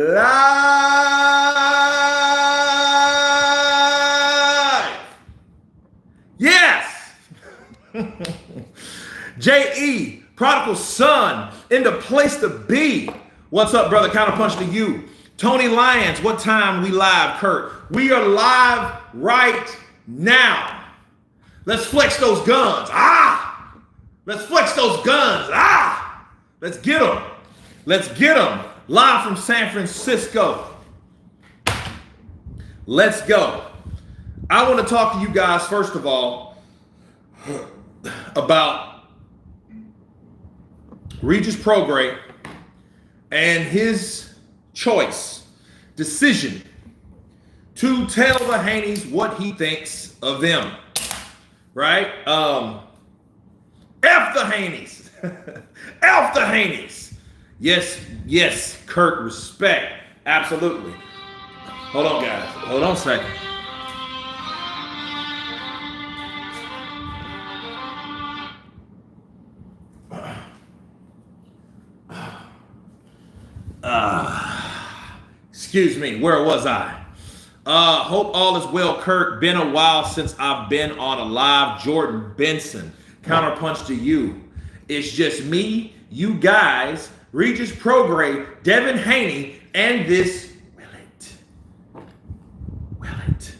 Live. Yes. J.E. Prodigal Son in the place to be. What's up, brother? Counterpunch to you. Tony Lyons, what time we live, Kurt? We are live right now. Let's flex those guns. Let's flex those guns. Let's get them. Let's get them. Live from San Francisco. Let's go. I want to talk to you guys, first of all, about Regis Prograis and his decision to tell the Haneys what he thinks of them. Right? F the Haneys. F the Haneys. Yes, Kurt, respect. Absolutely. Hold on, guys. Hold on a second. Excuse me, where was I? Hope all is well, Kurt. Been a while since I've been on a live. Jordan Benson, counterpunch to you. It's just me, you guys, Regis Prograis, Devin Haney, and this Willet.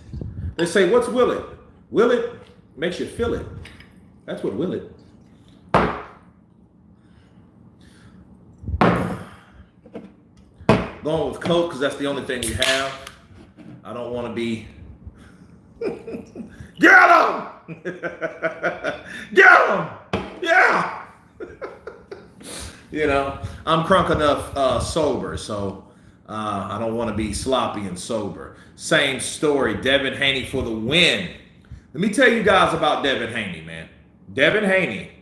They say, what's Willet? Willet makes you feel it. That's what Willet. Going with Coke because that's the only thing we have. I don't want to be. Get him! Get him! Yeah! You know, I'm crunk enough sober, so I don't want to be sloppy and sober. Same story, Devin Haney for the win. Let me tell you guys about Devin Haney, man. Devin Haney,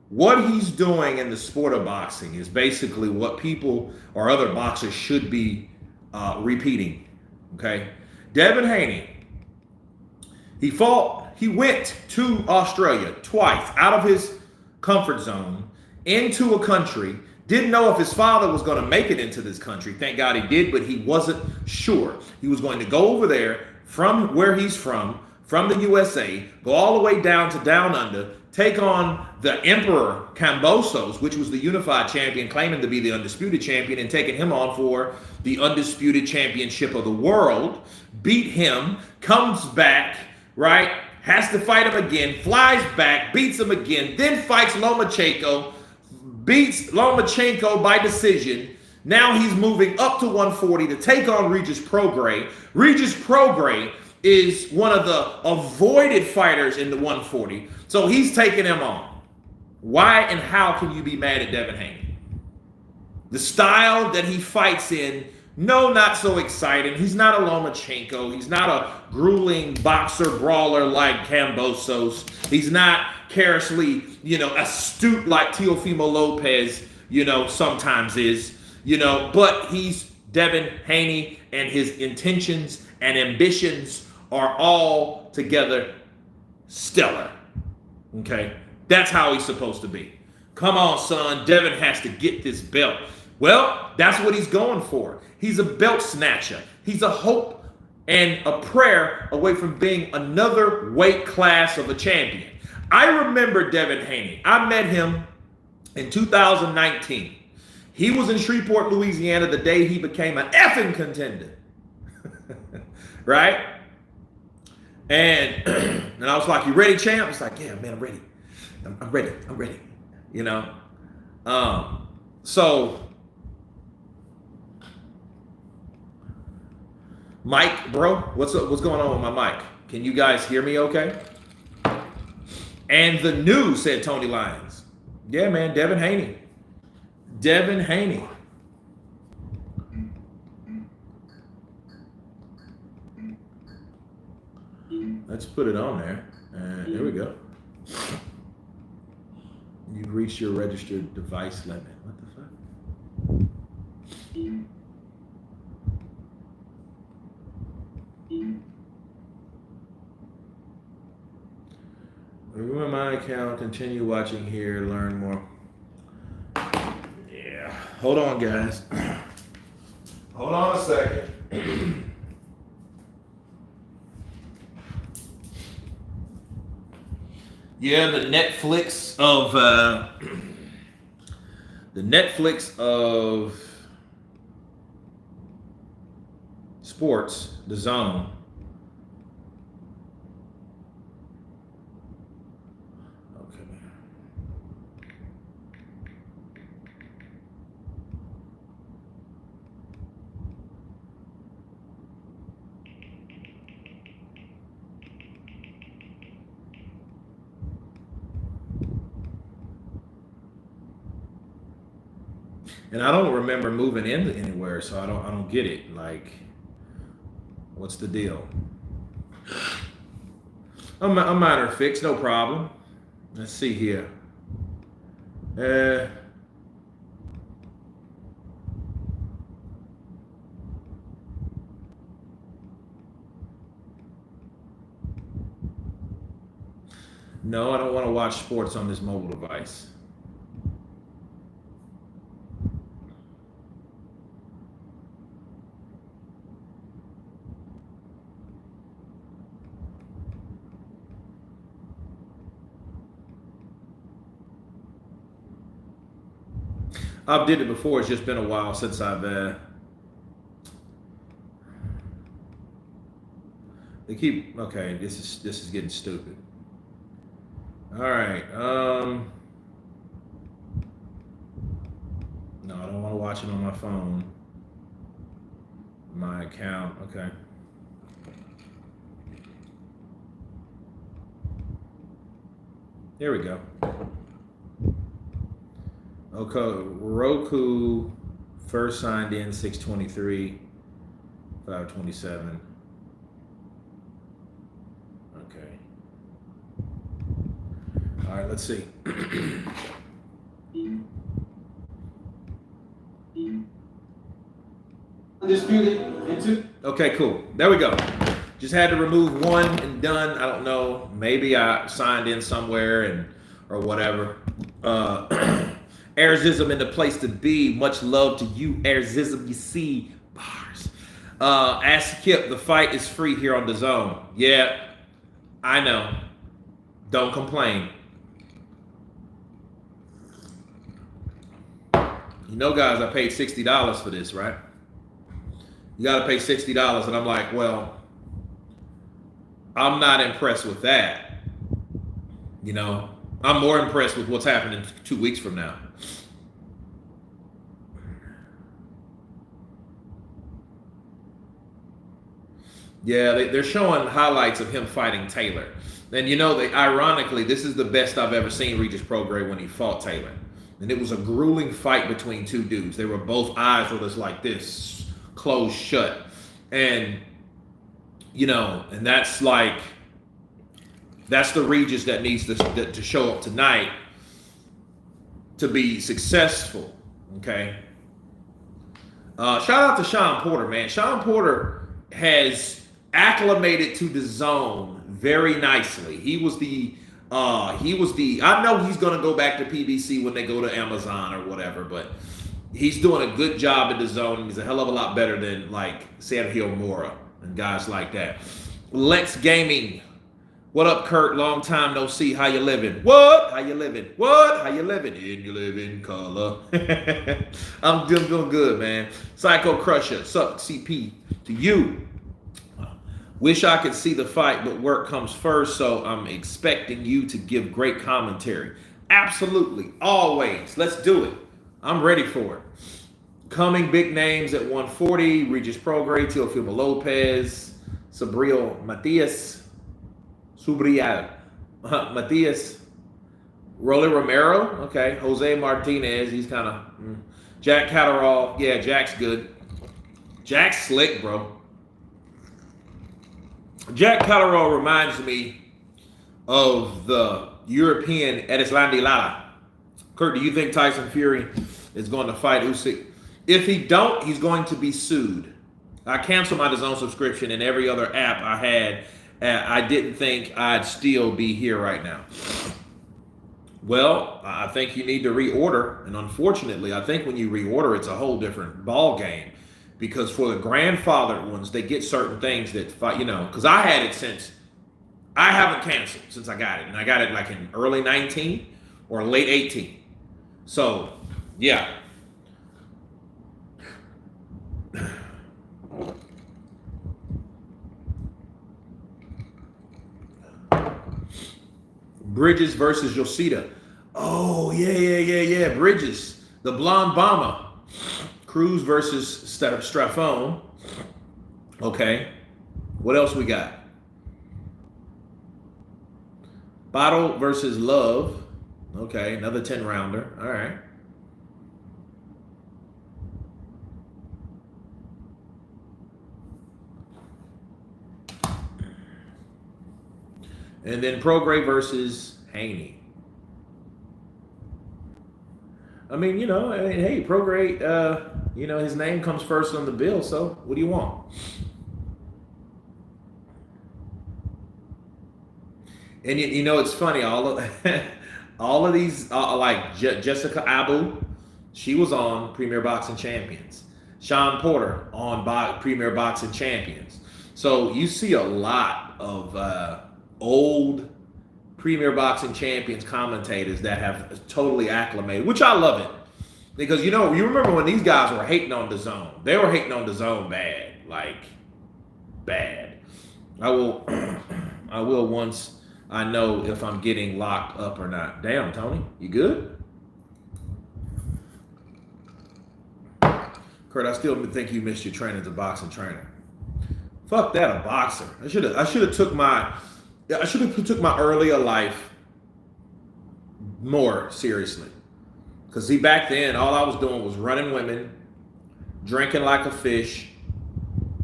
what he's doing in the sport of boxing is basically what people or other boxers should be repeating, okay? Devin Haney, he went to Australia twice out of his comfort zone into a country, didn't know if his father was going to make it into this country. Thank God he did, but he wasn't sure. He was going to go over there from where he's from the USA, go all the way down to Down Under, take on the Emperor Kambosos, which was the unified champion, claiming to be the undisputed champion, and taking him on for the undisputed championship of the world, beat him, comes back, right? Has to fight him again, flies back, beats him again, then fights Lomachenko, beats Lomachenko by decision. Now he's moving up to 140 to take on Regis Prograis. Regis Prograis is one of the avoided fighters in the 140. So he's taking him on. Why and how can you be mad at Devin Haney? The style that he fights in, no, not so exciting. He's not a Lomachenko. He's not a grueling boxer brawler like Kambosos. He's not carelessly, astute like Teofimo Lopez, sometimes is, but he's Devin Haney, and his intentions and ambitions are all together stellar. Okay, that's how he's supposed to be. Come on, son. Devin has to get this belt. Well, that's what he's going for. He's a belt snatcher. He's a hope and a prayer away from being another weight class of a champion. I remember Devin Haney. I met him in 2019. He was in Shreveport, Louisiana, the day he became an effing contender. Right? And I was like, you ready, champ? He's like, yeah, man, I'm ready. I'm ready. So Mike, bro, what's up? What's going on with my mic? Can you guys hear me okay? And the news, said Tony Lyons. Yeah, man, Devin Haney. Devin Haney. Let's put it on there. And there we go. You've reached your registered device limit. What the fuck? Remember my account, continue watching here, learn more. Yeah. Hold on, guys. Hold on a second. Yeah, the Netflix of sports, the Zone. Okay. And I don't remember moving into anywhere, so I don't get it. Like, what's the deal? A minor fix, no problem. Let's see here. Uh, no, I don't want to watch sports on this mobile device. I've did it before. It's just been a while since I've. They keep okay. This is getting stupid. All right. No, I don't want to watch it on my phone. My account. Okay. Here we go. Okay, Roku first signed in 623, 527. Okay. All right, let's see. Undisputed into. Okay, cool. There we go. Just had to remove one and done. I don't know. Maybe I signed in somewhere and or whatever. Airzism in the place to be. Much love to you, Airzism. You see bars. Ask Kip, the fight is free here on the Zone. Yeah, I know. Don't complain. You know, guys, I paid $60 for this, right? You got to pay $60, and I'm like, well, I'm not impressed with that. You know, I'm more impressed with what's happening 2 weeks from now. Yeah, they're showing highlights of him fighting Taylor. And you know, ironically, this is the best I've ever seen Regis Prograis when he fought Taylor. And it was a grueling fight between two dudes. They were both eyes were just like this, closed shut. And, you know, and that's the Regis that needs to show up tonight to be successful. Okay. Shout out to Sean Porter, man. Sean Porter has acclimated to the Zone very nicely. He was the I know he's gonna go back to PBC when they go to Amazon or whatever, but he's doing a good job in the Zone. He's a hell of a lot better than like Sergio Mora and guys like that. Lex Gaming. What up, Kurt? Long time no see. How you living? What? How you living? What? How you living? And you live in color. I'm doing good, man. Psycho Crusher. Sup, CP to you. Wish I could see the fight, but work comes first, so I'm expecting you to give great commentary. Absolutely. Always. Let's do it. I'm ready for it. Coming big names at 140. Regis Prograis, Teofimo Lopez, Subriel Matias, Rolly Romero, okay, Jose Martinez, he's kind of, Jack Catterall, yeah, Jack's good. Jack's slick, bro. Jack Catterall reminds me of the European Edislandi Lala. Kurt, do you think Tyson Fury is going to fight Usyk? If he don't, he's going to be sued. I canceled my DAZN subscription and every other app I had. I didn't think I'd still be here right now. Well, I think you need to reorder. And unfortunately, I think when you reorder, it's a whole different ball game because for the grandfathered ones, they get certain things that fight, because I had it I haven't canceled since I got it. And I got it like in early 19 or late 18. So, yeah. Bridges versus Yosita. Oh, yeah. Bridges, the blonde bomber. Cruz versus Straffone. Okay. What else we got? Bottle versus Love. Okay, another 10-rounder. All right. And then Prograis versus Haney. I mean, hey, Prograis, his name comes first on the bill, so what do you want? And it's funny, all of these, like Jessica Abu, she was on Premier Boxing Champions. Sean Porter on Premier Boxing Champions. So you see a lot of old Premier Boxing Champions commentators that have totally acclimated, which I love it. Because, you remember when these guys were hating on DAZN. They were hating on DAZN bad. Like, bad. I will once I know if I'm getting locked up or not. Damn, Tony, you good? Kurt, I still think you missed your training as a boxing trainer. Fuck that, a boxer. I should have took my earlier life more seriously. Because see, back then, all I was doing was running women, drinking like a fish,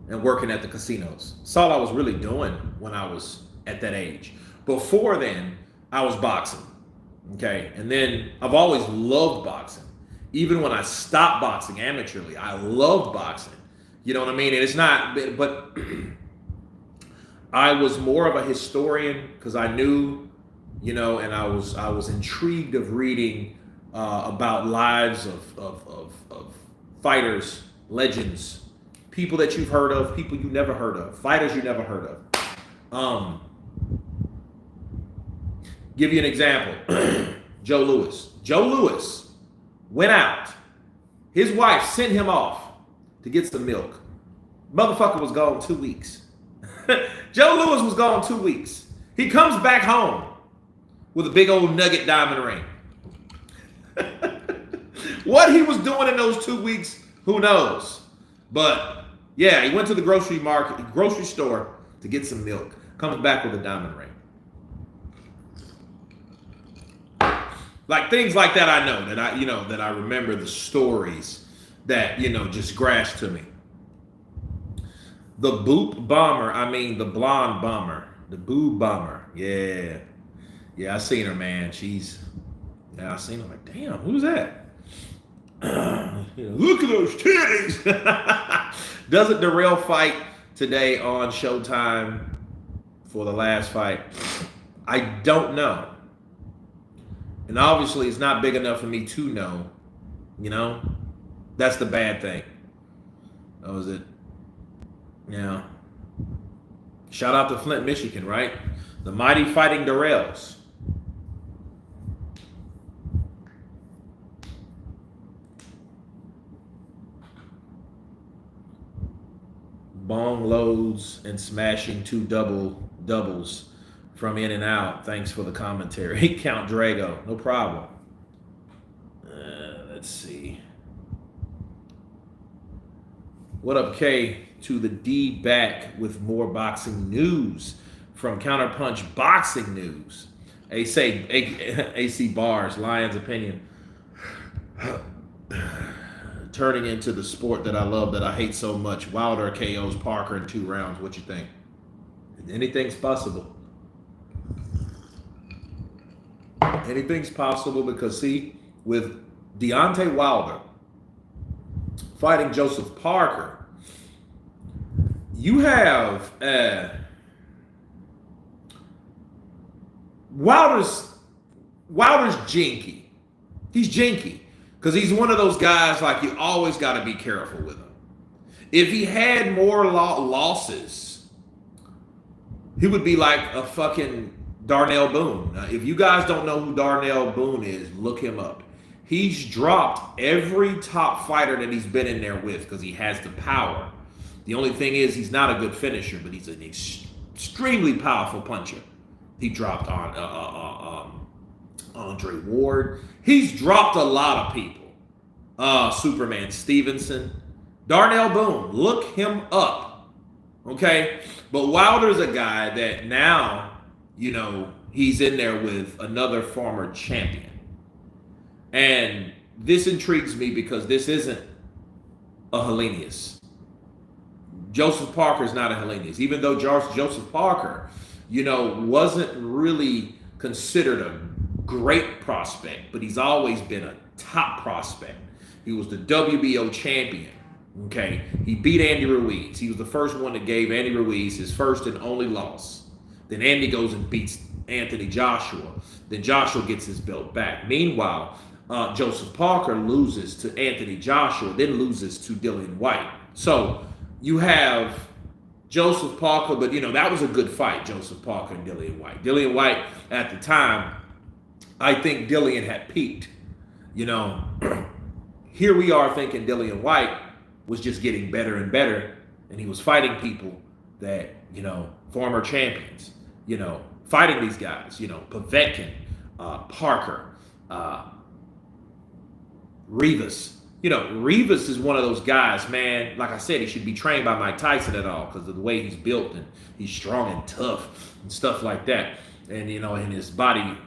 and working at the casinos. That's all I was really doing when I was at that age. Before then, I was boxing. Okay? And then I've always loved boxing. Even when I stopped boxing amateurly, I loved boxing. You know what I mean? And it's not, but I was more of a historian because I knew, and I was intrigued of reading about lives of fighters, legends, people that you've heard of, people you never heard of, fighters you never heard of. Give you an example. Joe Louis. Joe Louis went out. His wife sent him off to get some milk. Motherfucker was gone 2 weeks. Joe Louis was gone 2 weeks. He comes back home with a big old nugget diamond ring. What he was doing in those 2 weeks, who knows? But yeah, he went to the grocery store to get some milk. Comes back with a diamond ring. Like things like that, I know that I remember the stories that just grasped to me. The boop bomber, the blonde bomber, the boob bomber. Yeah, I seen her, man. I seen her like, damn, who's that? Look at those titties. Doesn't Darrell fight today on Showtime for the last fight? I don't know. And obviously, it's not big enough for me to know. That's the bad thing. That was it. Yeah. Shout out to Flint, Michigan, right? The mighty Fighting Darrells. Bong loads and smashing two doubles from In and Out. Thanks for the commentary. Count Drago. No problem. Let's see. What up, K? To the D back with more boxing news from Counterpunch Boxing News. AC Bars, Lions Opinion. Turning into the sport that I love, that I hate so much. Wilder KOs Parker in 2 rounds. What you think? Anything's possible. Anything's possible because, see, with Deontay Wilder fighting Joseph Parker, you have Wilder's jinky. He's jinky because he's one of those guys like you always got to be careful with him. If he had more losses, he would be like a fucking Darnell Boone. Now, if you guys don't know who Darnell Boone is, look him up. He's dropped every top fighter that he's been in there with because he has the power. The only thing is he's not a good finisher, but he's an extremely powerful puncher. He dropped on Andre Ward. He's dropped a lot of people. Superman Stevenson. Darnell Boone. Look him up. Okay? But Wilder's a guy that now, he's in there with another former champion. And this intrigues me because this isn't a Hellenius. Joseph Parker is not a Hellenius. Even though Joseph Parker, wasn't really considered a great prospect, but he's always been a top prospect. He was the WBO champion. Okay, he beat Andy Ruiz. He was the first one that gave Andy Ruiz his first and only loss. Then Andy goes and beats Anthony Joshua. Then Joshua gets his belt back. Meanwhile, Joseph Parker loses to Anthony Joshua, then loses to Dillian Whyte. So you have Joseph Parker, but that was a good fight, Joseph Parker and Dillian Whyte. Dillian Whyte at the time, I think Dillian had peaked. Here we are thinking Dillian Whyte was just getting better and better, and he was fighting people that, former champions, fighting these guys, Povetkin, Parker, Rivas. Rivas is one of those guys, man, like I said, he should be trained by Mike Tyson at all because of the way he's built and he's strong and tough and stuff like that. And, in his body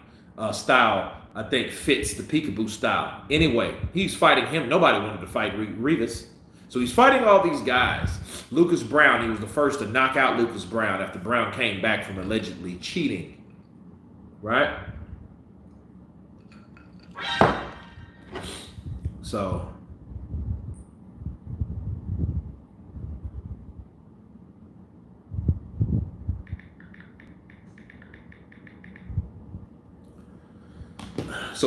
style, I think fits the peekaboo style. Anyway, he's fighting him. Nobody wanted to fight Rivas. So he's fighting all these guys. Lucas Brown, he was the first to knock out Lucas Brown after Brown came back from allegedly cheating. Right? So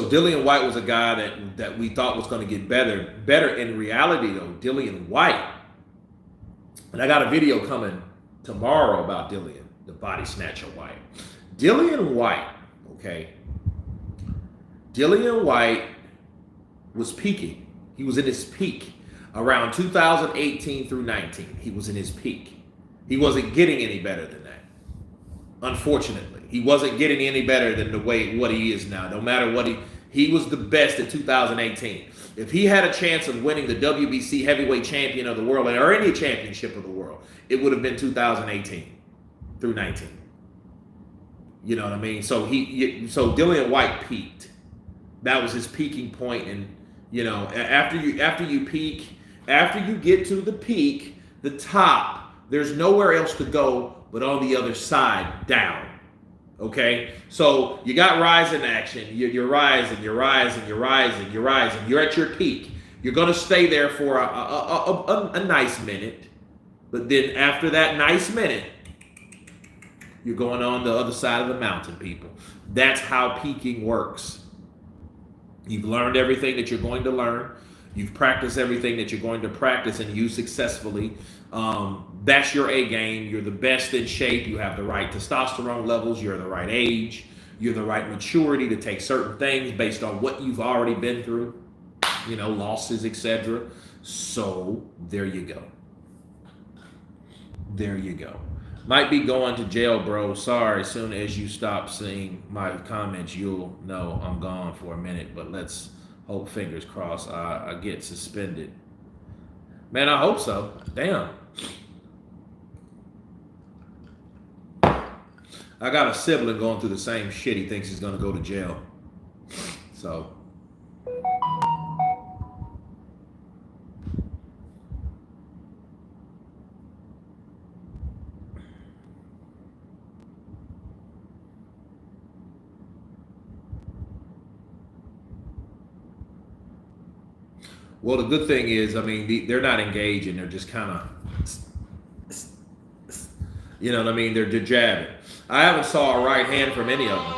Dillian Whyte was a guy that we thought was going to get better. Better in reality, though, Dillian Whyte. And I got a video coming tomorrow about Dillian, the body snatcher Whyte. Dillian Whyte, okay? Dillian Whyte was peaking. He was in his peak around 2018 through 19. He was in his peak. He wasn't getting any better than that. Unfortunately, he wasn't getting any better than what he is now. No matter what he was the best in 2018. If he had a chance of winning the WBC heavyweight champion of the world or any championship of the world, it would have been 2018 through 19. You know what I mean? So Dillian Whyte peaked. That was his peaking point, and after you peak, after you get to the peak, the top, there's nowhere else to go but on the other side, down. Okay? So you got rising action. You're rising. You're at your peak. You're going to stay there for a nice minute. But then after that nice minute, you're going on the other side of the mountain, people. That's how peaking works. You've learned everything that you're going to learn. You've practiced everything that you're going to practice and use successfully. That's your A game. You're the best in shape. You have the right testosterone levels. You're the right age. You're the right maturity to take certain things based on what you've already been through, losses, etc. So there you go. There you go. Might be going to jail, bro. Sorry. As soon as you stop seeing my comments, you'll know I'm gone for a minute. But let's hope, fingers crossed, I get suspended. Man, I hope so. Damn. I got a sibling going through the same shit. He thinks he's going to go to jail. So. Well, the good thing is, they're not engaging. They're just kind of, you know what I mean? They're jabbing. I haven't saw a right hand from any of them.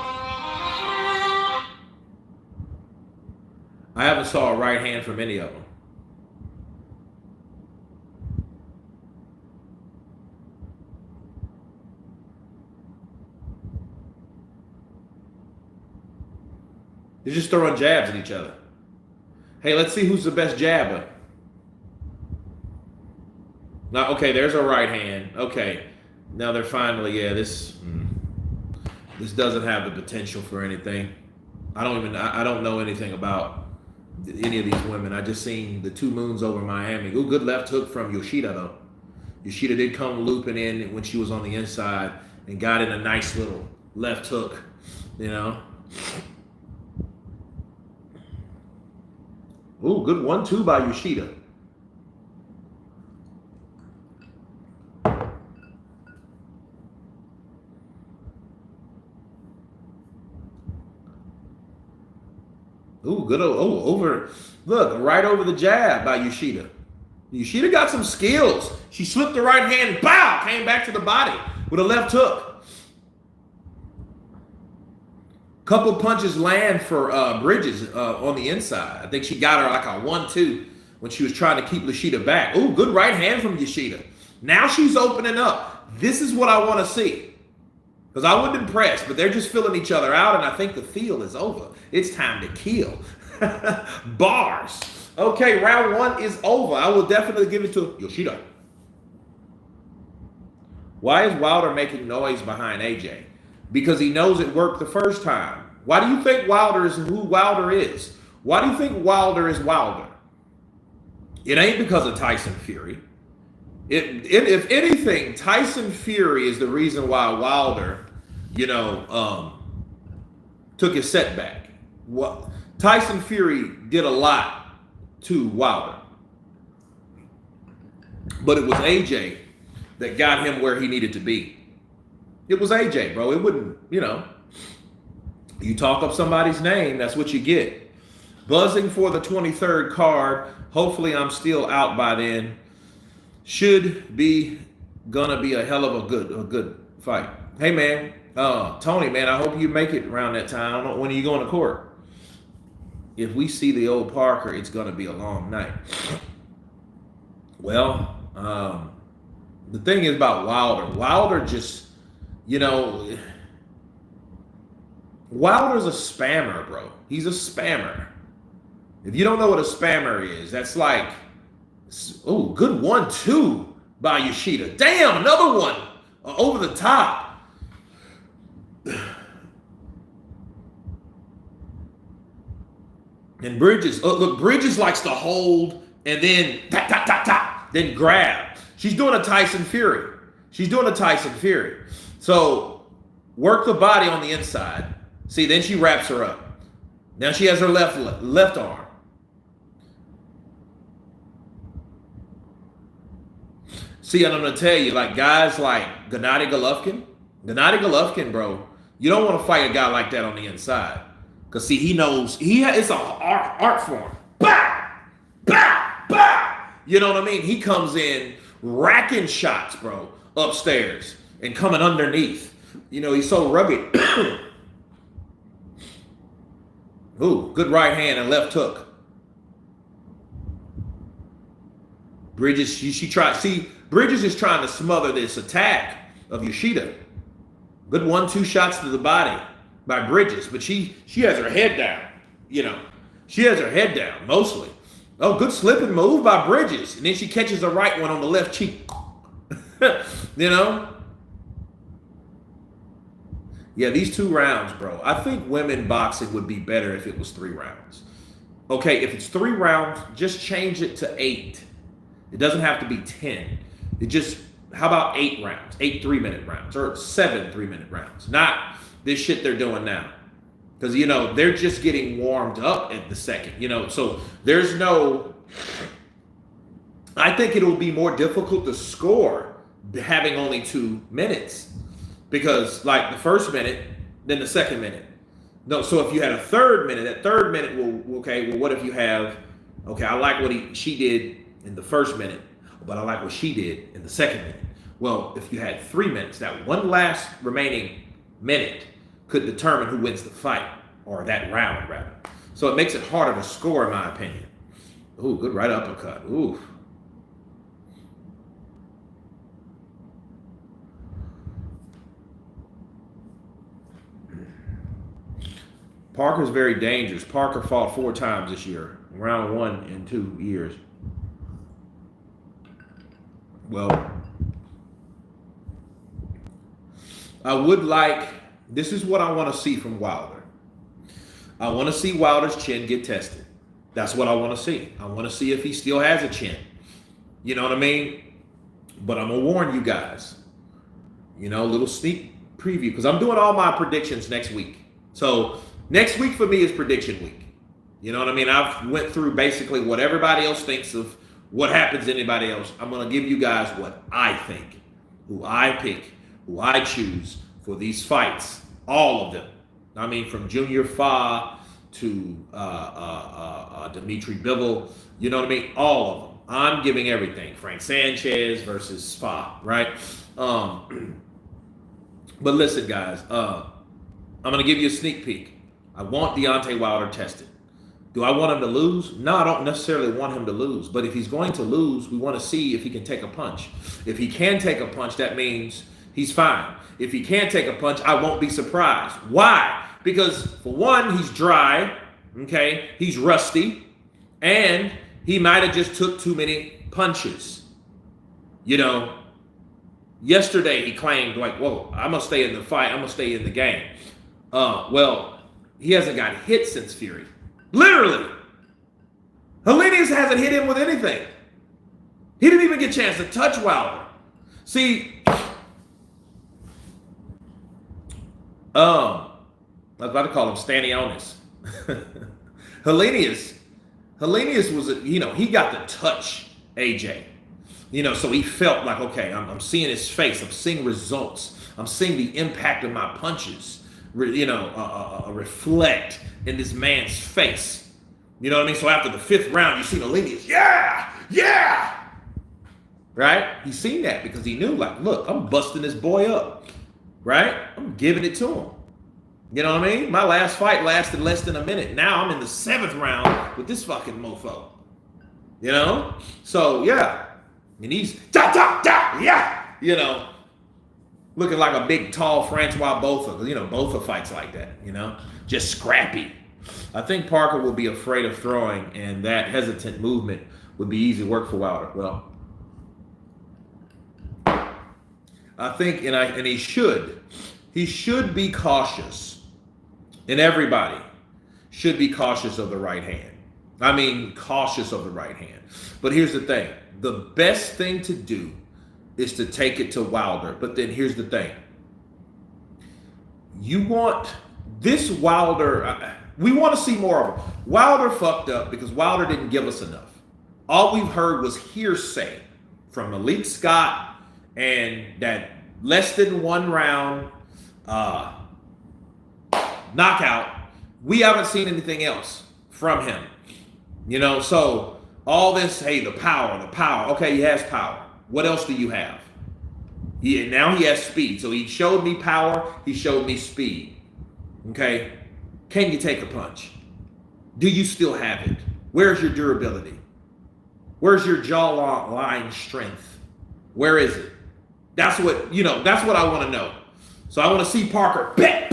I haven't saw a right hand from any of them. They're just throwing jabs at each other. Hey, let's see who's the best jabber. Now, okay, there's a right hand. Okay, now they're finally, yeah, this doesn't have the potential for anything. I don't know anything about any of these women. I just seen the 2 moons over Miami. Ooh, good left hook from Yoshida though. Yoshida did come looping in when she was on the inside and got in a nice little left hook, you know. Ooh, good 1-2 by Yoshida. Ooh, good. Oh, over. Look, right over the jab by Yoshida. Yoshida got some skills. She slipped the right hand, bow, came back to the body with a left hook. Couple punches land for Bridges on the inside. I think she got her like a 1-2 when she was trying to keep Yoshida back. Ooh, good right hand from Yoshida. Now she's opening up. This is what I want to see. Because I wasn't impressed, but they're just filling each other out, and I think the field is over. It's time to kill. Bars. Okay, round 1 is over. I will definitely give it to Yoshida. Why is Wilder making noise behind AJ? Because he knows it worked the first time. Why do you think Wilder is who Wilder is? Why do you think Wilder is Wilder? It ain't because of Tyson Fury. If anything, Tyson Fury is the reason why Wilder, took his setback. What Tyson Fury did a lot to Wilder, but it was AJ that got him where he needed to be. It was AJ, bro. It wouldn't, you talk up somebody's name, that's what you get. Buzzing for the 23rd card. Hopefully, I'm still out by then. Should be gonna be a hell of a good fight. Hey man, Tony, man, I hope you make it around that time. I don't know when are you going to court. If we see the old Parker, it's gonna be a long night. Well, the thing is about Wilder just, Wilder's a spammer, bro. He's a spammer. If you don't know what a spammer is, that's like, oh, good 1-2 by Yoshida. Damn, another one over the top. And Bridges, look, Bridges likes to hold and then tap, tap, tap, tap, then grab. She's doing a Tyson Fury. So work the body on the inside. See, then she wraps her up. Now she has her left arm. See, and I'm going to tell you, like guys like Gennady Golovkin, bro, you don't want to fight a guy like that on the inside. Because, see, he knows, it's an art form. Bah! Bah! Bah! You know what I mean? He comes in racking shots, bro, upstairs and coming underneath. He's so rugged. Ooh, good right hand and left hook. Bridges, Bridges is trying to smother this attack of Yoshida. Good 1-2 shots to the body by Bridges, but she has her head down. She has her head down mostly. Oh, good slipping move by Bridges, and then she catches a right one on the left cheek. Yeah, these 2 rounds, bro. I think women boxing would be better if it was 3 rounds. Okay, if it's 3 rounds, just change it to 8. It doesn't have to be 10. How about 8 rounds? 8 3-minute rounds or 7 3-minute rounds? Not this shit they're doing now. Because, they're just getting warmed up at the second, So there's no, I think it'll be more difficult to score having only 2 minutes. Because like the first minute, then the second minute. No, so if you had a third minute, that third minute what if you have, I like what she did in the first minute, but I like what she did in the second minute. Well, if you had 3 minutes, that one last remaining minute could determine who wins the fight, or that round, rather. So it makes it harder to score, in my opinion. Ooh, good right uppercut. Ooh. Parker's very dangerous. Parker fought 4 times this year, round 1 in 2 years. Well, I would like, this is what I want to see from Wilder. I want to see Wilder's chin get tested. That's what I want to see. I want to see if he still has a chin. You know what I mean? But I'm going to warn you guys, you know, a little sneak preview, because I'm doing all my predictions next week. So next week for me is prediction week. You know what I mean? I've went through basically what everybody else thinks of what happens to anybody else. I'm going to give you guys what I think, who I pick, who I choose for these fights, all of them. I mean, from Junior Fa to Dimitri Bivol, you know what I mean? All of them. I'm giving everything. Frank Sanchez versus Fa, right? But listen, guys, I'm going to give you a sneak peek. I want Deontay Wilder tested. Do I want him to lose? No, I don't necessarily want him to lose. But if he's going to lose, we want to see if he can take a punch. If he can take a punch, that means he's fine. If he can't take a punch, I won't be surprised. Why? Because, for one, he's dry, okay? He's rusty, and he might have just took too many punches. You know, yesterday he claimed, like, whoa, I'm going to stay in the fight. I'm going to stay in the game. Well, he hasn't got hit since Fury. Literally. Helenius hasn't hit him with anything. He didn't even get a chance to touch Wilder. See, I was about to call him Stanionis. Helenius was, you know, he got to touch AJ. You know, so he felt like, okay, I'm seeing his face. I'm seeing results. I'm seeing the impact of my punches, reflect in this man's face. You know what I mean? So after the 5th round, you see Helenius, yeah. Right? He seen that because he knew, like, look, I'm busting this boy up. Right? I'm giving it to him. You know what I mean? My last fight lasted less than a minute. Now I'm in the 7th round with this fucking mofo. You know? So, yeah. And he's, yeah. You know, looking like a big, tall Francois Botha. You know, Botha fights like that, you know? Just scrappy. I think Parker will be afraid of throwing, and that hesitant movement would be easy work for Wilder. Well, I think, and he should be cautious. And everybody should be cautious of the right hand. I mean, cautious of the right hand. But here's the thing. The best thing to do is to take it to Wilder. But then here's the thing. You want this Wilder, we want to see more of him. Wilder fucked up because Wilder didn't give us enough. All we've heard was hearsay from Malik Scott and that less than 1 round knockout. We haven't seen anything else from him. You know, so all this, hey, the power. Okay, he has power. What else do you have? Now he has speed. So he showed me power. He showed me speed. Okay? Can you take a punch? Do you still have it? Where's your durability? Where's your jawline strength? Where is it? That's what, that's what I want to know. So I want to see Parker, bet.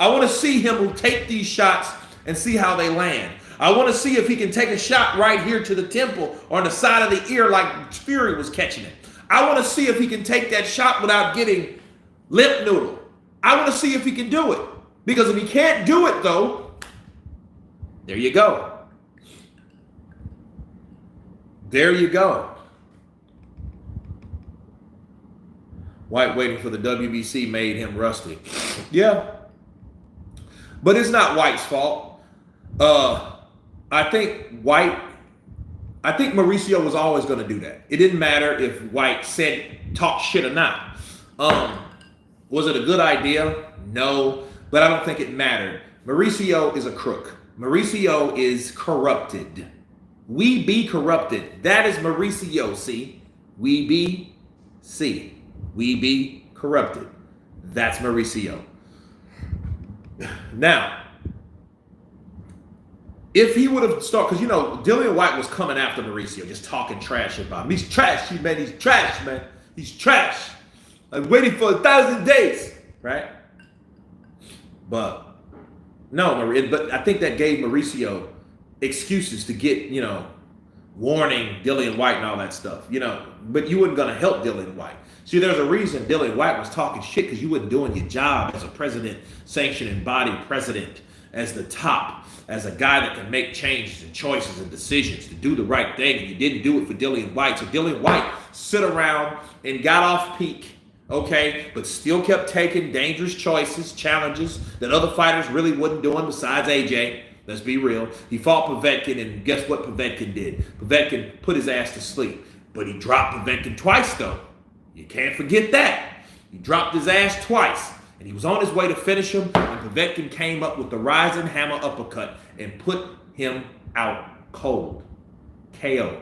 I want to see him take these shots and see how they land. I want to see if he can take a shot right here to the temple or on the side of the ear like Fury was catching it. I want to see if he can take that shot without getting lip noodle. I want to see if he can do it. Because if he can't do it, though, there you go. There you go. White waiting for the WBC made him rusty. Yeah. But it's not White's fault. I think Mauricio was always going to do that. It didn't matter if White talk shit or not. Was it a good idea? No. But I don't think it mattered. Mauricio is a crook. Mauricio is corrupted. We be corrupted. That is Mauricio, see? We be corrupted. That's Mauricio. Now, if he would have started, because, Dillian White was coming after Mauricio, just talking trash about him. He's trash, man. He's trash, man. He's trash. I'm waiting for 1,000 days, right? But No, but I think that gave Mauricio excuses to get, warning Dillian White and all that stuff, but you weren't going to help Dillian White. See, there's a reason Dillian White was talking shit because you weren't doing your job as a president, sanctioning body president, as the top, as a guy that can make changes and choices and decisions to do the right thing, and you didn't do it for Dillian White. So Dillian White sit around and got off peak, okay, but still kept taking dangerous choices, challenges that other fighters really wasn't doing besides AJ. Let's be real. He fought Povetkin, and guess what Povetkin did? Povetkin put his ass to sleep. But he dropped Povetkin twice, though. You can't forget that. He dropped his ass twice. And he was on his way to finish him, and Povetkin came up with the rising hammer uppercut and put him out cold. KO.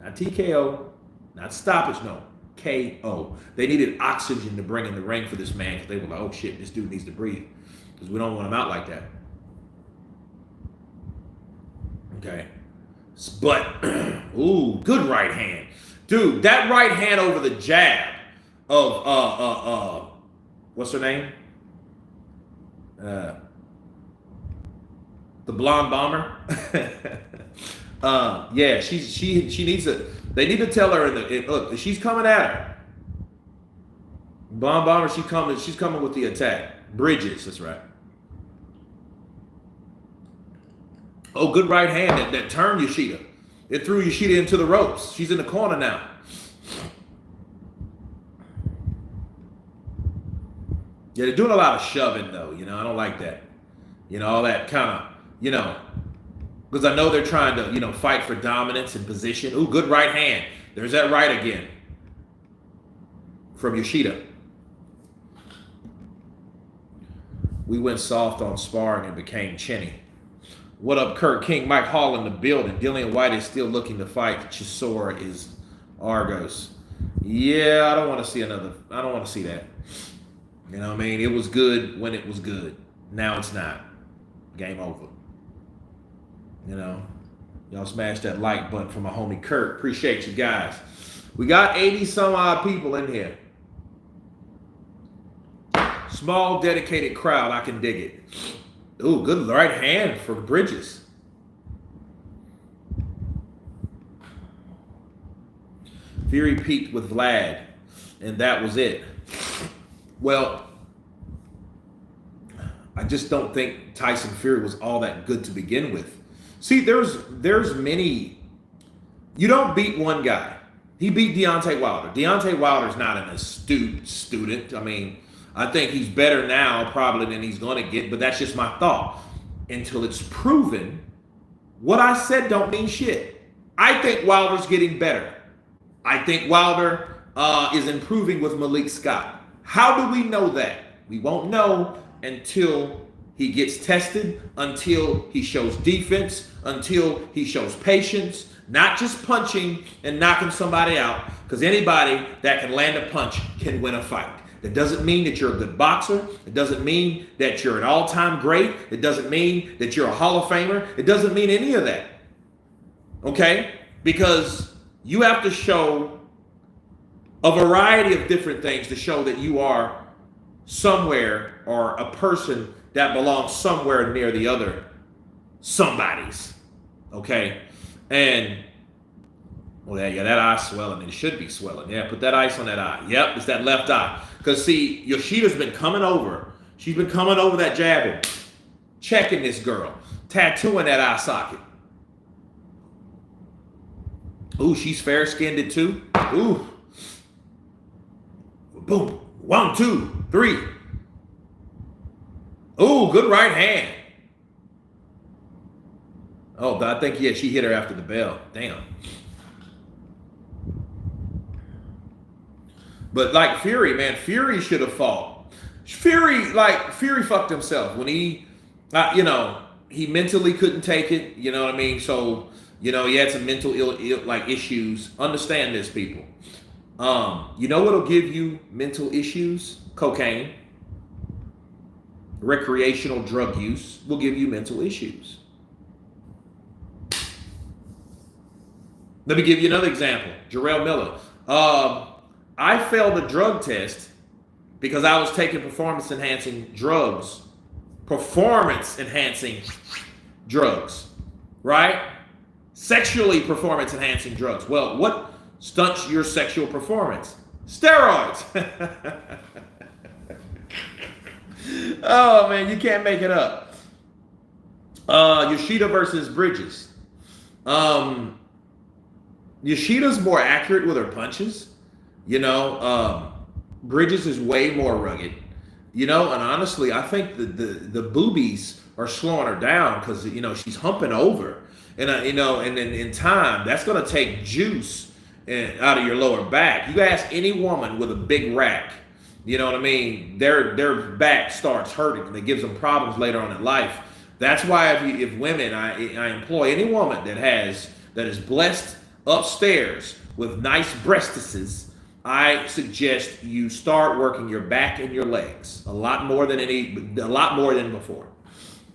Not TKO, not stoppage, no. KO. They needed oxygen to bring in the ring for this man because they were like, oh shit, this dude needs to breathe because we don't want him out like that. Okay. But, ooh, good right hand. Dude, that right hand over the jab of, what's her name? The blonde bomber. Yeah, she needs to, they need to tell her, look, she's coming at her. Blonde bomber, she's coming with the attack. Bridges, that's right. Oh, good right hand that turned Yoshida. It threw Yoshida into the ropes. She's in the corner now. Yeah, they're doing a lot of shoving, though. I don't like that. All that kind of, because I know they're trying to, fight for dominance and position. Ooh, good right hand. There's that right again from Yoshida. We went soft on sparring and became chinny. What up, Kurt King? Mike Hall in the building. Dillian White is still looking to fight. Chisora is Argos. Yeah, I don't want to see that. You know what I mean? It was good when it was good. Now it's not. Game over. Y'all smash that like button for my homie Kurt. Appreciate you guys. We got 80 some odd people in here. Small, dedicated crowd. I can dig it. Ooh, good right hand for Bridges. Fury peaked with Vlad, and that was it. Well, I just don't think Tyson Fury was all that good to begin with. See, there's many. You don't beat one guy. He beat Deontay Wilder. Deontay Wilder's not an astute student. I mean, I think he's better now probably than he's going to get, but that's just my thought. Until it's proven, what I said don't mean shit. I think Wilder's getting better. I think Wilder is improving with Malik Scott. How do we know that? We won't know until he gets tested, until he shows defense, until he shows patience, not just punching and knocking somebody out, because anybody that can land a punch can win a fight. That doesn't mean that you're a good boxer. It doesn't mean that you're an all-time great. It doesn't mean that you're a Hall of Famer. It doesn't mean any of that. Okay? Because you have to show a variety of different things to show that you are somewhere or a person that belongs somewhere near the other somebody's. Okay? And well, yeah, that eye's swelling. It should be swelling. Yeah, put that ice on that eye. Yep, it's that left eye. Because, see, Yoshida's been coming over. She's been coming over that jabbing, checking this girl, tattooing that eye socket. Ooh, she's fair-skinned too. Ooh. Boom. 1, 2, 3. Ooh, good right hand. Oh, but I think, yeah, she hit her after the bell. Damn. But like Fury, man, Fury should have fought. Fury fucked himself when he, he mentally couldn't take it. You know what I mean? So, he had some mental issues. Understand this, people. You know what'll give you mental issues? Cocaine. Recreational drug use will give you mental issues. Let me give you another example. Jarrell Miller. I failed a drug test because I was taking performance-enhancing drugs, performance enhancing drugs, right? Sexually performance enhancing drugs. Well, what stunts your sexual performance? Steroids. Oh man, you can't make it up. Yoshida versus Bridges. Yoshida's more accurate with her punches. Bridges is way more rugged. And honestly, I think the boobies are slowing her down because she's humping over, and and then in time that's gonna take juice out of your lower back. You ask any woman with a big rack, you know what I mean? Their back starts hurting and it gives them problems later on in life. That's why if women, I employ any woman that is blessed upstairs with nice breastises, I suggest you start working your back and your legs a lot more than before.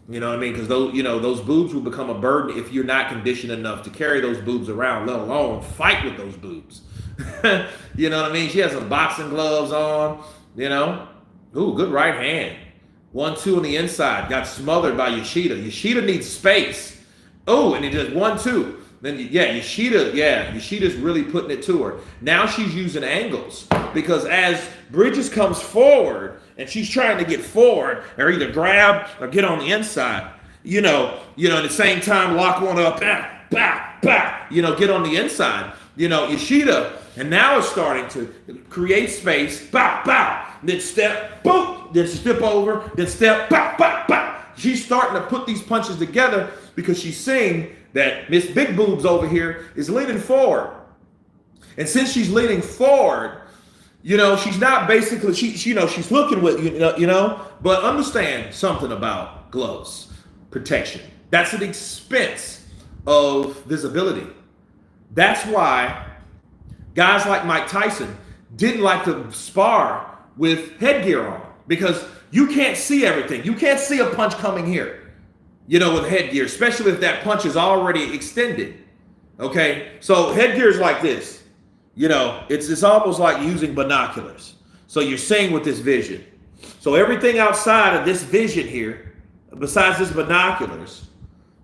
You know what I mean? Because those boobs will become a burden if you're not conditioned enough to carry those boobs around, let alone fight with those boobs. You know what I mean? She has some boxing gloves on, Ooh, good right hand. 1-2 on the inside. Got smothered by Yoshida. Yoshida needs space. Oh, and he does 1-2. Then Yoshida's really putting it to her. Now she's using angles because as Bridges comes forward and she's trying to get forward or either grab or get on the inside, at the same time lock one up, get on the inside. Yoshida, and now it's starting to create space, then step, boom, then step over, then step, She's starting to put these punches together because she's seeing that Miss Big Boobs over here is leaning forward. And since she's leaning forward, she's not basically, she's looking with, but understand something about gloves, protection. That's an expense of visibility. That's why guys like Mike Tyson didn't like to spar with headgear on because you can't see everything. You can't see a punch coming here, with headgear, especially if that punch is already extended. Okay, so headgear is like this. It's almost like using binoculars. So you're seeing with this vision. So everything outside of this vision here, besides this binoculars,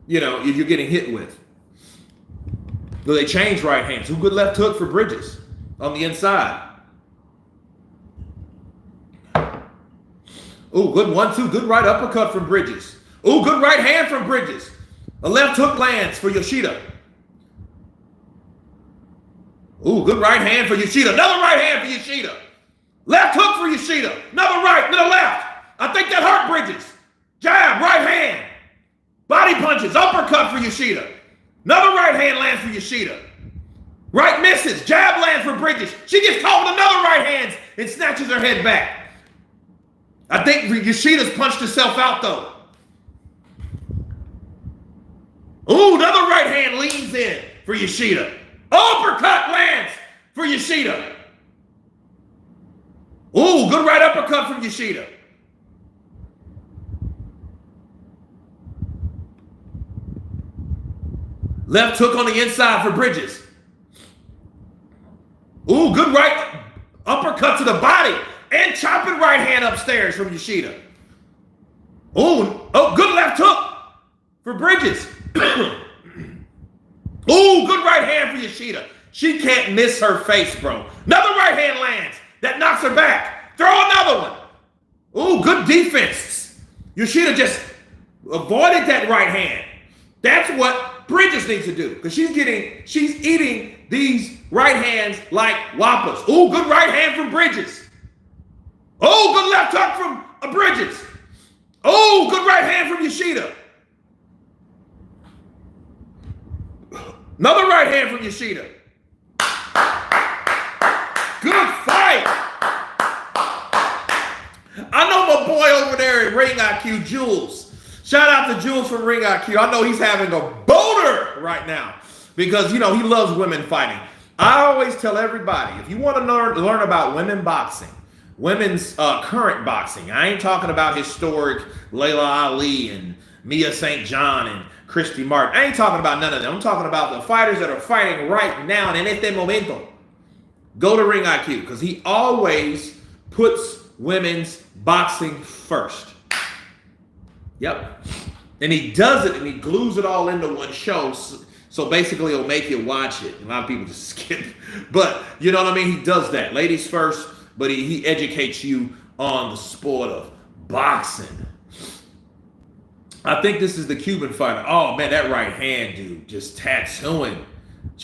you're getting hit with. So they change right hands. Who good left hook for Bridges on the inside? Ooh, good 1-2. Good right uppercut from Bridges. Ooh, good right hand from Bridges. A left hook lands for Yoshida. Ooh, good right hand for Yoshida. Another right hand for Yoshida. Left hook for Yoshida. Another right, another left. I think that hurt Bridges. Jab, right hand. Body punches, uppercut for Yoshida. Another right hand lands for Yoshida. Right misses. Jab lands for Bridges. She gets caught with another right hand and snatches her head back. I think Yoshida's punched herself out though. Ooh, another right hand leans in for Yoshida. Uppercut lands for Yoshida. Ooh, good right uppercut from Yoshida. Left hook on the inside for Bridges. Ooh, good right uppercut to the body and chopping right hand upstairs from Yoshida. Ooh, good left hook for Bridges. Ooh, good right hand for Yoshida. She can't miss her face, bro. Another right hand lands. That knocks her back. Throw another one. Ooh, good defense. Yoshida just avoided that right hand. That's what Bridges needs to do because she's eating these right hands like whoppers. Ooh, good right hand from Bridges. Oh, good left hook from Bridges. Oh, good right hand from Yoshida. Another right hand from Yoshida. Good fight. I know my boy over there at Ring IQ, Jules. Shout out to Jules from Ring IQ. I know he's having a boner right now because, he loves women fighting. I always tell everybody, if you want to learn about women boxing, women's current boxing, I ain't talking about historic Layla Ali and Mia St. John and Christy Martin. I ain't talking about none of them. I'm talking about the fighters that are fighting right now and en este momento. Go to Ring IQ because he always puts women's boxing first. Yep. And he does it and he glues it all into one show. So basically it'll make you watch it. A lot of people just skip. But you know what I mean? He does that. Ladies first, but he educates you on the sport of boxing. I think this is the Cuban fighter. Oh man, that right hand, dude, just tattooing.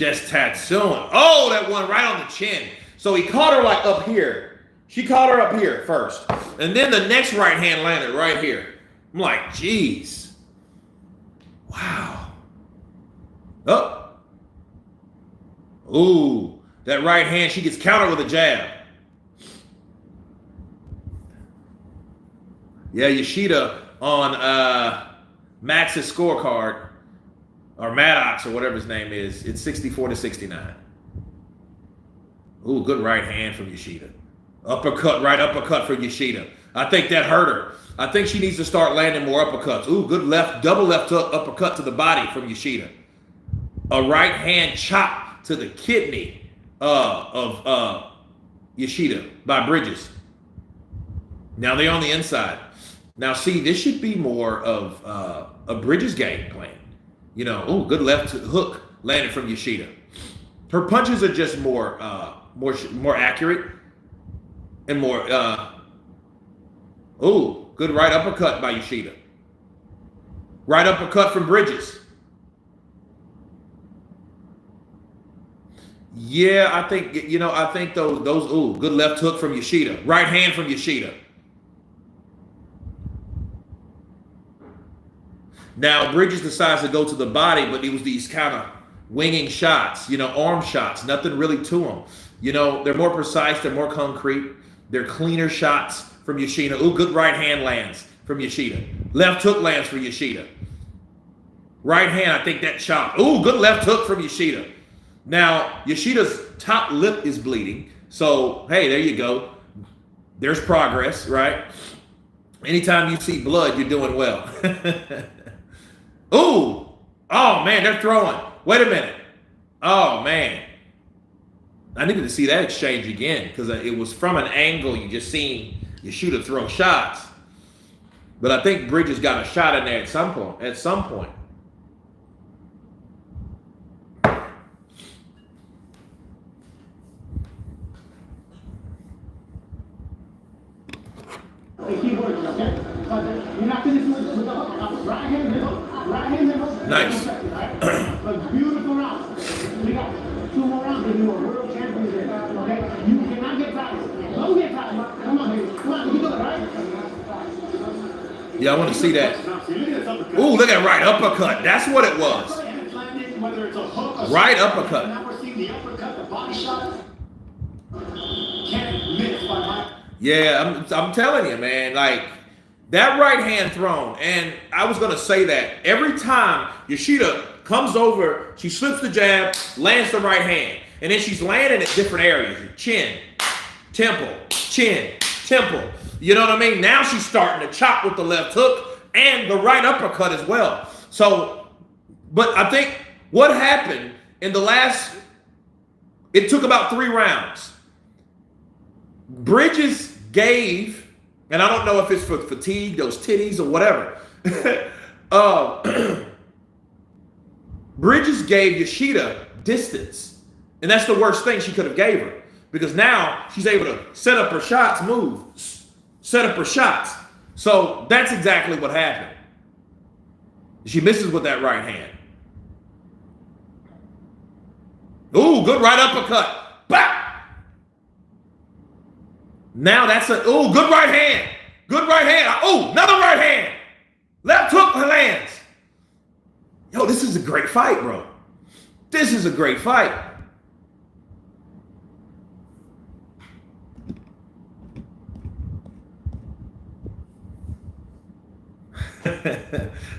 Oh, that one right on the chin. So he caught her like up here. She caught her up here first. And then the next right hand landed right here. I'm like, geez. Wow. Oh. Ooh, that right hand, she gets countered with a jab. Yeah, Yoshida on Max's scorecard, or Maddox, or whatever his name is, it's 64-69. Ooh, good right hand from Yoshida. Right uppercut for Yoshida. I think that hurt her. I think she needs to start landing more uppercuts. Ooh, good double left hook uppercut to the body from Yoshida. A right hand chop to the kidney of Yoshida by Bridges. Now they're on the inside. Now, see, this should be more of a Bridges game plan. You know, ooh, good left hook landed from Yoshida. Her punches are just more accurate and more. Ooh, good right uppercut by Yoshida. Right uppercut from Bridges. Yeah, I think those. Ooh, good left hook from Yoshida. Right hand from Yoshida. Now, Bridges decides to go to the body, but it was these kind of winging shots, arm shots, nothing really to them. They're more precise, they're more concrete, they're cleaner shots from Yoshida. Ooh, good right hand lands from Yoshida. Left hook lands for Yoshida. Right hand, I think that chop. Ooh, good left hook from Yoshida. Now, Yoshida's top lip is bleeding, so, hey, there you go. There's progress, right? Anytime you see blood, you're doing well. Ooh, oh man, they're throwing. Wait a minute. Oh man. I needed to see that exchange again because it was from an angle you just seen Yoshida throw shots. But I think Bridges got a shot in there at some point. Nice. Beautiful round. We got 2 more rounds and you are world champions. Okay? You cannot get tired. Don't get tired. Come on, baby. Come on, you do it, right? Yeah, I want to see that. Ooh, look at right uppercut. That's what it was. Right uppercut. Yeah, I'm telling you, man. Like, that right hand thrown, and I was going to say that every time Yoshida comes over, she slips the jab, lands the right hand, and then she's landing at different areas. Chin, temple, chin, temple. You know what I mean? Now she's starting to chop with the left hook and the right uppercut as well. So, but I think what happened in it took about 3 rounds. Bridges gave, and I don't know if it's for fatigue, those titties, or whatever. Bridges gave Yoshida distance. And that's the worst thing she could have gave her. Because now she's able to set up her shots, set up her shots. So that's exactly what happened. She misses with that right hand. Ooh, good right uppercut. Bah! Now that's good right hand. Good right hand. Oh, another right hand. Left hook lands. Yo, this is a great fight, bro. This is a great fight.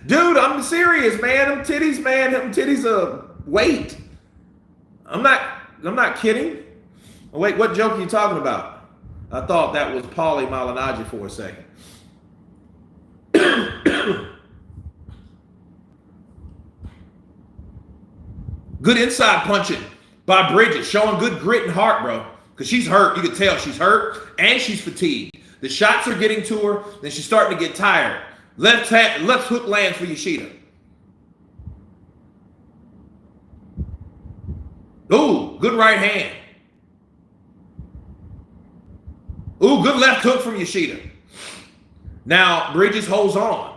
Dude, I'm serious, man. Them titties are weight. I'm not kidding. Wait, what joke are you talking about? I thought that was Paulie Malignaggi for a second. Good inside punching by Bridges, showing good grit and heart, bro. Because she's hurt. You can tell she's hurt and she's fatigued. The shots are getting to her, then she's starting to get tired. Left hook lands for Yoshida. Ooh, good right hand. Ooh, good left hook from Yoshida. Now, Regis holds on.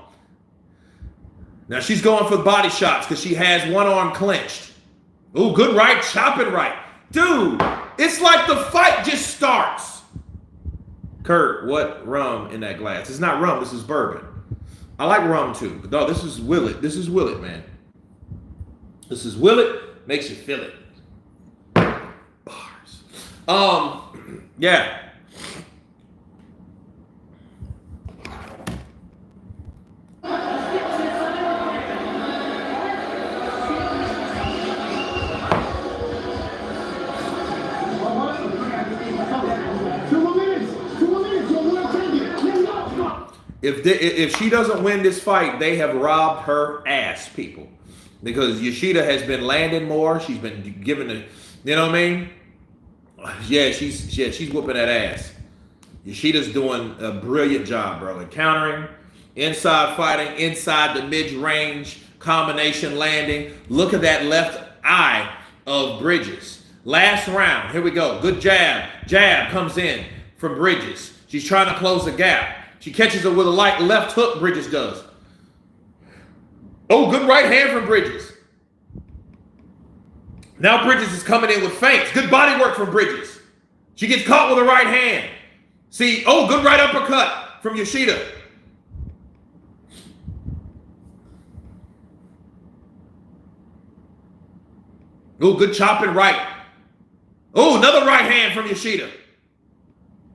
Now, she's going for body shots because she has one arm clenched. Ooh, good right, chopping right. Dude, it's like the fight just starts. Kurt, what rum in that glass? It's not rum, this is bourbon. I like rum too. But no, this is Willet. This is Willet, man. This is Willet. Makes you feel it. Bars. Yeah. If she doesn't win this fight, they have robbed her ass, people. Because Yoshida has been landing more. She's been giving the, you know what I mean? Yeah, she's whooping that ass. Yoshida's doing a brilliant job, bro. And countering, inside fighting, inside the mid-range, combination landing. Look at that left eye of Bridges. Last round, here we go. Good jab. Jab comes in from Bridges. She's trying to close the gap. She catches it with a light left hook, Bridges does. Oh, good right hand from Bridges. Now Bridges is coming in with feints. Good body work from Bridges. She gets caught with a right hand. See, oh, good right uppercut from Yoshida. Oh, good chopping right. Oh, another right hand from Yoshida.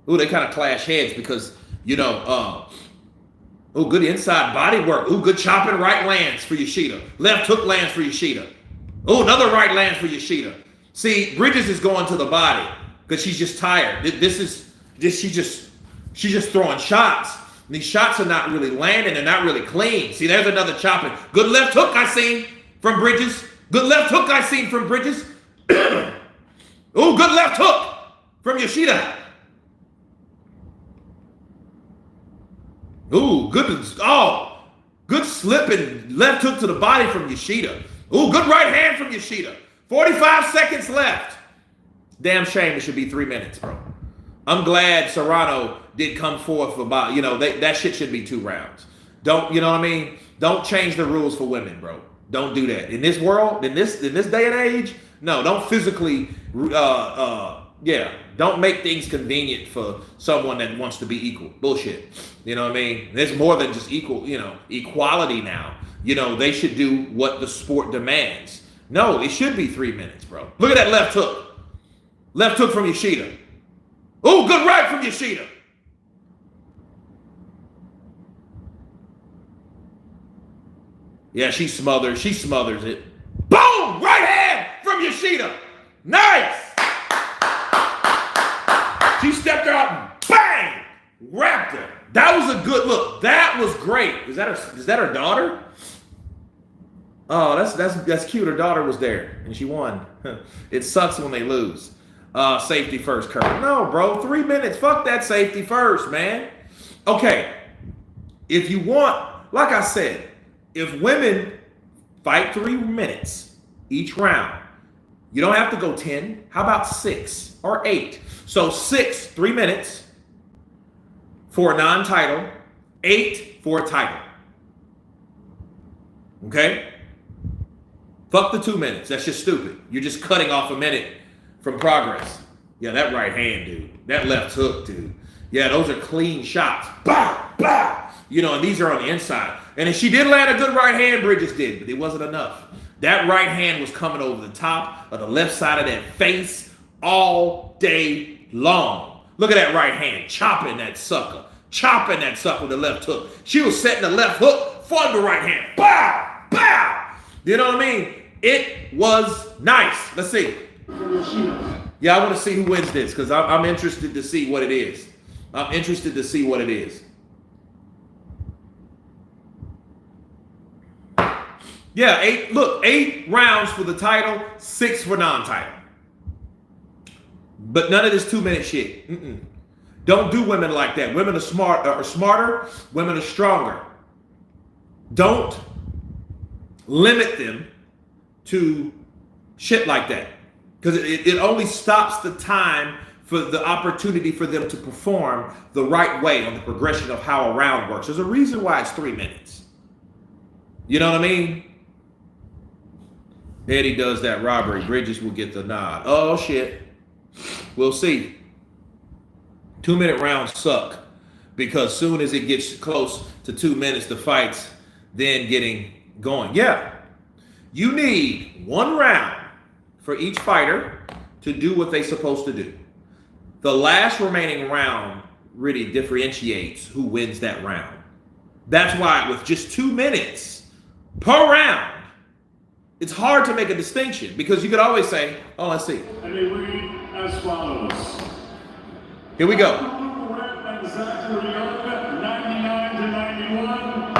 Oh, they kind of clash heads because, you know, oh, good inside body work. Oh, good chopping right lands for Yoshida. Left hook lands for Yoshida. Oh, another right lands for Yoshida. See, Bridges is going to the body because she's just tired. She's just throwing shots. And these shots are not really landing. They're not really clean. See, there's another chopping. Good left hook I seen from Bridges. Good left hook I seen from Bridges. Oh, good left hook from Yoshida. Ooh, good slipping left hook to the body from Yoshida. Ooh, good right hand from Yoshida. 45 seconds left. Damn shame it should be 3 minutes, bro. I'm glad Serrano did come forth about, you know, that shit should be 2 rounds. Don't, you know what I mean? Don't change the rules for women, bro. Don't do that. In this world, in this day and age, no, don't physically, don't make things convenient for someone that wants to be equal. Bullshit. You know what I mean? There's more than just equal, you know, equality now. You know, they should do what the sport demands. No, it should be 3 minutes, bro. Look at that left hook. Left hook from Yoshida. Oh, good right from Yoshida. Yeah, she smothers it. Boom! Right hand from Yoshida. Nice! She stepped out and bang! Wrapped her. That was a good look. That was great. Is that her daughter? Oh, that's cute. Her daughter was there and she won. It sucks when they lose. Safety first, Kurt. No, bro. 3 minutes. Fuck that safety first, man. Okay. If you want, like I said, if women fight 3 minutes each round, you don't have to go 10. How about 6 or 8? So 6, 3 minutes for a non-title, 8 for a title. Okay? Fuck the 2 minutes. That's just stupid. You're just cutting off a minute from Progress. Yeah, that right hand, dude. That left hook, dude. Yeah, those are clean shots. Bah, bah. You know, and these are on the inside. And if she did land a good right hand, Bridges did, but it wasn't enough. That right hand was coming over the top of the left side of that face all day long. Look at that right hand, chopping that sucker with the left hook. She was setting the left hook for the right hand. Bow, bow. You know what I mean? It was nice. Let's see. Yeah, I want to see who wins this because I'm interested to see what it is. I'm interested to see what it is. Yeah, 8 rounds for the title, 6 for non-title. But none of this 2-minute shit. Don't do women like that. Women are smarter. Women are stronger. Don't limit them to shit like that, because it only stops the time for the opportunity for them to perform the right way on the progression of how a round works. There's a reason why it's 3 minutes. You know what I mean? Eddie does that robbery. Bridges will get the nod. Oh, shit. We'll see. 2-minute rounds suck because soon as it gets close to 2 minutes, the fight's then getting going. Yeah. You need 1 round for each fighter to do what they're supposed to do. The last remaining round really differentiates who wins that round. That's why with just 2 minutes per round, it's hard to make a distinction because you could always say, oh, let's see. And they read as follows. Here we go. 99-91.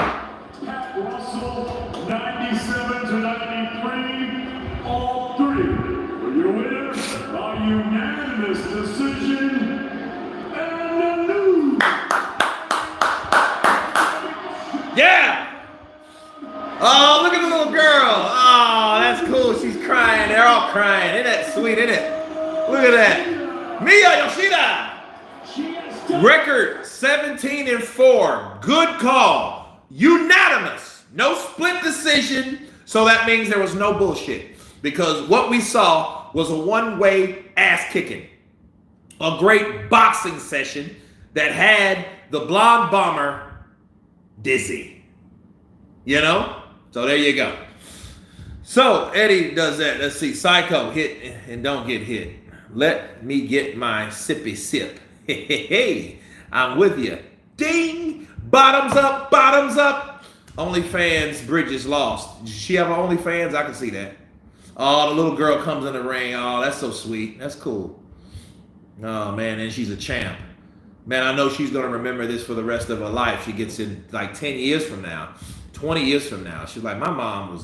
Pat Russell, 97-93. All 3. For your winner by unanimous decision. And the news. Yeah. Oh, look at the little girl. Oh, that's cool. She's crying. They're all crying. Isn't that sweet, isn't it? Look at that. Miya Yoshida. Record 17-4. Good call. Unanimous. No split decision. So that means there was no bullshit. Because what we saw was a one-way ass kicking. A great boxing session that had the blonde bomber dizzy. You know? So there you go. So Eddie does that. Let's see. Psycho, hit and don't get hit. Let me get my sippy sip. Hey, I'm with you. Ding. Bottoms up, bottoms up. OnlyFans Bridges lost. Does she have an OnlyFans? I can see that. Oh, the little girl comes in the ring. Oh, that's so sweet. That's cool. Oh, man, and she's a champ. Man, I know she's going to remember this for the rest of her life. She gets in like 10 years from now. 20 years from now, she's like, my mom was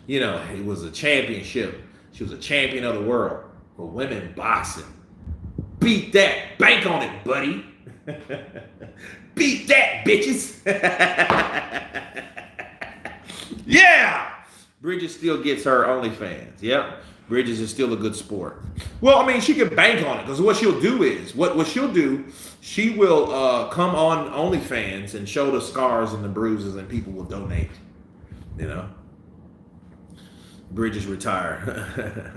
it was a championship. She was a champion of the world for women boxing. Beat that. Bank on it, buddy. Beat that, bitches. Yeah. Bridges still gets her OnlyFans. Yep. Bridges is still a good sport. Well, I mean, she can bank on it because what she'll do is, what she'll do, she will come on OnlyFans and show the scars and the bruises and people will donate. You know? Bridges retire.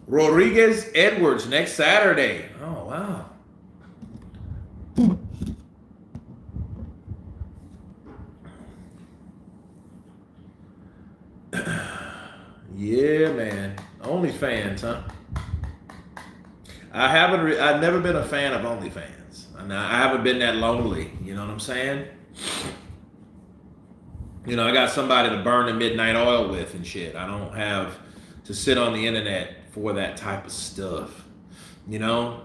Rodriguez Edwards next Saturday. Oh, wow. Yeah, man. OnlyFans, huh? I've never been a fan of OnlyFans. I haven't been that lonely. You know what I'm saying? You know, I got somebody to burn the midnight oil with and shit. I don't have to sit on the internet for that type of stuff. You know?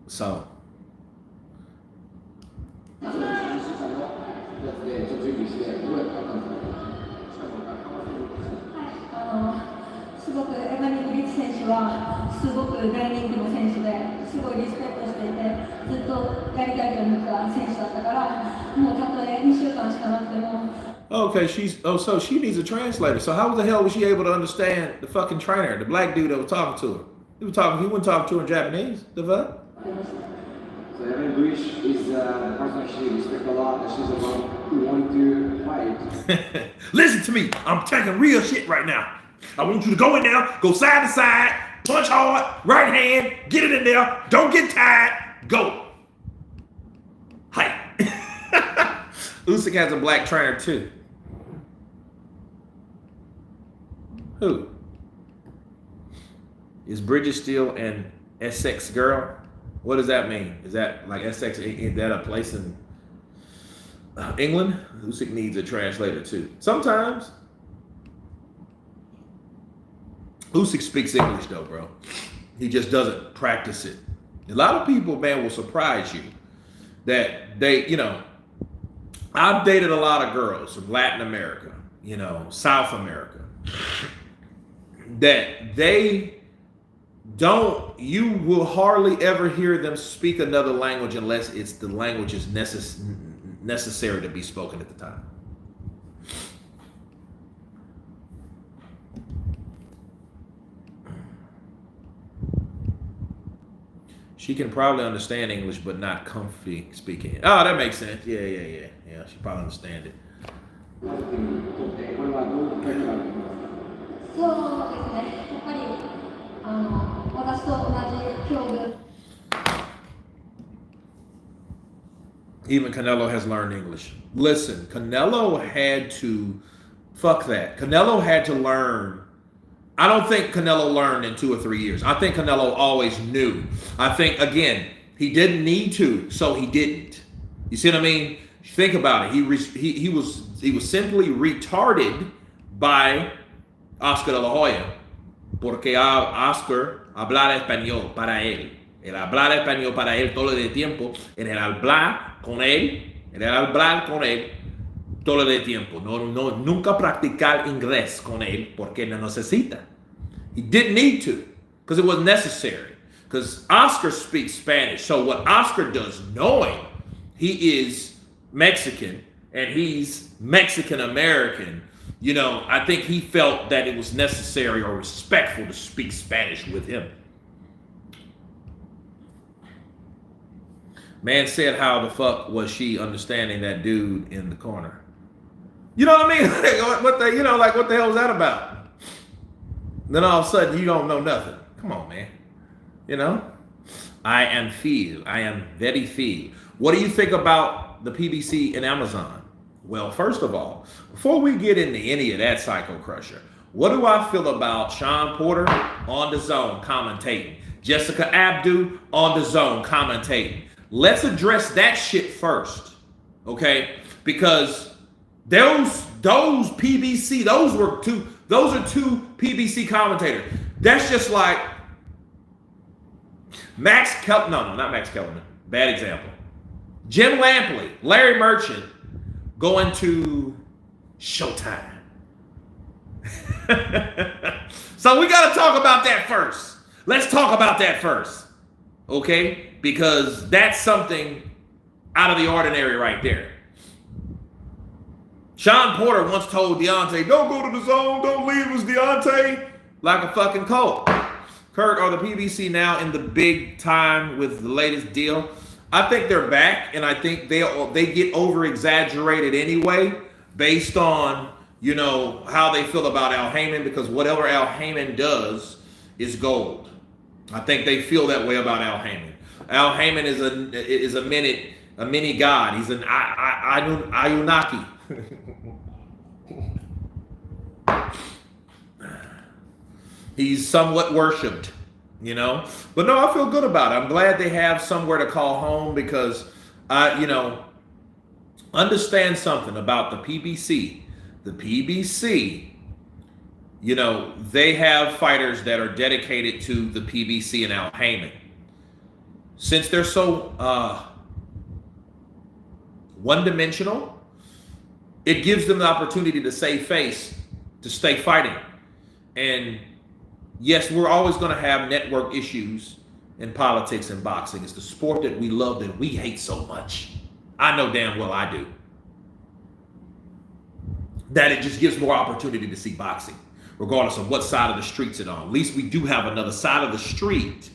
So. Okay, so she needs a translator. So how the hell was she able to understand the fucking trainer, the black dude that was talking to her? He wouldn't talk to her in Japanese. The fuck? So Devin Bush is the person she respects a lot, and she's the one who wanted to fight. Listen to me. I'm taking real shit right now. I want you to go in there, go side to side, punch hard, right hand, get it in there, don't get tired, go. Hi. Usyk has a black trainer too. Who? Is Bridges still an Essex girl? What does that mean? Is that like Essex? Is that a place in England? Usyk needs a translator too. Sometimes. Usyk speaks English though, bro. He just doesn't practice it. A lot of people, man, will surprise you that they, you know, I've dated a lot of girls from Latin America, you know, South America, that they You will hardly ever hear them speak another language unless it's the language is necessary to be spoken at the time. She can probably understand English, but not comfy speaking it. Oh, that makes sense. Yeah. She probably understand it. これはどう書いてあるのか。そうですね。やっぱり私と同じ境遇。Even Canelo has learned English. Listen, Canelo had to fuck that. Canelo had to learn. I don't think Canelo learned in 2 or 3 years. I think Canelo always knew. I think, again, he didn't need to, so he didn't. You see what I mean? Think about it. He was simply retarded by Oscar de la Hoya. Porque Oscar hablaba español para él. El hablar español para él todo el tiempo. En el hablar con él. Todo el tiempo. Nunca practicar inglés con él porque no necesita. He didn't need to because it wasn't necessary. Because Oscar speaks Spanish. So what Oscar does, knowing he is Mexican and he's Mexican American, you know, I think he felt that it was necessary or respectful to speak Spanish with him. Man said, how the fuck was she understanding that dude in the corner? You know what I mean? What the hell is that about? Then all of a sudden you don't know nothing. Come on, man. You know? I am very feel. What do you think about the PBC and Amazon? Well, first of all, before we get into any of that psycho crusher, what do I feel about Sean Porter on the zone commentating? Jessica Abdu on the zone commentating. Let's address that shit first. Okay? Because those PBC, those are two PBC commentators. That's just like not Max Kellerman. Bad example. Jim Lampley, Larry Merchant going to Showtime. So we got to talk about that first. Let's talk about that first. Okay? Because that's something out of the ordinary right there. Sean Porter once told Deontay, don't go to the zone, don't leave us, Deontay, like a fucking cult. Kurt, are the PBC now in the big time with the latest deal? I think they're back, and I think they get over-exaggerated anyway based on, you know, how they feel about Al Heyman, because whatever Al Heyman does is gold. I think they feel that way about Al Heyman. Al Heyman is a mini god. He's an Ayunaki. He's somewhat worshipped, you know. But no, I feel good about it. I'm glad they have somewhere to call home because, understand something about the PBC. The PBC, you know, they have fighters that are dedicated to the PBC and Al Heyman. Since they're so one-dimensional, it gives them the opportunity to save face, to stay fighting. And yes, we're always going to have network issues in politics and boxing. It's the sport that we love that we hate so much. I know damn well I do. That it just gives more opportunity to see boxing, regardless of what side of the street's it on. At least we do have another side of the street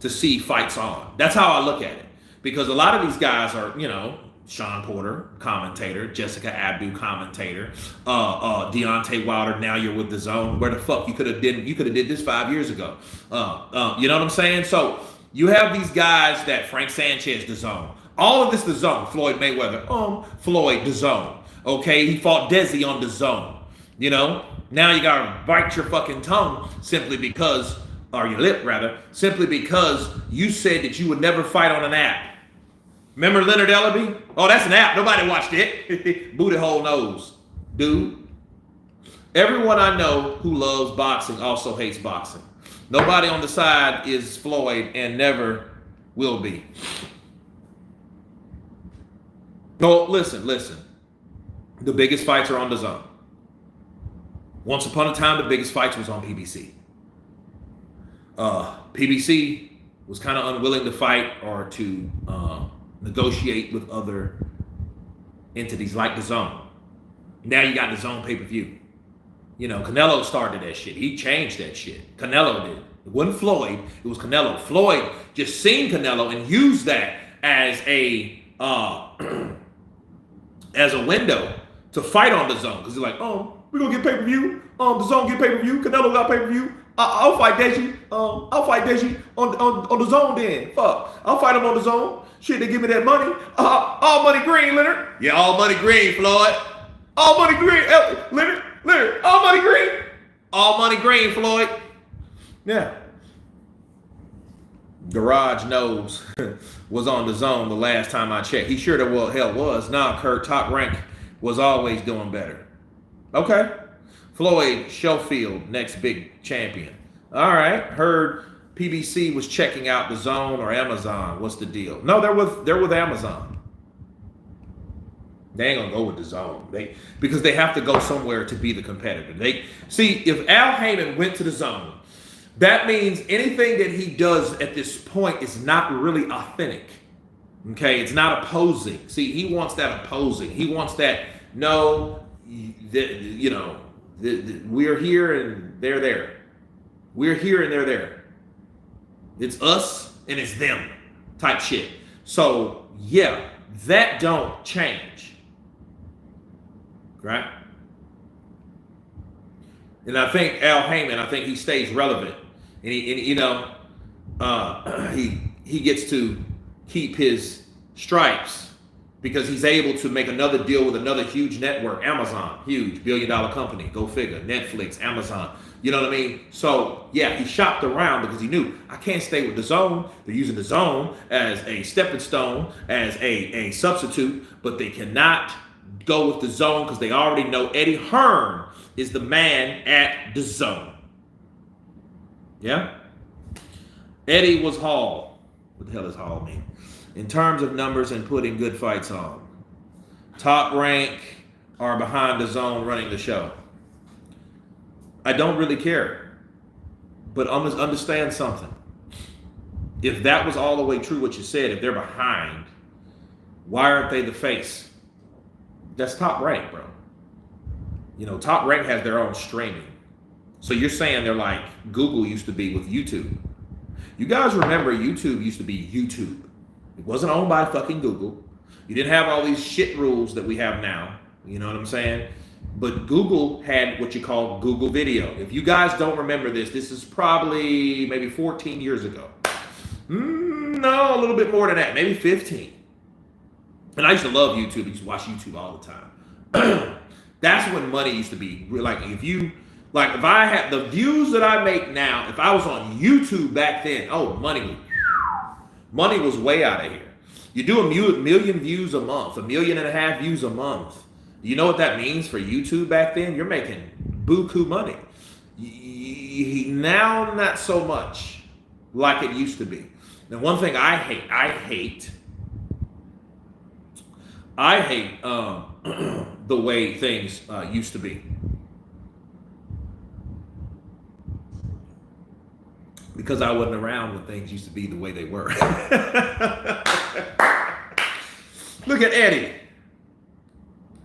to see fights on. That's how I look at it. Because a lot of these guys are, you know, Sean Porter, commentator, Jessica Abdu, commentator, Deontay Wilder, now you're with the zone. Where the fuck you could have did this 5 years ago. You know what I'm saying? So you have these guys that Frank Sanchez, the zone. All of this, the zone. Floyd Mayweather, Floyd, the zone. Okay, he fought Desi on the zone. You know, now you gotta bite your fucking tongue simply because, or your lip rather, simply because you said that you would never fight on an app. Remember Leonard Ellaby? Oh, that's an app. Nobody watched it. Booty hole nose, dude. Everyone I know who loves boxing also hates boxing. Nobody on the side is Floyd and never will be. No, listen. The biggest fights are on the zone. Once upon a time, the biggest fights was on PBC. PBC was kind of unwilling to fight or to negotiate with other entities like the Zone. Now you got the Zone pay-per-view. You know, Canelo started that shit. He changed that shit. Canelo did. It wasn't Floyd. It was Canelo. Floyd just seen Canelo and used that as a window to fight on the Zone. Because he's like, oh, we're going to get pay-per-view. The Zone get pay-per-view. Canelo got pay-per-view. I'll fight Deji. I'll fight Deji on the Zone then. Fuck. I'll fight him on the Zone. Shit, they give me that money. All money green, Leonard. Yeah, all money green, Floyd. All money green. Leonard. All money green. All money green, Floyd. Yeah. Garage Nose was on the Zone the last time I checked. He sure the hell was. Nah, Kurt, Top Rank was always doing better. Okay. Floyd Schofield, next big champion. All right. Heard PBC was checking out the Zone or Amazon. What's the deal? No, they're with Amazon. They ain't gonna go with the Zone. Because they have to go somewhere to be the competitor. If Al Heyman went to the Zone, that means anything that he does at this point is not really authentic. Okay, it's not opposing. See, he wants that opposing. He wants that. No, we're here and they're there. We're here and they're there. It's us and it's them type shit. So yeah, that don't change. Right? And I think Al Heyman, he stays relevant. And he gets to keep his stripes because he's able to make another deal with another huge network, Amazon, huge billion-dollar company, go figure, Netflix, Amazon, you know what I mean? So yeah, he shopped around because he knew I can't stay with the Zone. They're using the Zone as a stepping stone, as a substitute, but they cannot go with the Zone because they already know Eddie Hearn is the man at the Zone. Yeah? Eddie was Hall. What the hell does Hall mean? In terms of numbers and putting good fights on. Top Rank are behind the Zone running the show. I don't really care. But understand something. If that was all the way true what you said, if they're behind, why aren't they the face? That's Top Rank, bro. You know, Top Rank has their own streaming. So you're saying they're like Google used to be with YouTube. You guys remember YouTube used to be YouTube. It wasn't owned by fucking Google. You didn't have all these shit rules that we have now. You know what I'm saying? But Google had what you call Google Video. If you guys don't remember this is probably maybe 14 years ago. No, a little bit more than that, maybe 15. And I used to love YouTube. I used to watch YouTube all the time. That's when money used to be like if I had the views that I make now, if I was on YouTube back then, money was way out of here. You do a million views a month, 1.5 million views a month. You know what that means for YouTube back then? You're making buku money. Now, not so much like it used to be. Now, one thing I hate the way things used to be. Because I wasn't around when things used to be the way they were. Look at Eddie.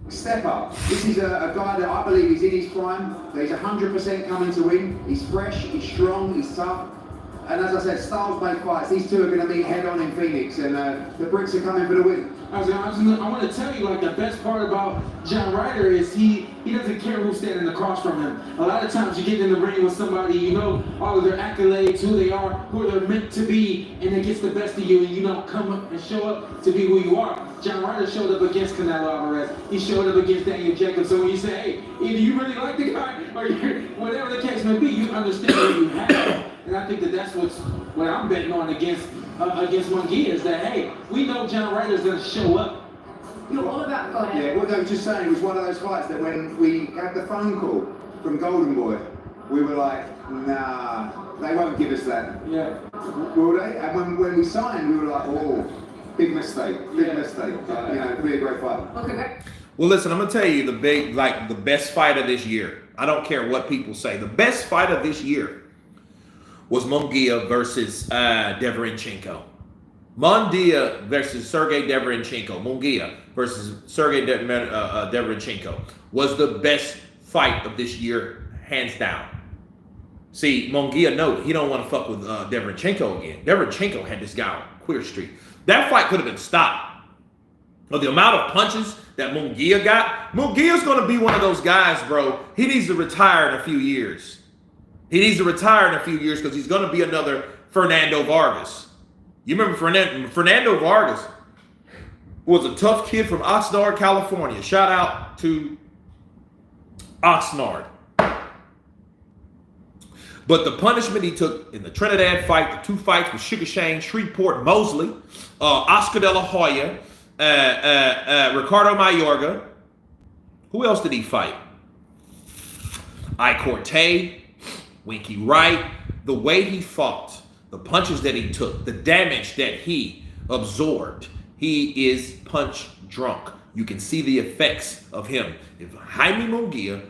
Step up. This is a guy that I believe is in his prime. He's 100% coming to win. He's fresh, he's strong, he's tough. And as I said, styles make fights. These two are going to meet head on in Phoenix, and the Brits are coming for the win. I want to tell you, like, the best part about John Ryder is he doesn't care who's standing across from him. A lot of times you get in the ring with somebody, you know all of their accolades, who they are, who they're meant to be, and it gets the best of you, and you don't come up and show up to be who you are. John Ryder showed up against Canelo Alvarez. He showed up against Daniel Jacobs. So when you say, hey, either you really like the guy, or whatever the case may be, you understand what you have. And I think that's what I'm betting on against Munguia is that, hey, we know John Ryder's going to show up. You're all about God. Yeah, what I was just saying, it was one of those fights that when we had the phone call from Golden Boy, we were like, nah, they won't give us that. Yeah. Will they? And when we signed, we were like, oh, big mistake. Really great fight. Okay. Well, listen, I'm going to tell you the best fight of this year. I don't care what people say. The best fight of this year was Munguia versus Deverenchenko. Munguia versus Sergey Deverenchenko. Munguia versus Sergey Deverenchenko was the best fight of this year, hands down. See, Munguia, no, he don't want to fuck with Deverenchenko again. Deverenchenko had this guy on queer streak. That fight could have been stopped. But the amount of punches that Munguia got, Munguia's going to be one of those guys, bro. He needs to retire in a few years. He needs to retire in a few years because he's going to be another Fernando Vargas. You remember Fernando Vargas was a tough kid from Oxnard, California. Shout out to Oxnard. But the punishment he took in the Trinidad fight, the 2 fights with Sugar Shane, Shreveport, Mosley, Oscar De La Hoya, Ricardo Mayorga. Who else did he fight? Corte, Winky Wright. The way he fought, the punches that he took, the damage that he absorbed, he is punch drunk. You can see the effects of him. If Jaime Munguia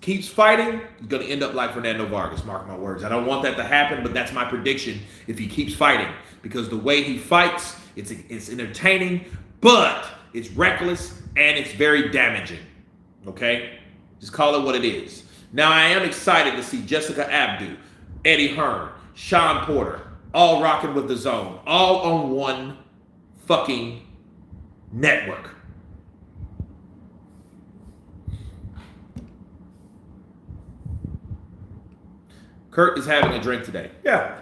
keeps fighting, he's going to end up like Fernando Vargas. Mark my words. I don't want that to happen, but that's my prediction if he keeps fighting. Because the way he fights, it's entertaining, but it's reckless and it's very damaging. Okay? Just call it what it is. Now, I am excited to see Jessica Abdu, Eddie Hearn, Sean Porter, all rocking with the zone, all on one fucking network. Kurt is having a drink today. Yeah.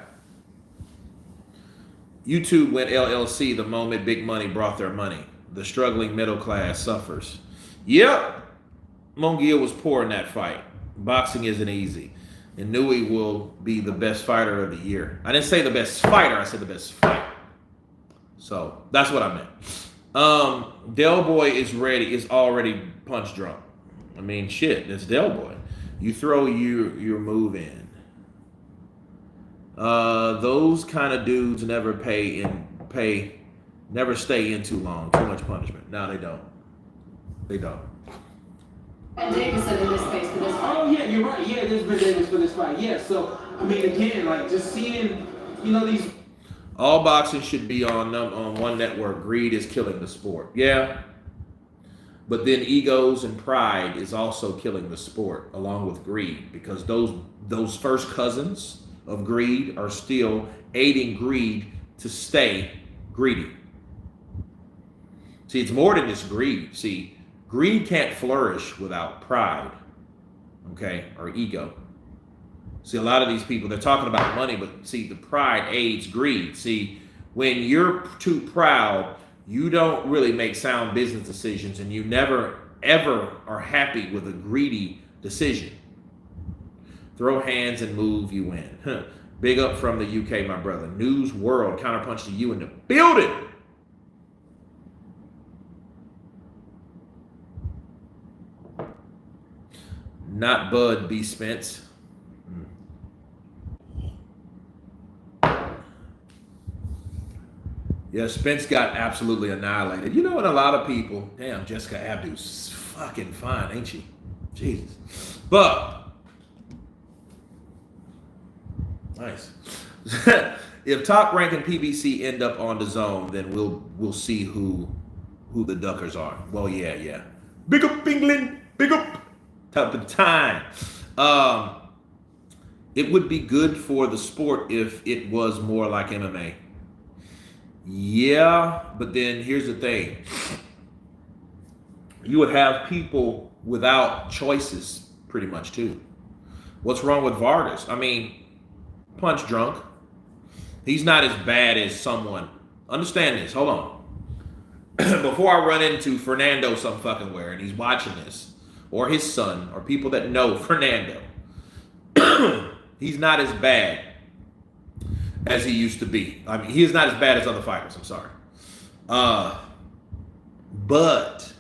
YouTube went LLC the moment big money brought their money. The struggling middle class suffers. Yep. Munguia was poor in that fight. Boxing isn't easy. And Nui will be the best fighter of the year. I didn't say the best fighter. I said the best fight. So that's what I meant. Del Boy is already punch drunk. I mean, shit, it's Del Boy. You throw your move in. Those kind of dudes never never stay in too long. Too much punishment. No, they don't. They don't. And Davidson in this case for this fight. Oh yeah, you're right. Yeah, there's been Davis for this fight. Yeah, so I mean, again, like just seeing, these. All boxing should be on one network. Greed is killing the sport. Yeah. But then egos and pride is also killing the sport along with greed, because those first cousins of greed are still aiding greed to stay greedy. See, it's more than just greed. See, greed can't flourish without pride, okay, or ego. See, a lot of these people, they're talking about money, but see, the pride aids greed. See, when you're too proud, you don't really make sound business decisions, and you never, ever are happy with a greedy decision. Throw hands and move, you win. Big up from the UK, my brother. News World, counterpunch to you in the building. Not Bud B. Spence. Yeah, Spence got absolutely annihilated. And a lot of people, damn, Jessica Abdu's fucking fine, ain't she? Jesus. But nice. If Top Rank and PBC end up on the zone, then we'll see who the Duckers are. Well, yeah. Big up England, big up. Top of time. It would be good for the sport if it was more like MMA. Yeah, but then here's the thing. You would have people without choices pretty much too. What's wrong with Vargas? I mean, punch drunk. He's not as bad as someone. Understand this. Hold on. Before I run into Fernando some fucking where and he's watching this, or his son, or people that know Fernando, he's not as bad as he used to be. I mean, he is not as bad as other fighters. I'm sorry. But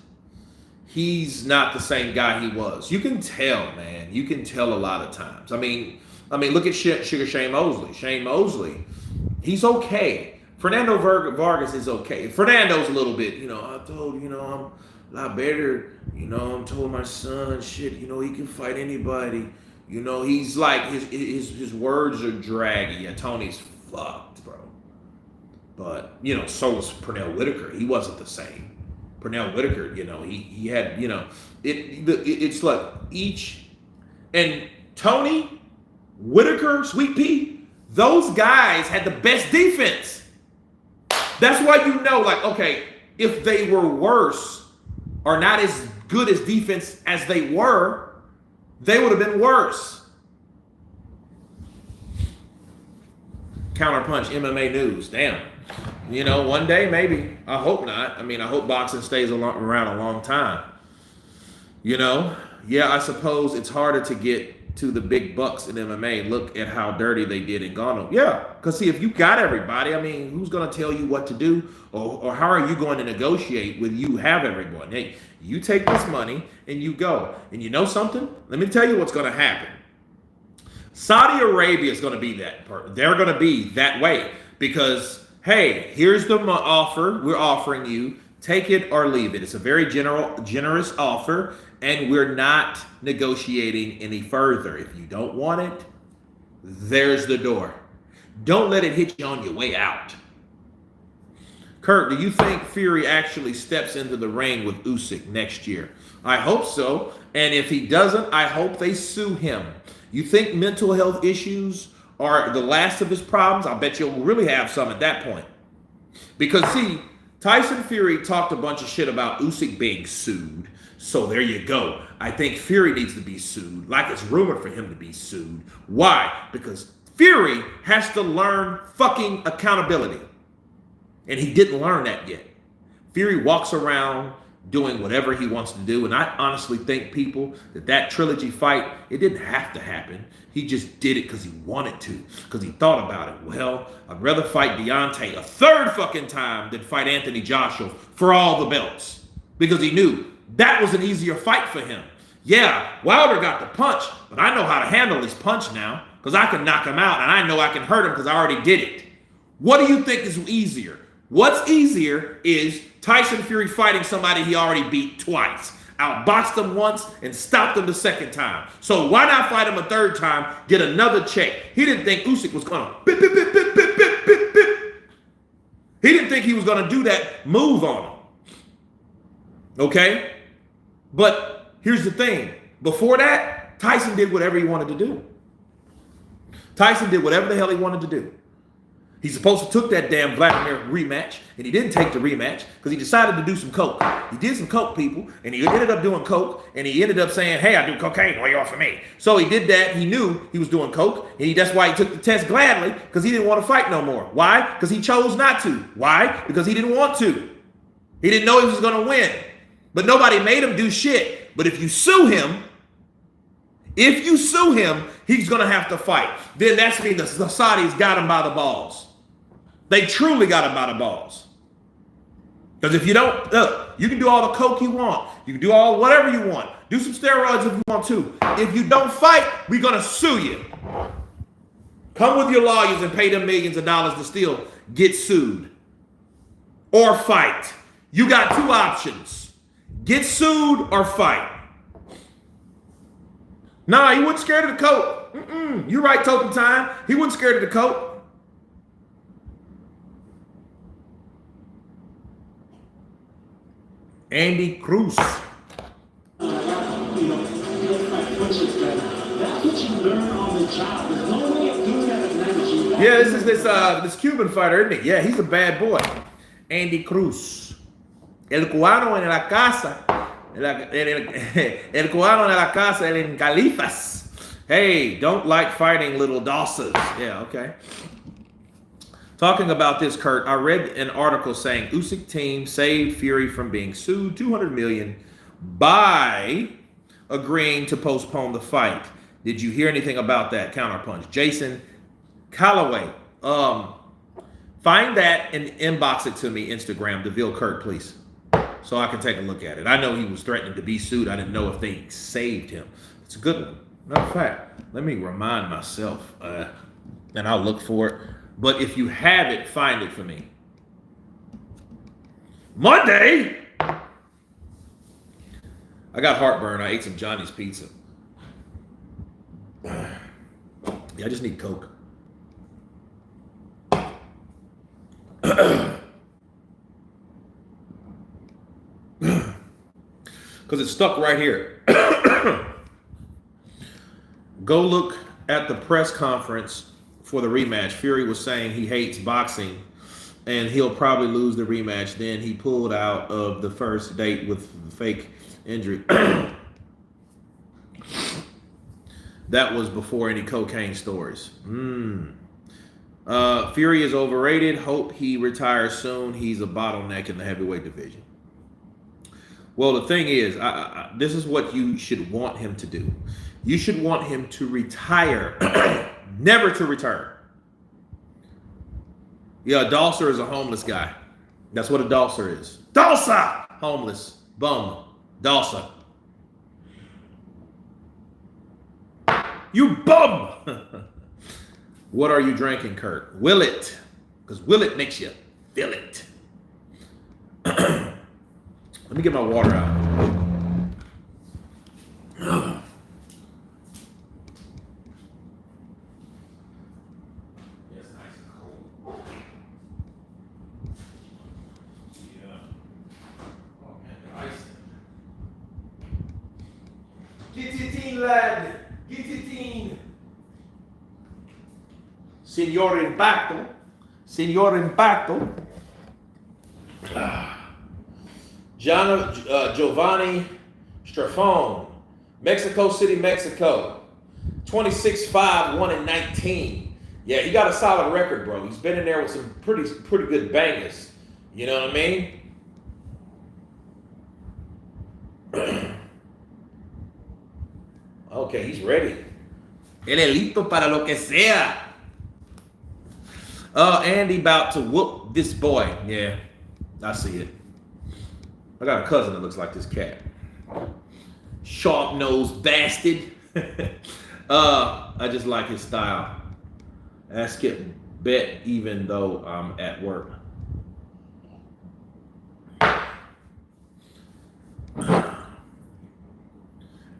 he's not the same guy he was. You can tell, man. You can tell a lot of times. I mean, look at Sugar Shane Mosley. Shane Mosley, he's okay. Fernando Vargas is okay. Fernando's a little bit, I told lot better. You know, I'm told my son, shit, you know, he can fight anybody. You know, he's like, his words are draggy. Yeah, Tony's fucked, bro. But, you know, so was Pernell Whitaker. He wasn't the same. Pernell Whitaker, you know, he had, you know, it's like each, and Tony, Whitaker, Sweet Pea, those guys had the best defense. That's why you know, like, okay, if they were worse or not as good as defense as they were, they would have been worse. Counterpunch MMA news. Damn. You know, one day maybe. I hope not. I mean, I hope boxing stays around a long time. You know? Yeah, I suppose it's harder to get to the big bucks in MMA. Look at how dirty they did in Ghana. Yeah, because see, if you got everybody, I mean, who's going to tell you what to do? Or how are you going to negotiate with you have everyone? Hey, you take this money and you go. And you know something? Let me tell you what's going to happen. Saudi Arabia is going to be that. They're going to be that way because, hey, here's the offer we're offering you. Take it or leave it. It's a very generous offer, and we're not negotiating any further. If you don't want it, there's the door. Don't let it hit you on your way out. Kurt, do you think Fury actually steps into the ring with Usyk next year? I hope so. And if he doesn't, I hope they sue him. You think mental health issues are the last of his problems? I bet you'll really have some at that point. Because, see, Tyson Fury talked a bunch of shit about Usyk being sued. So there you go. I think Fury needs to be sued, like it's rumored for him to be sued. Why? Because Fury has to learn fucking accountability. And he didn't learn that yet. Fury walks around doing whatever he wants to do. And I honestly think, people, that trilogy fight, it didn't have to happen. He just did it because he wanted to, because he thought about it. Well, I'd rather fight Deontay a third fucking time than fight Anthony Joshua for all the belts, because he knew that was an easier fight for him. Yeah, Wilder got the punch, but I know how to handle his punch now because I can knock him out, and I know I can hurt him because I already did it. What do you think is easier? What's easier is Tyson Fury fighting somebody he already beat twice. Outboxed him once and stopped him the second time. So why not fight him a third time, get another check? He didn't think Usyk was going to bip, bip, bip, bip, bip, bip, bip, bip. He didn't think he was going to do that move on him. Okay? But here's the thing. Before that, Tyson did whatever he wanted to do. Tyson did whatever the hell he wanted to do. He's supposed to took that damn Vladimir rematch, and he didn't take the rematch because he decided to do some coke. He did some coke, people, and he ended up doing coke, and he ended up saying, hey, I do cocaine, what do you offer me? So he did that. He knew he was doing coke, and that's why he took the test gladly, because he didn't want to fight no more. Why? Because he chose not to. Why? Because he didn't want to. He didn't know he was going to win. But nobody made him do shit. But if you sue him, he's going to have to fight. Then that's mean the Saudis got him by the balls. They truly got him by the balls. Because if you don't, look, you can do all the coke you want. You can do all whatever you want. Do some steroids if you want to. If you don't fight, we're going to sue you. Come with your lawyers and pay them millions of dollars to still get sued. Or fight. You got two options. Get sued or fight. Nah, he wasn't scared of the coke. You're right, Token Time. He wasn't scared of the coke. Andy Cruz. That's what you learn on the job. There's no way of doing that as an amateur. Yeah, this is this Cuban fighter, isn't he? Yeah, he's a bad boy. Andy Cruz. El cubano en la casa. El cubano en la casa, el en Califas. Hey, don't like fighting little Dawsons. Yeah, okay. Talking about this, Kurt, I read an article saying Usyk team saved Fury from being sued $200 million by agreeing to postpone the fight. Did you hear anything about that? Counterpunch. Jason Calloway. Find that and inbox it to me, Instagram, DeVille Kurt, please, so I can take a look at it. I know he was threatening to be sued. I didn't know if they saved him. It's a good one. Matter of fact, let me remind myself, and I'll look for it. But if you have it, find it for me. Monday? I got heartburn. I ate some Johnny's pizza. Yeah, I just need Coke. Because it's stuck right here. Go look at the press conference for the rematch. Fury was saying he hates boxing and he'll probably lose the rematch. Then he pulled out of the first date with fake injury. That was before any cocaine stories. Fury is overrated. Hope he retires soon. He's a bottleneck in the heavyweight division. Well, the thing is, this is what you should want him to do. You should want him to retire, never to return. Yeah, a Dulcer is a homeless guy. That's what a Dulcer is. Dulcer! Homeless. Bum. Dulcer. You bum! What are you drinking, Kurt? Will it? Because will it makes you feel it. Let me get my water out. Yes, nice and cold. Yeah. Oh man, the ice. Get it in, lad. Get it in. Signor Impacto. Signor Impacto. Giovanni Strafone, Mexico City, Mexico. 26-5, 1-19. Yeah, he got a solid record, bro. He's been in there with some pretty good bangers. You know what I mean? Okay, he's ready. Él es listo para lo que sea. Andy about to whoop this boy. Yeah, I see it. I got a cousin that looks like this cat. Sharp-nosed bastard. I just like his style. I skip bet even though I'm at work.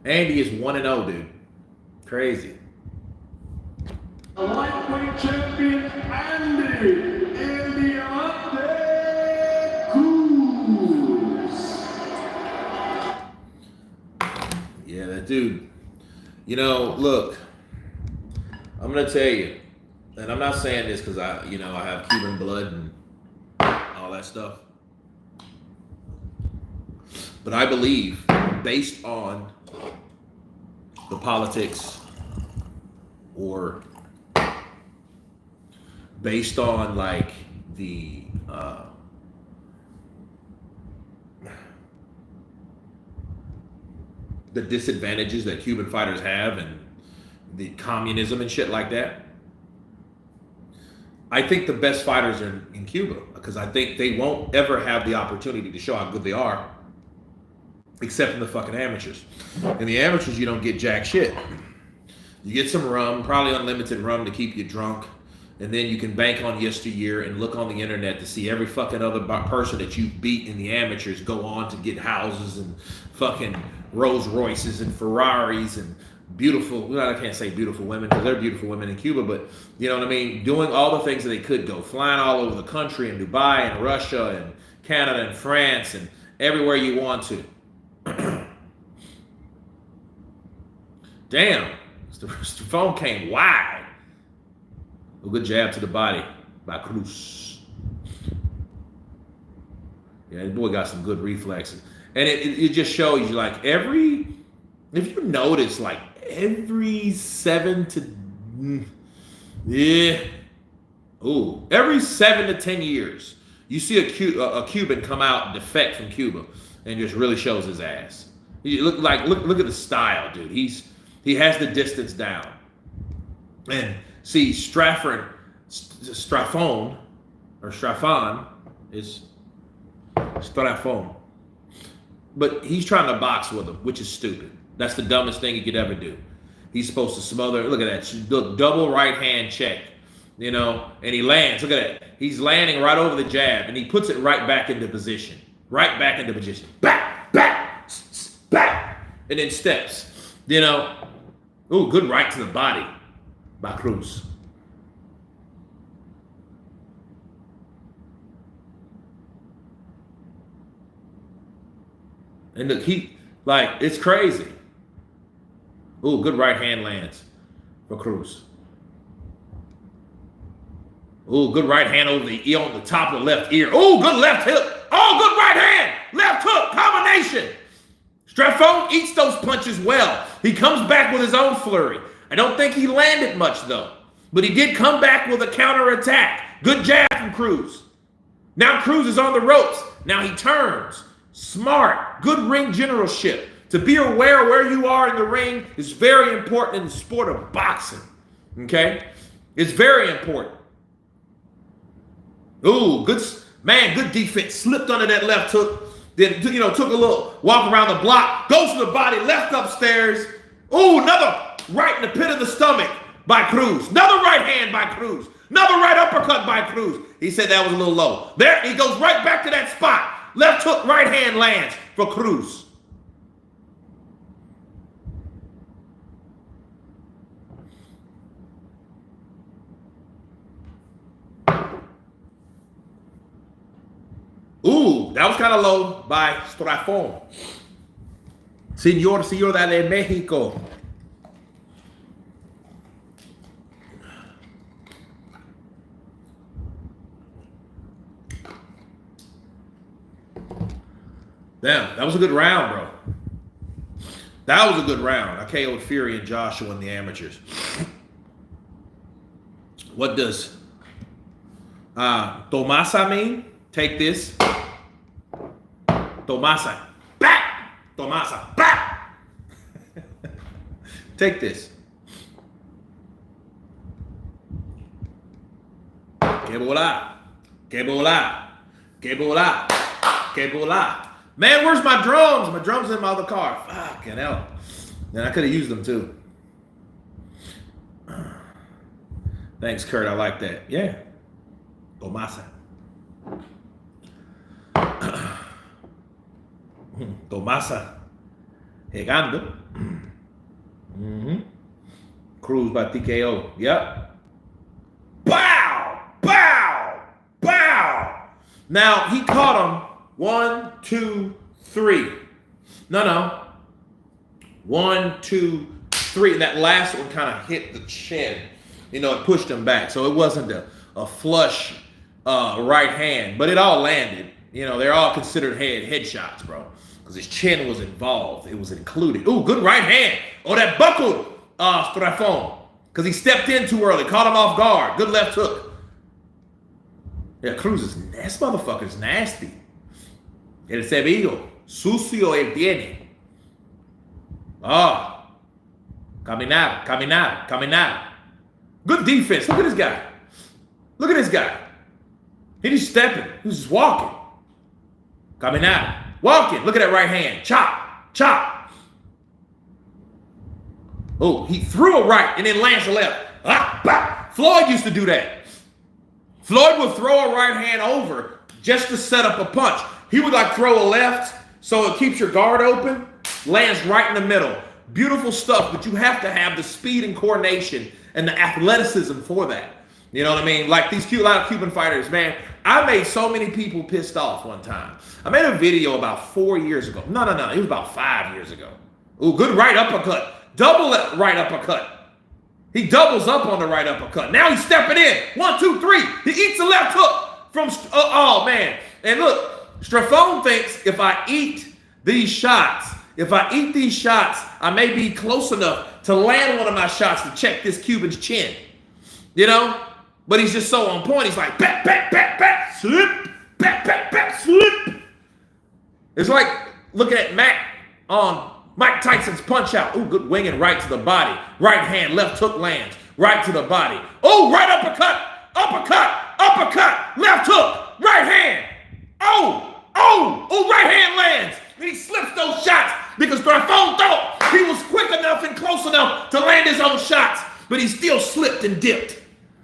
Andy is 1-0, dude. Crazy. The lightweight champion, Andy Diamante Cruz. Yeah, that dude. You know, look, I'm gonna tell you, and I'm not saying this because I have Cuban blood and all that stuff, but I believe, based on the politics or based on like the disadvantages that Cuban fighters have and the communism and shit like that, I think the best fighters are in Cuba, because I think they won't ever have the opportunity to show how good they are except in the fucking amateurs. In the amateurs, you don't get jack shit. You get some rum, probably unlimited rum to keep you drunk, and then you can bank on yesteryear and look on the internet to see every fucking other person that you beat in the amateurs go on to get houses and fucking Rolls Royces and Ferraris and beautiful, well, I can't say beautiful women because they're beautiful women in Cuba, but you know what I mean? Doing all the things that they could go, flying all over the country and Dubai and Russia and Canada and France and everywhere you want to. Damn, the phone came wide. A good jab to the body by Cruz. Yeah, the boy got some good reflexes. And it just shows you, like, if you notice, like, every 7 to 10 years, you see a Cuban come out and defect from Cuba and just really shows his ass. You look at the style, dude. He has the distance down. And see, Strafon is Strafon. But he's trying to box with him, which is stupid. That's the dumbest thing he could ever do. He's supposed to smother. Look at that. Look, double right hand check. You know, and he lands. Look at that. He's landing right over the jab, and he puts it right back into position. Right back into position. Back, back, back. and then steps. You know, ooh, good right to the body by Cruz. And look, it's crazy. Ooh, good right hand lands for Cruz. Ooh, good right hand over the ear on the top of the left ear. Ooh, good left hook. Oh, good right hand. Left hook combination. Strefone eats those punches well. He comes back with his own flurry. I don't think he landed much, though. But he did come back with a counterattack. Good jab from Cruz. Now Cruz is on the ropes. Now he turns. Smart. Good ring generalship. To be aware of where you are in the ring is very important in the sport of boxing. Okay? It's very important. Ooh, good defense. Slipped under that left hook. Then, took a little walk around the block. Goes to the body, left upstairs. Ooh, another right in the pit of the stomach by Cruz. Another right hand by Cruz. Another right uppercut by Cruz. He said that was a little low. There, he goes right back to that spot. Left hook, right hand lands for Cruz. Ooh, that was kind of low by Strefone. Señora de Mexico. Damn, that was a good round, bro. That was a good round. I KO'd Fury and Joshua in the amateurs. What does Tomasa mean? Take this. Tomasa. Back! Tomasa. Back! Take this. Que bola. Que bola. Que bola. Que bola. Man, where's my drums? My drums in my other car. Fucking hell. Man, I could have used them too. Thanks, Kurt. I like that. Yeah. Tomasa. Tomasa. Llegando. Cruz by TKO. Yep. Bow! Bow! Bow! Now, he caught him 1, 2, 3. No. 1, 2, 3. And that last one kind of hit the chin. It pushed him back. So it wasn't a flush right hand, but it all landed. They're all considered headshots, bro. Because his chin was involved. It was included. Ooh, good right hand. Oh, that buckled Strefone. Because he stepped in too early. Caught him off guard. Good left hook. Yeah, Cruz this motherfucker's nasty. El cebillo. Sucio él tiene. Caminar. Good defense. Look at this guy. Look at this guy. He just stepping. He's just walking. Caminar. Walking. Look at that right hand. Chop. Oh, he threw a right and then lands a left. Floyd used to do that. Floyd would throw a right hand over just to set up a punch. He would throw a left so it keeps your guard open, lands right in the middle. Beautiful stuff, but you have to have the speed and coordination and the athleticism for that. You know what I mean? Like these lot of Cuban fighters, man. I made so many people pissed off one time. I made a video about 4 years ago. No. It was about 5 years ago. Ooh, good right uppercut. Double right uppercut. He doubles up on the right uppercut. Now he's stepping in. 1, 2, 3. He eats the left hook from, oh, man. And look, Strefone thinks if I eat these shots, I may be close enough to land one of my shots to check this Cuban's chin. But he's just so on point. He's like, back, slip, back, slip. It's like looking at Mac on Mike Tyson's Punch Out. Ooh, good winging right to the body. Right hand, left hook lands. Right to the body. Oh, right uppercut. Left hook, right hand. Oh, right hand lands. And he slips those shots because Strefone thought he was quick enough and close enough to land his own shots, but he still slipped and dipped.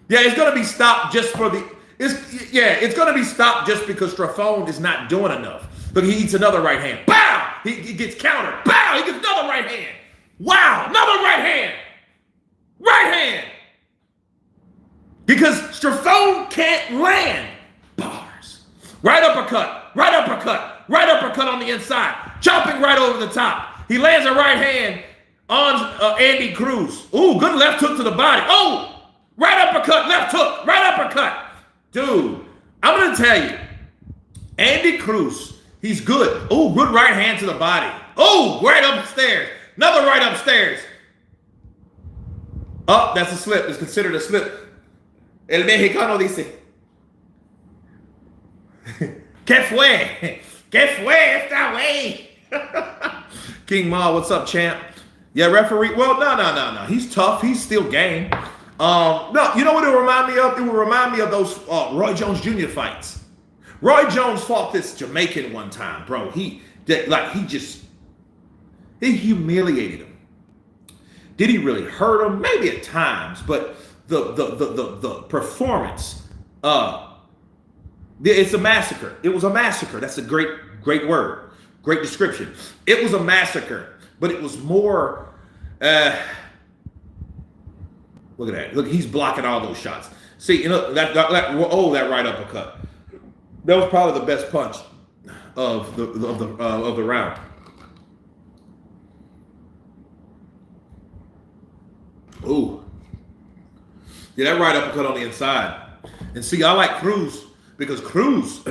Yeah, it's going to be stopped just for it's going to be stopped just because Strefone is not doing enough. Look, he eats another right hand. Bow! He gets countered. Bow! He gets another right hand. Wow! Another right hand. Right hand. Because Strafone can't land. Bars. Right uppercut. Right uppercut. Right uppercut on the inside. Chopping right over the top. He lands a right hand on Andy Cruz. Ooh, good left hook to the body. Oh! Right uppercut, left hook. Right uppercut. Dude, I'm going to tell you. Andy Cruz, he's good. Oh, good right hand to the body. Oh, right upstairs. Another right upstairs. Oh, that's a slip. It's considered a slip. El mexicano dice, ¿Qué fue? ¿Qué fue esta way? King Ma, what's up, champ? Yeah, referee. Well, no. He's tough. He's still game. No, you know what it will remind me of? It will remind me of those Roy Jones Jr. fights. Roy Jones fought this Jamaican one time, bro. He humiliated him. Did he really hurt him? Maybe at times, but the performance, it's a massacre. It was a massacre. That's a great word, great description. It was a massacre, but it was more. Look at that. Look, he's blocking all those shots. See, you know that right uppercut. That was probably the best punch of the round. Ooh. Yeah, that right uppercut on the inside. And see, I like Cruz because Cruz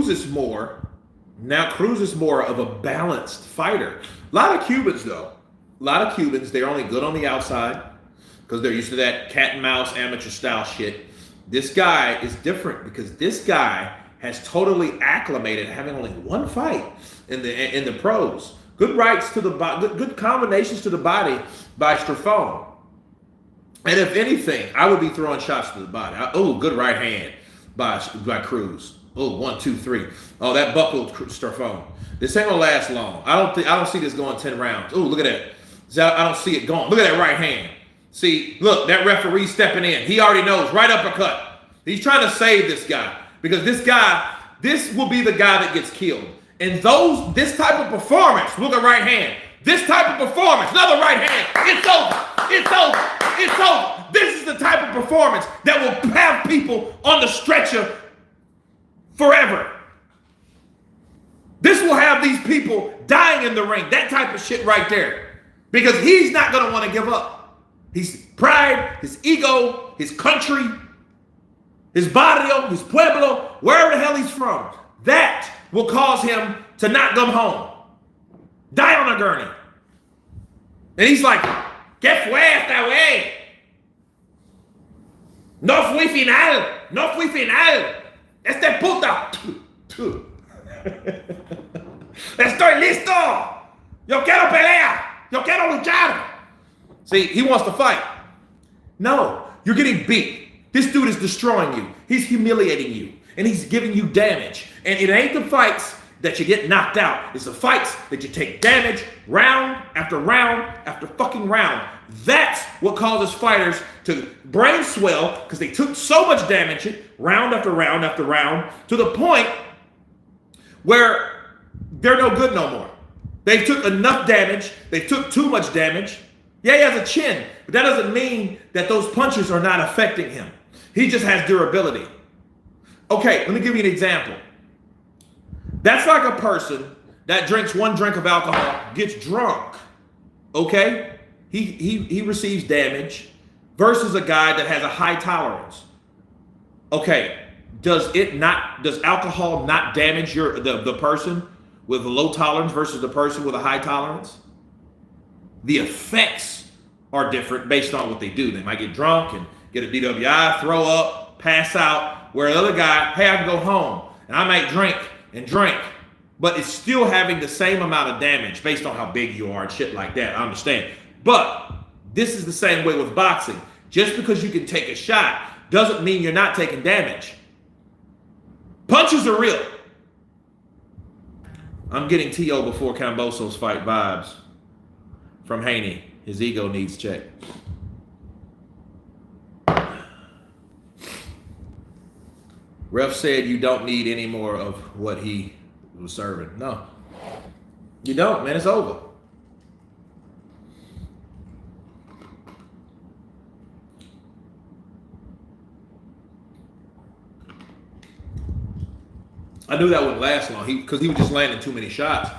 is more of a balanced fighter. A lot of Cubans, though. They're only good on the outside because they're used to that cat and mouse amateur style shit. This guy is different because this guy has totally acclimated having only one fight in the pros. Good rights to the body, good combinations to the body by Strafone. And if anything, I would be throwing shots to the body. Good right hand by Cruz. 1, 2, 3. Oh, that buckled Strafone. This ain't gonna last long. I don't see this going 10 rounds. Oh, look at that. I don't see it going. Look at that right hand. See, look, that referee stepping in. He already knows. Right uppercut. He's trying to save this guy because this will be the guy that gets killed. And this type of performance, look at right hand. This type of performance, another right hand. It's over. It's over. It's over. This is the type of performance that will have people on the stretcher forever. This will have these people dying in the ring. That type of shit right there. Because he's not going to want to give up. His pride, his ego, his country, his barrio, his pueblo, wherever the hell he's from. That will cause him to not come home. Die on a gurney. And he's like, ¿Qué fue esta way? No fui final. No fui final. Este puta. Estoy listo. Yo quiero pelea. Yo quiero luchar. See, he wants to fight. No, you're getting beat. This dude is destroying you. He's humiliating you. And he's giving you damage. And it ain't the fights that you get knocked out. It's the fights that you take damage round after round after fucking round. That's what causes fighters to brain swell because they took so much damage round after round after round to the point where they're no good no more. They took enough damage. They took too much damage. Yeah, he has a chin, but that doesn't mean that those punches are not affecting him. He just has durability. Okay, let me give you an example. That's like a person that drinks one drink of alcohol, gets drunk. Okay? He receives damage versus a guy that has a high tolerance. Okay, does alcohol not damage the person with a low tolerance versus the person with a high tolerance? The effects are different based on what they do. They might get drunk and get a DWI, throw up, pass out, where the other guy, hey, I can go home and I might drink and drink, but it's still having the same amount of damage based on how big you are and shit like that. I understand. But this is the same way with boxing. Just because you can take a shot doesn't mean you're not taking damage. Punches are real. I'm getting T.O. before Camboso's fight vibes from Haney. His ego needs checked. Ref said you don't need any more of what he was serving. No, you don't, man. It's over. I knew that wouldn't last long because he was just landing too many shots.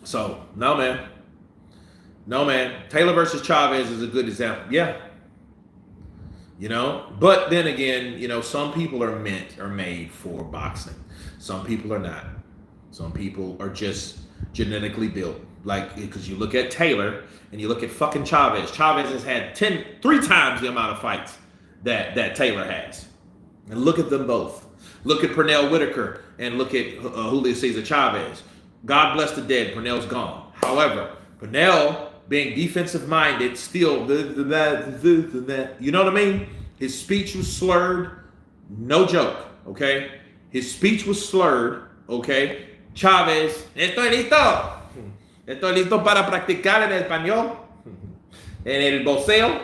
So, no, man. No, man. Taylor versus Chavez is a good example. Yeah. You know, but then again, you know, some people are made for boxing. Some people are not. Some people are just genetically built. Like, because you look at Taylor and you look at fucking Chavez. Chavez has had 3 times the amount of fights that Taylor has. And look at them both. Look at Pernell Whitaker and look at Julio Cesar Chavez. God bless the dead. Pernell's gone. However, Pernell, being defensive minded, still, you know what I mean? His speech was slurred. No joke, okay? His speech was slurred, okay? Chavez, estoy listo. Estoy listo para practicar en español. En el boxeo.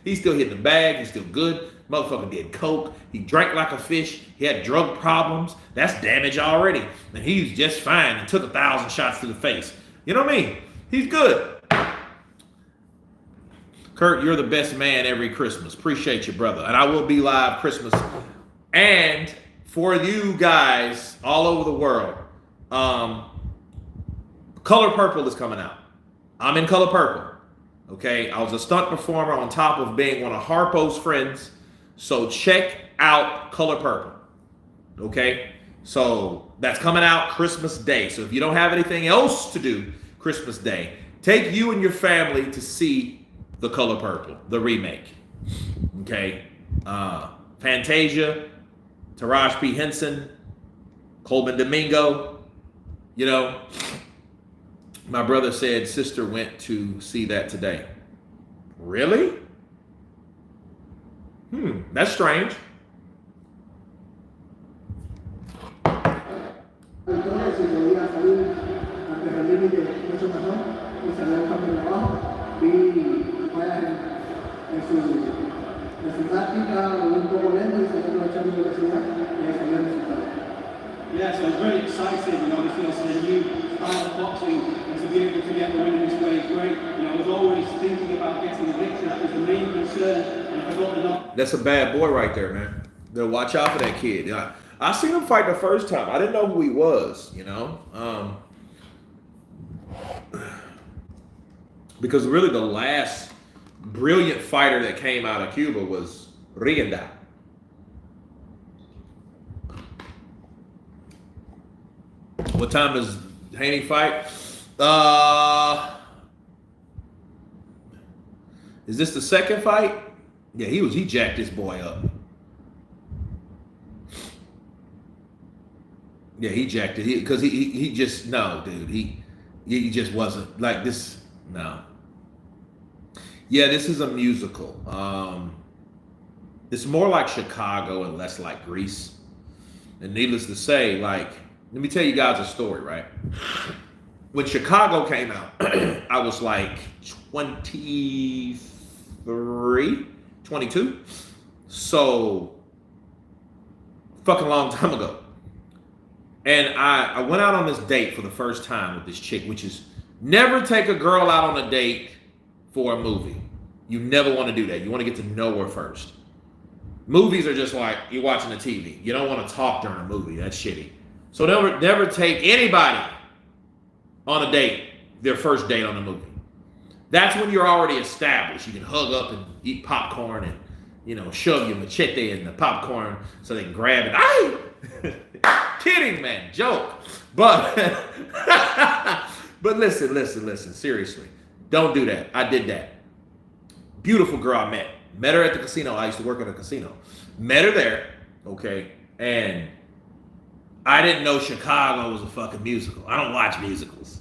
He's still hitting the bag. He's still good. Motherfucker did coke. He drank like a fish. He had drug problems. That's damage already. And he's just fine and took 1,000 shots to the face. You know what I mean? He's good. Kurt, you're the best man every Christmas. Appreciate you, brother. And I will be live Christmas. And for you guys all over the world, Color Purple is coming out. I'm in Color Purple. Okay, I was a stunt performer on top of being one of Harpo's friends. So check out Color Purple. Okay, so that's coming out Christmas Day. So if you don't have anything else to do Christmas Day, take you and your family to see The Color Purple, the remake. Okay, Fantasia, Taraji P. Henson, Coleman Domingo. You know, my brother said sister went to see that today. Really? That's strange. Entonces, si podía salir ante el límite mucho mejor y salió el campo de abajo, vi fue en su táctica un poco lento y se fue aprovechando la velocidad y ahí salió el resultado. Yeah, so it's very exciting, you know, this feels a new style of boxing, and to be able to get the win in this way is great. You know, I was always thinking about getting the victory, that was the main concern, and if I got the knock. That's a bad boy right there, man. They'll watch out for that kid. I seen him fight the first time. I didn't know who he was, you know. Because really the last brilliant fighter that came out of Cuba was Rienda. What time does Haney fight? Is this the second fight? Yeah, he jacked this boy up. Yeah, he jacked it because he just no, dude. He just wasn't like this. No. Yeah, this is a musical. It's more like Chicago and less like Greece. And needless to say, like, let me tell you guys a story, right? When Chicago came out, I was like 23, 22. So, fucking long time ago. And I went out on this date for the first time with this chick, which is never take a girl out on a date for a movie. You never want to do that. You want to get to know her first. Movies are just like you're watching a TV. You don't want to talk during a movie. That's shitty. So never take anybody on a date, their first date on a movie. That's when you're already established. You can hug up and eat popcorn and, you know, shove your machete in the popcorn so they can grab it. Kidding, man, joke. But but listen, seriously. Don't do that. I did that. Beautiful girl I met. Met her at the casino. I used to work at a casino. Met her there, okay, and I didn't know Chicago was a fucking musical. I don't watch musicals.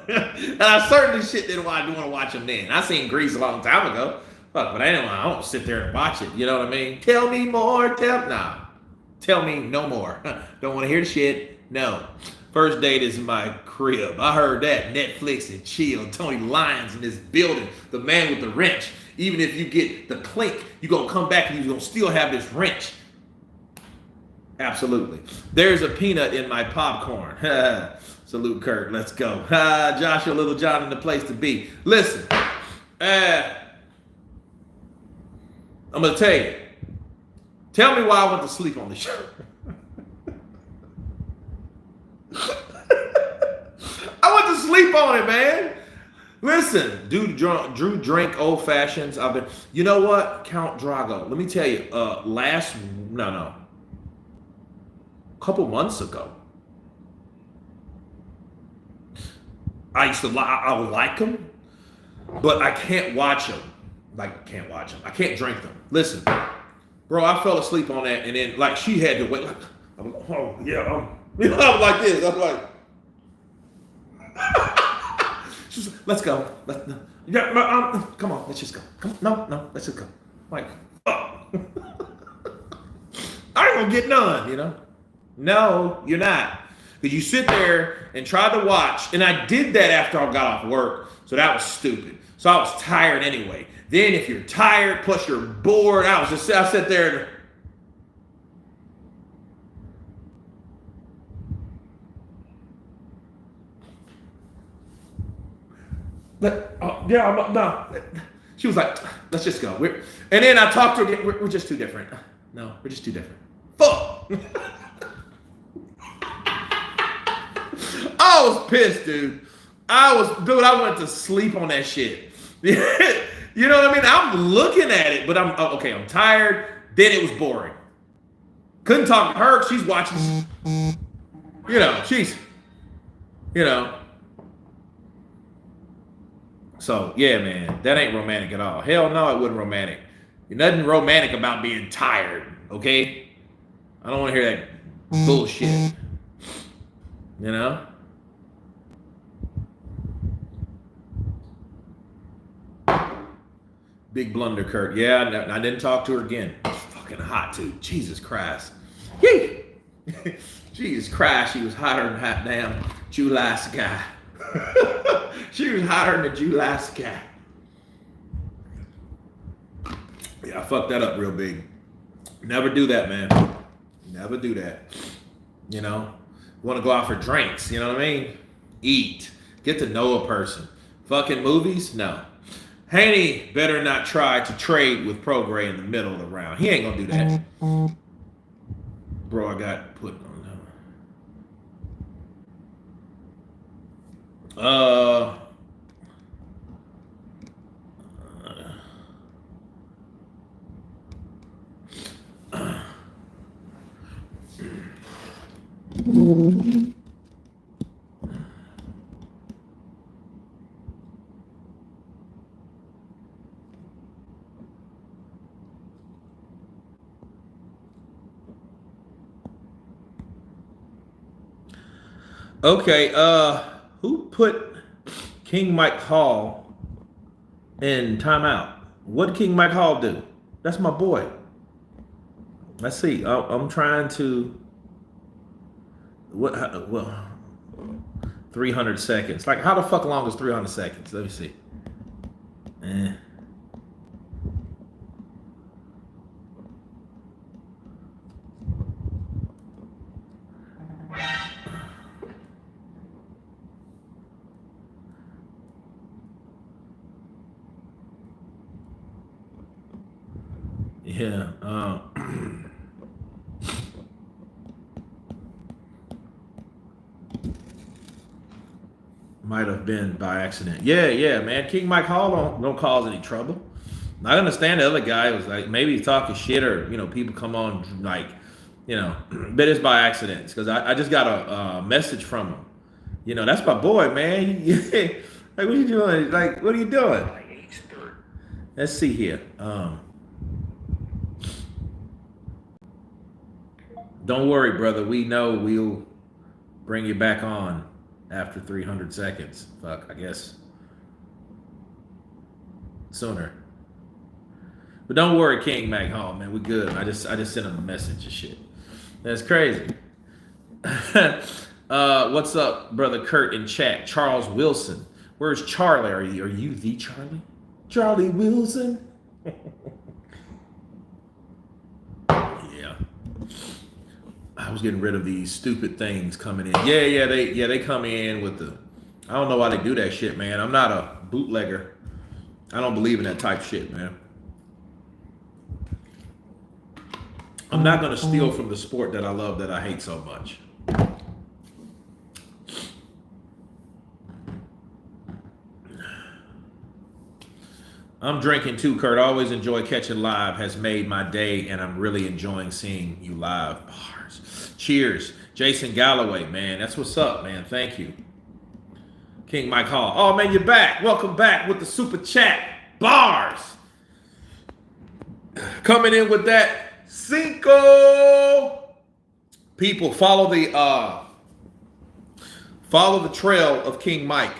And I certainly didn't want to watch them then. I seen Grease a long time ago. Fuck, but anyway, I don't sit there and watch it. You know what I mean? Tell me more. Tell me no more. Don't want to hear the shit. No. First date is in my crib. I heard that. Netflix and chill. Tony Lyons in this building. The man with the wrench. Even if you get the clink, you're going to come back and you're going to still have this wrench. Absolutely. There's a peanut in my popcorn. Salute, Kurt. Let's go. Joshua Little John in the place to be. Listen, I'm going to tell you. Tell me why I went to sleep on the show. I went to sleep on it, man. Listen, Drew drank old fashions. You know what? Count Drago. Let me tell you, a couple months ago, I would like them, but I can't watch them. I can't drink them. Listen, bro, I fell asleep on that, and then like she had to wait. Like, I'm like this. I'm like, she's like, let's go. Come on, let's just go. Come on, no, let's just go. I'm like, fuck. I ain't gonna get none, you know. No, you're not. Because you sit there and try to watch, and I did that after I got off work, so that was stupid. So I was tired anyway. Then if you're tired, plus you're bored, I sat there no. She was like, let's just go. And then I talked to her again. We're just too different. No, we're just too different. Fuck. I was pissed, dude. I went to sleep on that shit. You know what I mean? I'm looking at it, but I'm tired. Then it was boring. Couldn't talk to her. She's watching. So, yeah, man, that ain't romantic at all. Hell no, it wasn't romantic. There's nothing romantic about being tired, okay? I don't want to hear that bullshit. You know? Big blunder, Kurt. Yeah, I didn't talk to her again. It's fucking hot, too. Jesus Christ. Yee! Jesus Christ, she was hotter than hot damn July sky. She was hotter than the July sky. Yeah, I fucked that up real big. Never do that, man. Never do that. You know? Want to go out for drinks, you know what I mean? Eat. Get to know a person. Fucking movies? No. Haney better not try to trade with Prograis in the middle of the round. He ain't gonna do that. Bro, I got put on that. Okay, who put King Mike Hall in timeout? What did King Mike Hall do? That's my boy. Let's see. I'm trying to. Well, 300 seconds. Like, how the fuck long is 300 seconds? Let me see. Yeah. Might have been by accident. Yeah, man. King Mike Hall don't cause any trouble. I understand the other guy was like, maybe he's talking shit or, people come on like, but it's by accident. Because I just got a message from him. That's my boy, man. Like, what are you doing? Like, what are you doing? Let's see here. Don't worry, brother. We know we'll bring you back on after 300 seconds. Fuck, I guess sooner. But don't worry, King Mac Hall, man. We good. I just sent him a message and shit. That's crazy. What's up, brother Kurt in chat? Charles Wilson. Where's Charlie? Are you the Charlie? Charlie Wilson. Yeah. I was getting rid of these stupid things coming in. They come in with the, I don't know why they do that shit, man. I'm not a bootlegger. I don't believe in that type of shit, man. I'm not going to steal from the sport that I love, that I hate so much. I'm drinking too, Kurt. I always enjoy catching live. Has made my day, and I'm really enjoying seeing you live. Bars. Cheers. Jason Galloway, man. That's what's up, man. Thank you. King Mike Hall. Oh, man, you're back. Welcome back with the super chat. Bars. Coming in with that Cinco. People, follow the trail of King Mike.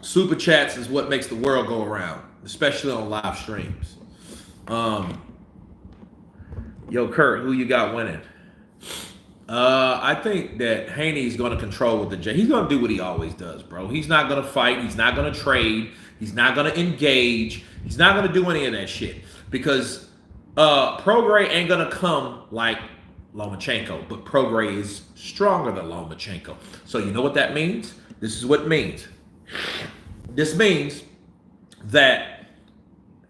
Super chats is what makes the world go around, especially on live streams. Yo, Kurt, who you got winning? I think that Haney's going to control with the J. He's going to do what he always does, bro. He's not going to fight. He's not going to trade. He's not going to engage. He's not going to do any of that shit because Prograis ain't going to come like Lomachenko, but Prograis is stronger than Lomachenko. So you know what that means? This is what it means. This means that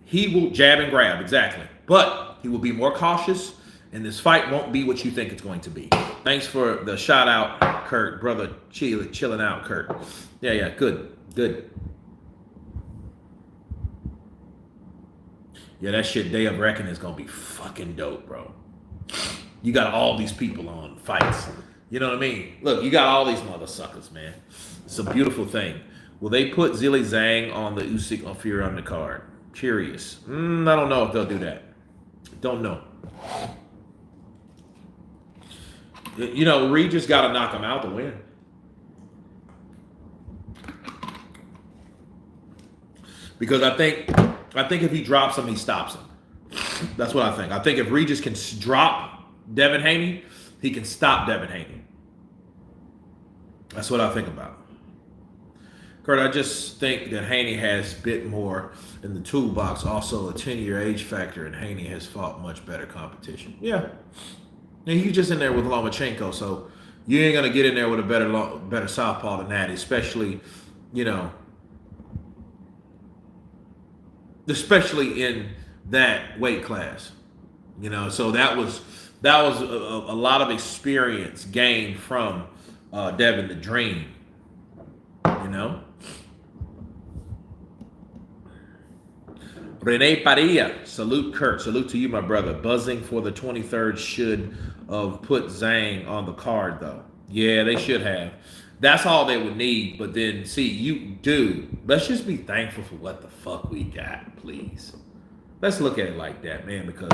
he will jab and grab, exactly. But he will be more cautious, and this fight won't be what you think it's going to be. Thanks for the shout out, Kurt. Brother, chilling out, Kurt. Yeah, good. Yeah, that shit, Day of Reckoning, is going to be fucking dope, bro. You got all these people on fights. You know what I mean? Look, you got all these mother suckers, man. It's a beautiful thing. Will they put Zilly Zhang on the Usyk on Fury on the card? Curious. I don't know if they'll do that. Don't know. You know, Regis got to knock him out to win. Because I think if he drops him, he stops him. That's what I think. I think if Regis can drop Devin Haney, he can stop Devin Haney. That's what I think about. Kurt, I just think that Haney has a bit more in the toolbox. Also, a 10-year age factor, and Haney has fought much better competition. Yeah. And he's just in there with Lomachenko, so you ain't going to get in there with a better southpaw than that, especially, especially in that weight class. So that was a lot of experience gained from Devin the Dream. Rene Padilla, salute Kurt. Salute to you, my brother. Buzzing for the 23rd should have put Zhang on the card, though. Yeah, they should have. That's all they would need. But then, let's just be thankful for what the fuck we got, please. Let's look at it like that, man, because,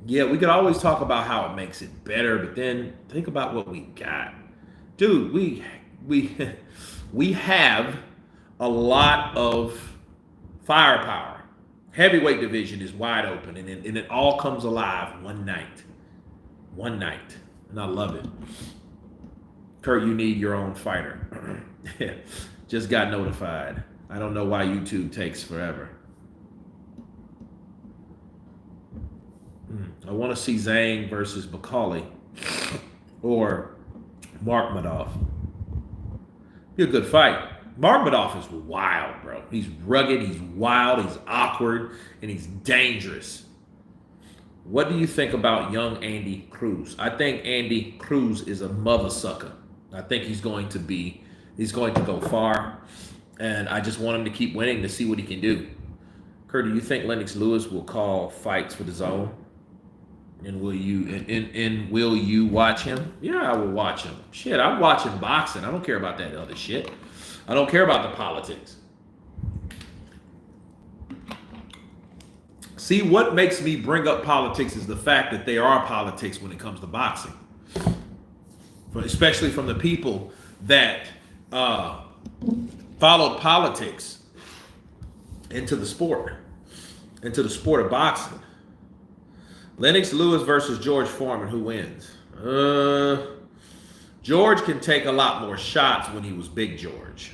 yeah, we could always talk about how it makes it better, but then think about what we got. Dude, we have a lot of firepower. Heavyweight division is wide open, and it all comes alive one night. And I love it. Kurt, you need your own fighter. Just got notified. I don't know why YouTube takes forever. I want to see Zhang versus Bakali or Mark Madoff. Be a good fight. Mark Madoff is wild, bro. He's rugged, he's wild, he's awkward, and he's dangerous. What do you think about young Andy Cruz? I think Andy Cruz is a mother sucker. I think he's going to go far, and I just want him to keep winning to see what he can do. Kurt, do you think Lennox Lewis will call fights for the zone? And will you watch him? Yeah, I will watch him. Shit, I'm watching boxing. I don't care about that other shit. I don't care about the politics. See, what makes me bring up politics is the fact that there are politics when it comes to boxing. Especially from the people that followed politics into the sport of boxing. Lennox Lewis versus George Foreman, who wins? George can take a lot more shots when he was Big George.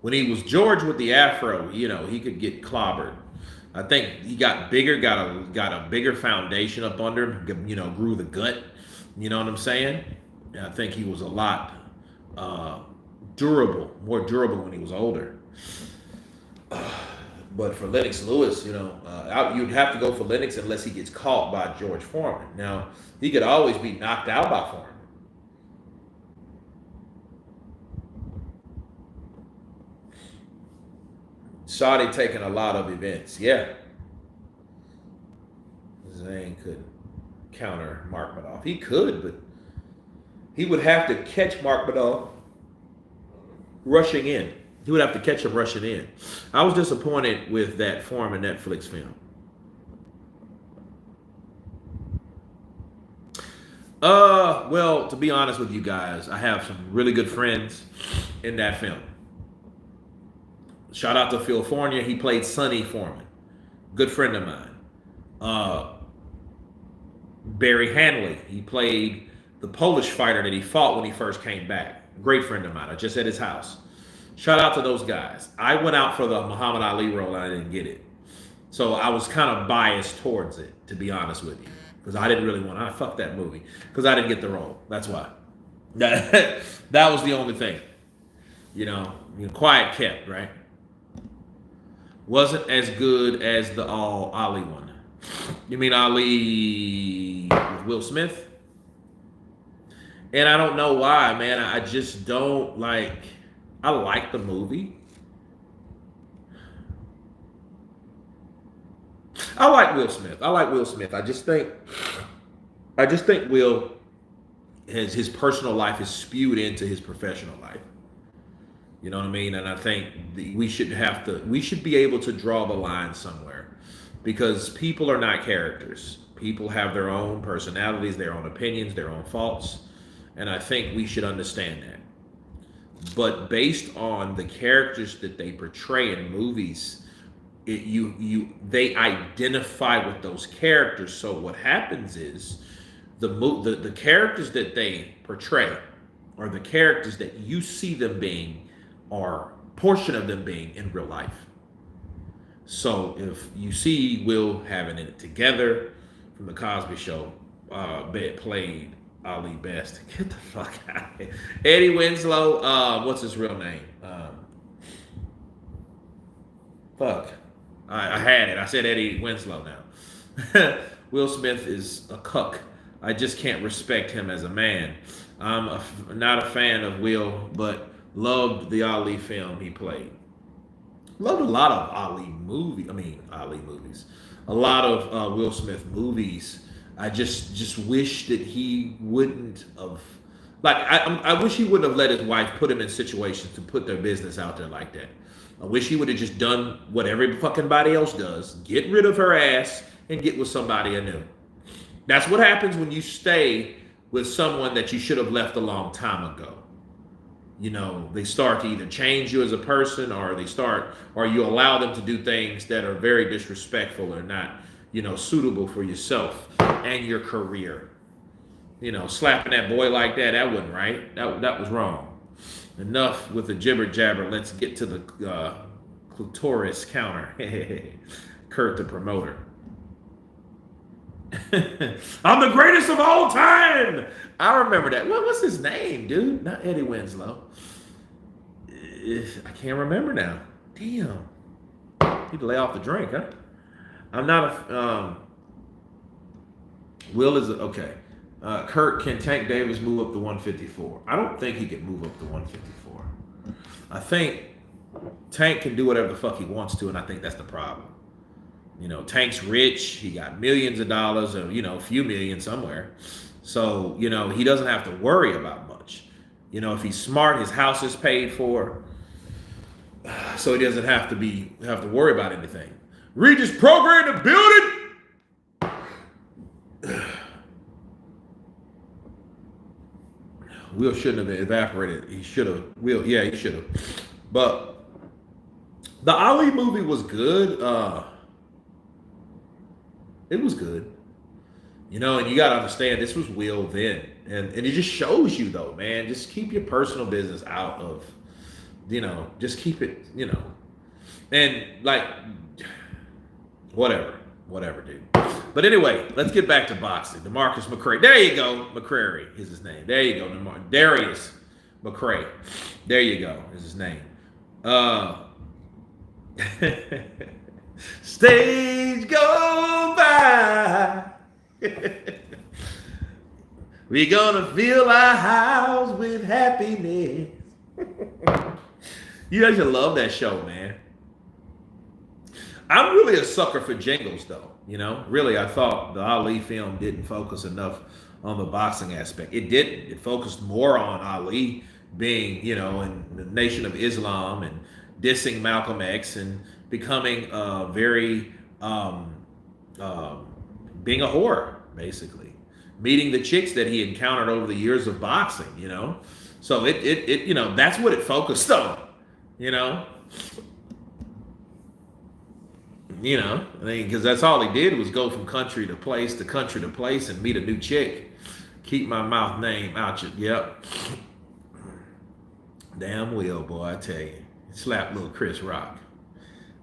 When he was George with the afro, you know, he could get clobbered. I think he got bigger, got a bigger foundation up under him, you know, grew the gut. You know what I'm saying? And I think he was a lot more durable when he was older. But for Lennox Lewis, you know, you'd have to go for Lennox unless he gets caught by George Foreman. Now, he could always be knocked out by Foreman. Saudi taking a lot of events. Yeah. Zayn could counter Mark Madoff. He could, but he would have to catch Mark Madoff rushing in. He would have to catch him rushing in. I was disappointed with that Foreman Netflix film. Well, to be honest with you guys, I have some really good friends in that film. Shout out to Phil Fornia. He played Sonny Foreman. Good friend of mine. Barry Hanley. He played the Polish fighter that he fought when he first came back. Great friend of mine. I just at his house. Shout out to those guys. I went out for the Muhammad Ali role and I didn't get it. So I was kind of biased towards it, to be honest with you. Because I didn't really want to. Fuck that movie. Because I didn't get the role. That's why. That was the only thing. You know, quiet kept, right? Wasn't as good as the all Ali one. You mean Ali with Will Smith? And I don't know why, man. I just don't like. I like the movie. I like Will Smith. I just think Will, his personal life is spewed into his professional life. You know what I mean? And I think we should be able to draw the line somewhere, because people are not characters. People have their own personalities, their own opinions, their own faults. And I think we should understand that. But based on the characters that they portray in movies, they identify with those characters. So what happens is the characters that they portray are the characters that you see them being, or portion of them being in real life. So if you see Will having it together from the Cosby Show, played Ali Best. Get the fuck out of here. Eddie Winslow, what's his real name? I had it. I said Eddie Winslow now. Will Smith is a cuck. I just can't respect him as a man. I'm not a fan of Will, but loved the Ali film he played. Loved a lot of Ali movies. A lot of Will Smith movies. I just wish that he wouldn't have, I wish he wouldn't have let his wife put him in situations to put their business out there like that. I wish he would have just done what every fucking body else does. Get rid of her ass and get with somebody anew. That's what happens when you stay with someone that you should have left a long time ago. You know, they start to either change you as a person, or you allow them to do things that are very disrespectful or not, suitable for yourself and your career. Slapping that boy like that wasn't right. That was wrong. Enough with the jibber jabber. Let's get to the clitoris counter. Kurt the promoter. I'm the greatest of all time. I remember that. What's his name, dude? Not Eddie Winslow. I can't remember now. Damn. Need to lay off the drink, huh? I'm not a. Will is okay. Kurt, can Tank Davis move up to 154? I don't think he can move up to 154. I think Tank can do whatever the fuck he wants to, and I think that's the problem. Tank's rich. He got millions of dollars, or a few million somewhere. So he doesn't have to worry about much. If he's smart, his house is paid for, so he doesn't have to worry about anything. Regis Prograis in the building. Will shouldn't have evaporated. He should have. He should have. But the Ali movie was good. It was good. And you got to understand, this was Will then. And it just shows you, though, man, just keep your personal business out of just keep it, and like, whatever, dude. But anyway, let's get back to boxing. DeMarcus McCray. There you go. McCrary is his name. There you go. Darius McCray. There you go is his name. Stage go by. We gonna fill our house with happiness. You guys should love that show, man. I'm really a sucker for jingles, though. Really, I thought the Ali film didn't focus enough on the boxing aspect. It didn't. It focused more on Ali being, in the Nation of Islam and dissing Malcolm X and becoming being a whore, basically, meeting the chicks that he encountered over the years of boxing. So it that's what it focused on. Because that's all he did was go from country to place to country to place and meet a new chick. Keep my mouth name out your, yep. Damn well, boy, I tell you. Slap little Chris Rock.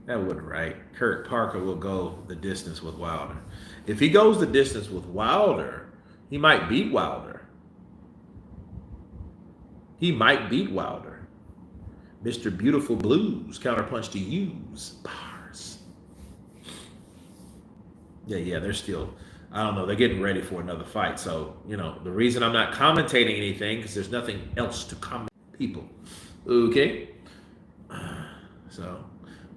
That wasn't right. Kurt Parker will go the distance with Wilder. If he goes the distance with Wilder, he might beat Wilder. Mr. Beautiful Blues, counterpunch to use. Bars. Yeah, they're still, I don't know, they're getting ready for another fight. So, the reason I'm not commentating anything, because there's nothing else to comment people. Okay? So,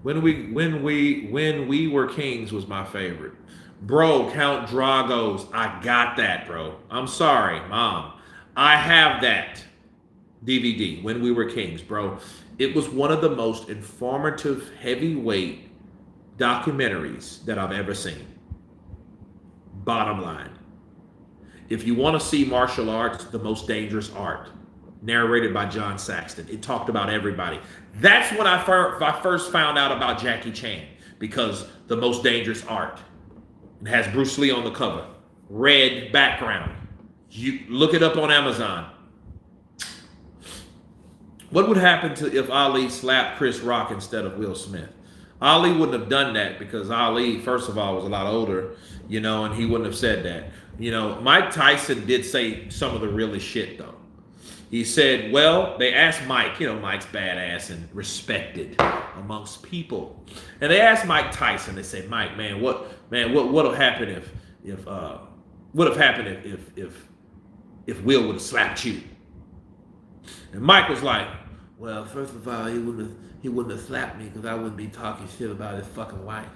when we were kings was my favorite. Bro, Count Drago's, I got that, bro. I'm sorry, Mom. I have that DVD, When We Were Kings, bro. It was one of the most informative heavyweight documentaries that I've ever seen. Bottom line. If you want to see martial arts, The Most Dangerous Art, narrated by John Saxton. It talked about everybody. That's when I first found out about Jackie Chan, because The Most Dangerous Art. It has Bruce Lee on the cover. Red background. You look it up on Amazon. What would happen if Ali slapped Chris Rock instead of Will Smith? Ali wouldn't have done that because Ali, first of all, was a lot older, and he wouldn't have said that. Mike Tyson did say some of the realest shit, though. He said, well, they asked Mike, Mike's badass and respected amongst people. And they asked Mike Tyson, they said, Mike, what'll happen if Will would have slapped you? And Mike was like, well, first of all, he wouldn't have slapped me because I wouldn't be talking shit about his fucking wife.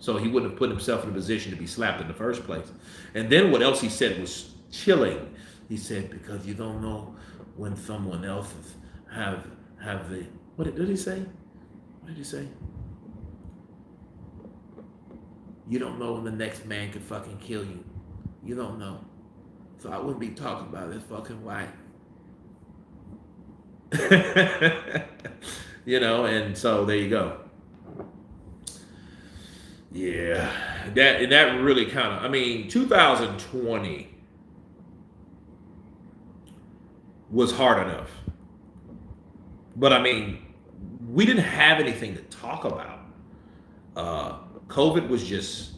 So he wouldn't have put himself in a position to be slapped in the first place. And then what else he said was chilling. He said, because you don't know when someone else have the, what did he say? What did he say? You don't know when the next man could fucking kill you. You don't know. So I wouldn't be talking about his fucking wife. And so there you go. Yeah, that really kind of, 2020 was hard enough. But we didn't have anything to talk about. COVID was just,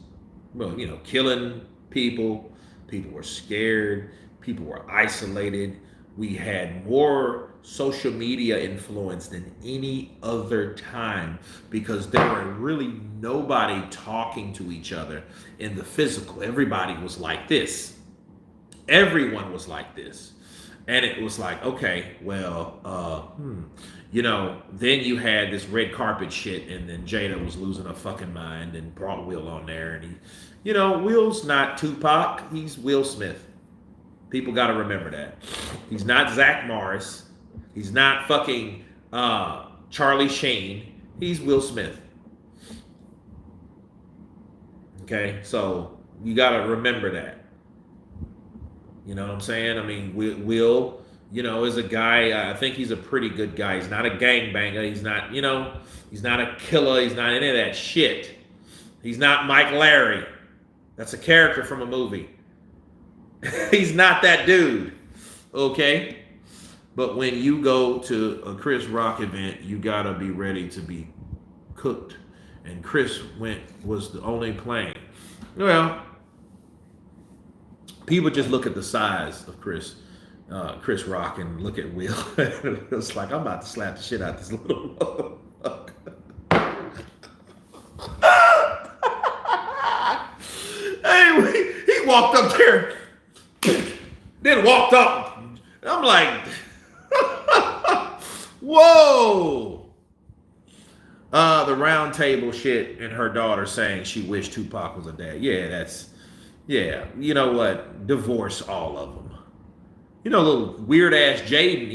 killing people. People were scared. People were isolated. We had more social media influence than any other time because there were really nobody talking to each other in the physical. Everybody was like this. Everyone was like this. And it was like, okay, well, then you had this red carpet shit, and then Jada was losing her fucking mind and brought Will on there. And he, Will's not Tupac, he's Will Smith. People got to remember that. He's not Zach Morris. He's not fucking Charlie Sheen. He's Will Smith. Okay, so you got to remember that. You know what I'm saying? Will, is a guy, I think he's a pretty good guy. He's not a gangbanger. He's not, he's not a killer. He's not any of that shit. He's not Mike Larry. That's a character from a movie. He's not that dude. Okay? But when you go to a Chris Rock event, you gotta be ready to be cooked. And Chris was the only playing. Well, people just look at the size of Chris Rock and look at Will. It's like, I'm about to slap the shit out of this little motherfucker. Anyway, he walked up there, then walked up. I'm like, whoa. The round table shit and her daughter saying she wished Tupac was a dad. Yeah, you know what? Divorce all of them. You know, little weird ass Jaden,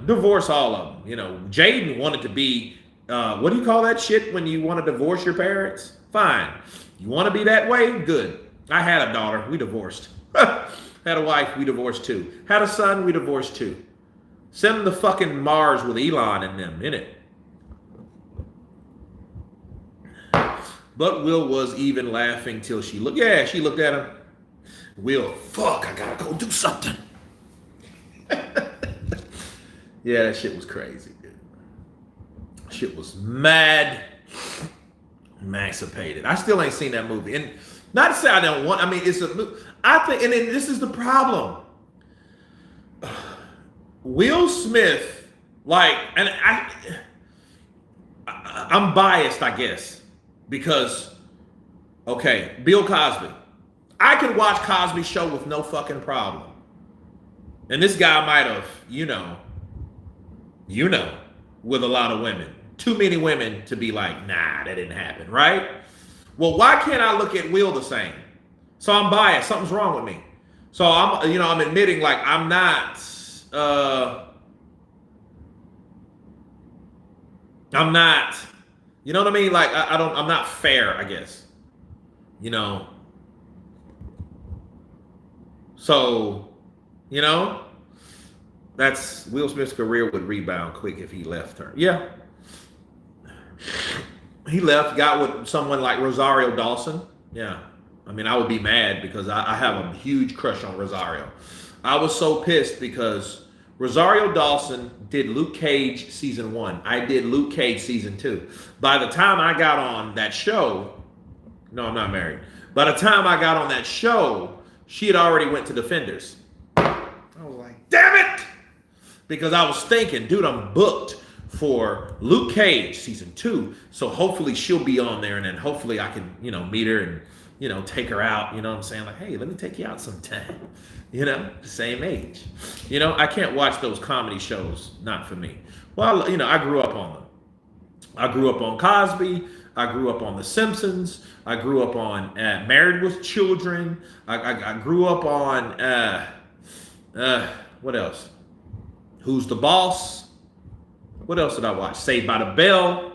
divorce all of them. You know, Jaden wanted to be, what do you call that shit when you want to divorce your parents? Fine. You want to be that way? Good. I had a daughter. We divorced. Had a wife. We divorced too. Had a son. We divorced too. Send them to fucking Mars with Elon and them in it. But Will was even laughing till she looked. Yeah, she looked at him. Will, fuck, I gotta go do something. Yeah, that shit was crazy, dude. Shit was mad emancipated. I still ain't seen that movie. And not to say I don't want, I mean, I think, and then this is the problem. Will Smith, like, and I'm biased, I guess, because, okay, Bill Cosby. I could watch Cosby's Show with no fucking problem. And this guy might have, with a lot of women. Too many women to be like, nah, that didn't happen, right? Well, why can't I look at Will the same? So I'm biased. Something's wrong with me. So I'm admitting, like, I'm not, you know what I mean? Like, I'm not fair, I guess. So, that's Will Smith's career would rebound quick if he left her. Yeah. He left, got with someone like Rosario Dawson. Yeah. I mean, I would be mad because I have a huge crush on Rosario. I was so pissed because Rosario Dawson did Luke Cage season 1. I did Luke Cage season 2. By the time I got on that show, no, I'm not married. By the time I got on that show, she had already went to Defenders. I was like, damn it! Because I was thinking, dude, I'm booked for Luke Cage season 2. So hopefully she'll be on there and then hopefully I can, meet her and, take her out. You know what I'm saying? Like, hey, let me take you out sometime. The same age. I can't watch those comedy shows. Not for me. Well, I grew up on them. I grew up on Cosby. I grew up on The Simpsons. I grew up on Married with Children. I grew up on, what else? Who's the Boss? What else did I watch? Saved by the Bell.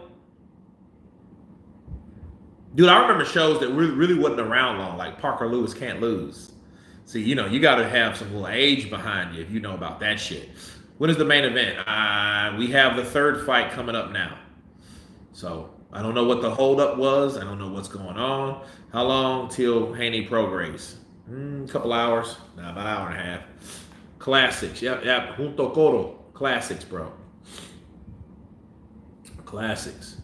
Dude, I remember shows that really wasn't around long, like Parker Lewis Can't Lose. See, you got to have some little age behind you if you know about that shit. When is the main event? We have the third fight coming up now. So, I don't know what the holdup was. I don't know what's going on. How long till Haney Prograis? A couple hours. Nah, about an hour and a half. Classics. Yep. Junto Coro. Classics, bro. Classics.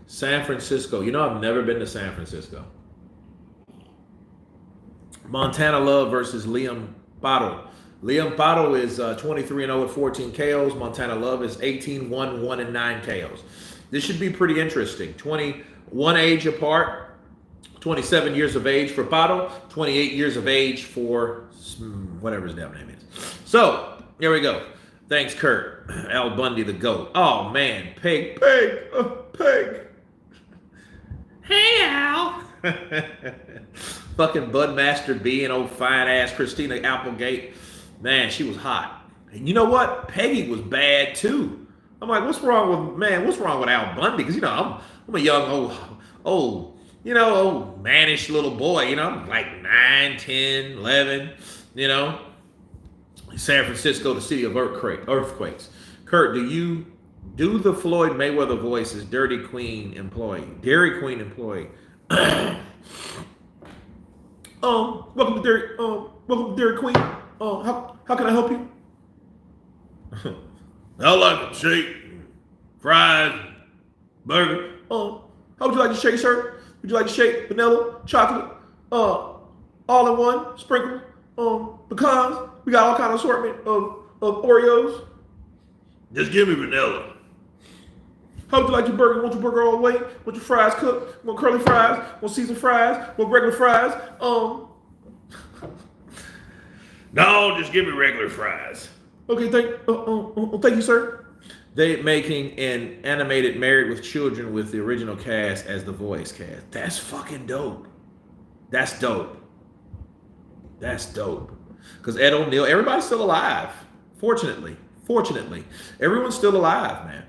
San Francisco. I've never been to San Francisco. Montana Love versus Liam Paro. Liam Paro is 23-0 with 14 KOs. Montana Love is 18-1, 1-9 KOs. This should be pretty interesting. 21 age apart. 27 years of age for Paro. 28 years of age for whatever his damn name is. So, here we go. Thanks, Kurt. Al Bundy, the GOAT. Oh, man. Peg. Hey, Al. Fucking Budmaster B and old fine-ass Christina Applegate. Man, she was hot. And you know what? Peggy was bad, too. I'm like, what's wrong with Al Bundy? Because, I'm a young, old, mannish little boy. I'm like 9, 10, 11, San Francisco, the city of earthquakes. Kurt, do you do the Floyd Mayweather voice as Dairy Queen employee? Welcome to Dairy Queen. How can I help you? I like a shake, fries, burger. How would you like to shake, sir? Would you like to shake vanilla, chocolate, all in one, sprinkle, pecans? We got all kind of assortment of Oreos. Just give me vanilla. How would you like your burger? Want your burger all the way? Want your fries cooked? Want curly fries? Want seasoned fries? Want regular fries? No, just give me regular fries. Okay, thank you, sir. They making an animated Married with Children with the original cast as the voice cast. That's fucking dope. That's dope. That's dope. Because Ed O'Neill, everybody's still alive. Fortunately, everyone's still alive, man.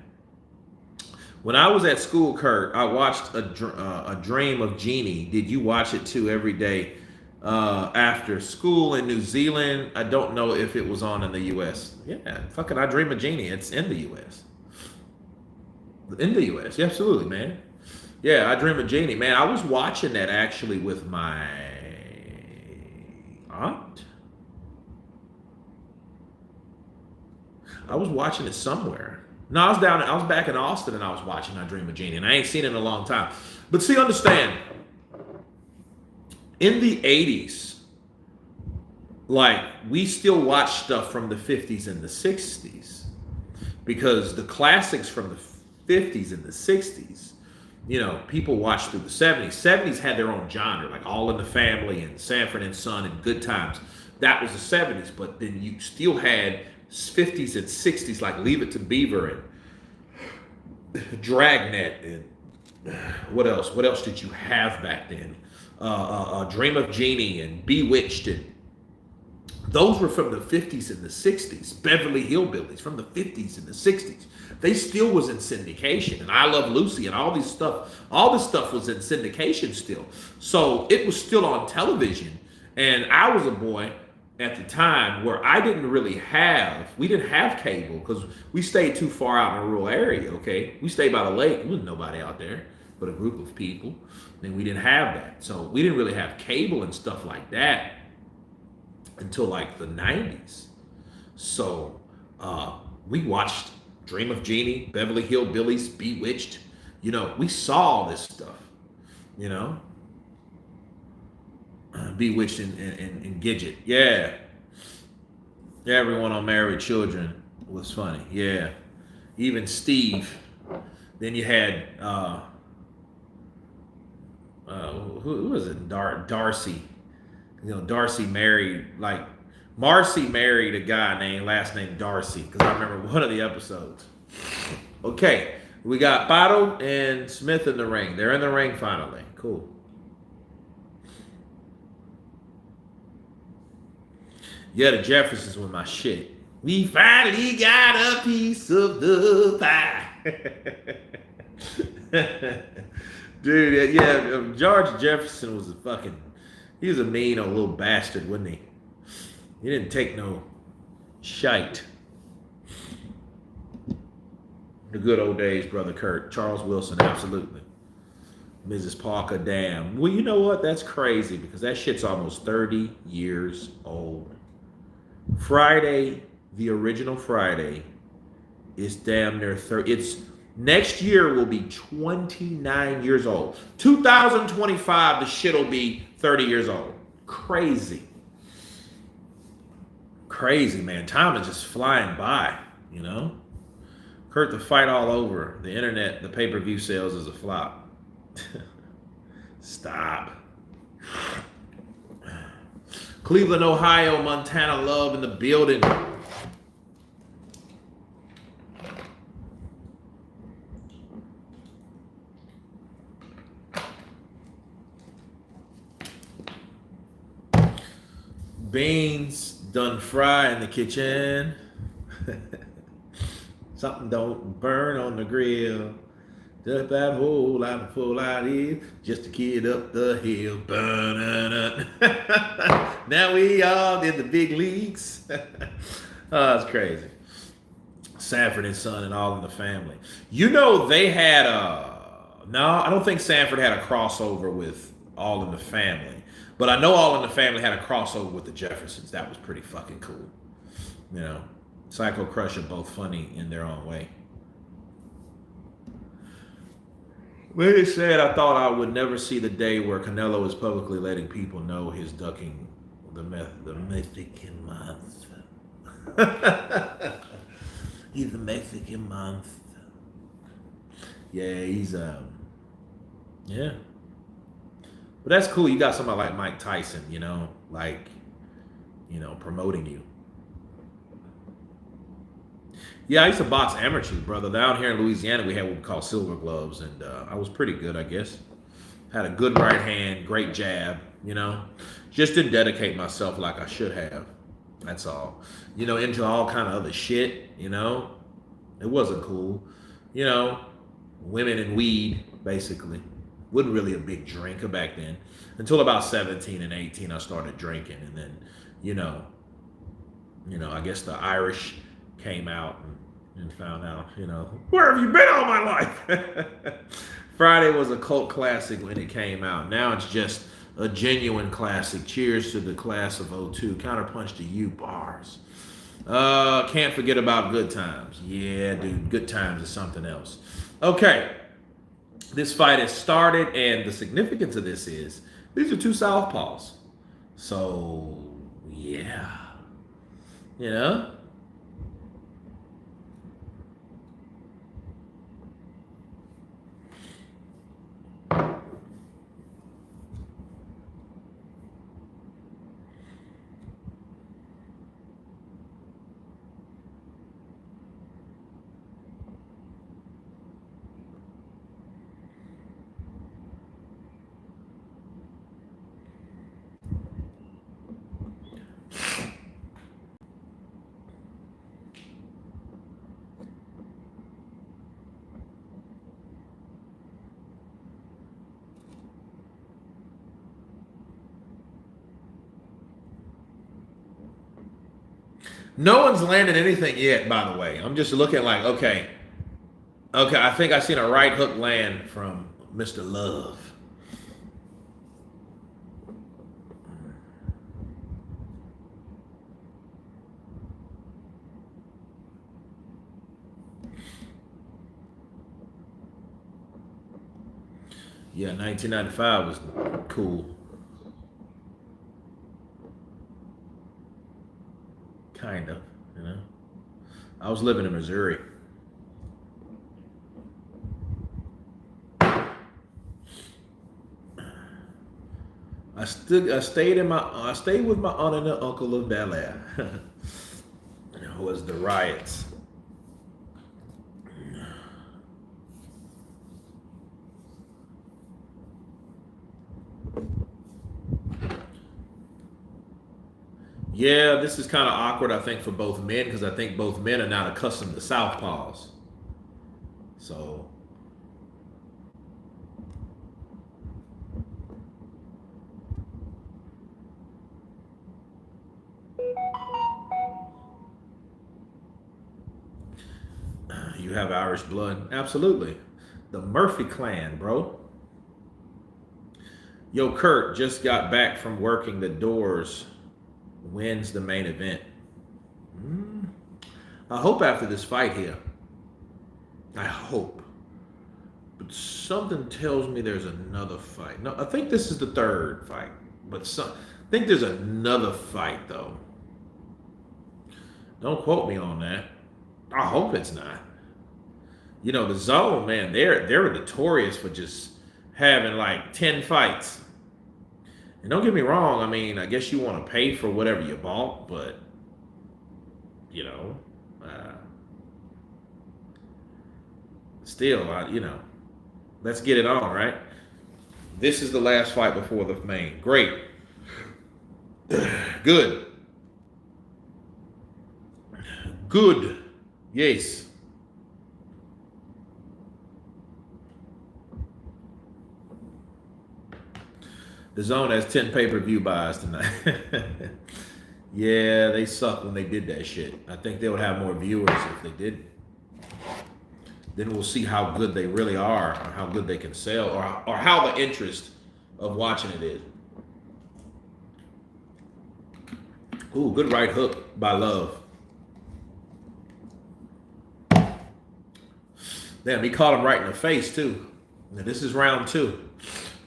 When I was at school, Kurt, I watched a Dream of Jeannie. Did you watch it too every day after school in New Zealand? I don't know if it was on in the U.S. Yeah, fucking I Dream of Jeannie. It's in the U.S. In the U.S. Yeah, absolutely, man. Yeah, I Dream of Jeannie. Man, I was watching that actually with my aunt. I was watching it somewhere. No, I was back in Austin and I was watching I Dream of Jeannie, and I ain't seen it in a long time. But see, understand, in the 80s, like, we still watch stuff from the 50s and the 60s, because the classics from the 50s and the 60s, you know, people watched through the 70s. 70s had their own genre, like All in the Family and Sanford and Son and Good Times. That was the 70s, but then you still had 50s and 60s, like Leave It to Beaver and Dragnet, and what else? What else did you have back then? Dream of Jeannie and Bewitched, and those were from the 50s and the 60s. Beverly Hillbillies from the 50s and the 60s. They still was in syndication, and I Love Lucy and all this stuff was in syndication still. So it was still on television, and I was a boy at the time where we didn't have cable because we stayed too far out in a rural area, okay? We stayed by the lake. There was nobody out there but a group of people. And we didn't have that. So we didn't really have cable and stuff like that until like the 90s. So we watched Dream of Jeannie, Beverly Hillbillies, Bewitched. You know, we saw all this stuff, you know? Bewitched and Gidget. Yeah. Everyone on Married Children was funny. Yeah. Even Steve. Then you had who was it? Darcy. You know, Darcy married, like, Marcy married a guy named last name Darcy, because I remember one of the episodes. Okay. We got Pato and Smith in the ring. They're in the ring finally. Cool. Yeah, the Jeffersons were my shit. We finally got a piece of the pie. Dude, yeah, George Jefferson was he was a mean old little bastard, wasn't he? He didn't take no shite. The good old days, Brother Kurt. Charles Wilson, absolutely. Mrs. Parker, damn. Well, you know what? That's crazy, because that shit's almost 30 years old. Friday, the original Friday, is damn near 30. It's next year will be 29 years old. 2025, the shit will be 30 years old. Crazy. Crazy, man. Time is just flying by, you know? Kurt, the fight all over. The internet, the pay-per-view sales is a flop. Stop. Cleveland, Ohio, Montana love in the building. Beans done fry in the kitchen. Something don't burn on the grill. Just that whole lot of full idea, just a kid up the hill. Now we all in the big leagues. Oh, it's crazy. Sanford and Son and All in the Family. You know, they had no, I don't think Sanford had a crossover with All in the Family. But I know All in the Family had a crossover with the Jeffersons. That was pretty fucking cool. You know, Psycho Crush are both funny in their own way. Really said, I thought I would never see the day where Canelo is publicly letting people know he's ducking the Mexican month. He's the Mexican month. Yeah, he's yeah. But that's cool. You got somebody like Mike Tyson, promoting you. Yeah, I used to box amateur, brother. Down here in Louisiana, we had what we call silver gloves, and I was pretty good, I guess. Had a good right hand, great jab, Just didn't dedicate myself like I should have. That's all. Into all kind of other shit, It wasn't cool. Women and weed, basically. Wasn't really a big drinker back then. Until about 17 and 18, I started drinking. And then, I guess the Irish came out and found out, where have you been all my life? Friday was a cult classic when it came out. Now it's just a genuine classic. Cheers to the class of '02. Counterpunch to you, bars. Can't forget about Good Times. Yeah, dude, Good Times is something else. Okay, this fight has started, and the significance of this is these are two southpaws. So, yeah, No one's landed anything yet, by the way. I'm just looking like, okay, I think I seen a right hook land from Mr. Love. Yeah, 1995 was cool. Kind of, I was living in Missouri. I stayed with my aunt and uncle of Bel Air. It was the riots. Yeah, this is kind of awkward, I think, for both men, because I think both men are not accustomed to southpaws. So, you have Irish blood? Absolutely. The Murphy clan, bro. Yo, Kurt just got back from working the doors. Wins the main event. I hope after this fight here. I hope. But something tells me there's another fight. No, I think this is the third fight. But I think there's another fight, though. Don't quote me on that. I hope it's not. The Zone, man, they're notorious for just having like 10 fights. And don't get me wrong, I guess you want to pay for whatever you bought, but, still, let's get it on, right? This is the last fight before the main. Great. Good. Good. Yes. The Zone has 10 pay-per-view buys tonight. Yeah, they suck when they did that shit. I think they would have more viewers if they did. Then we'll see how good they really are, or how good they can sell, or how the interest of watching it is. Ooh, good right hook by Love. Damn, he caught him right in the face, too. Now, this is round 2.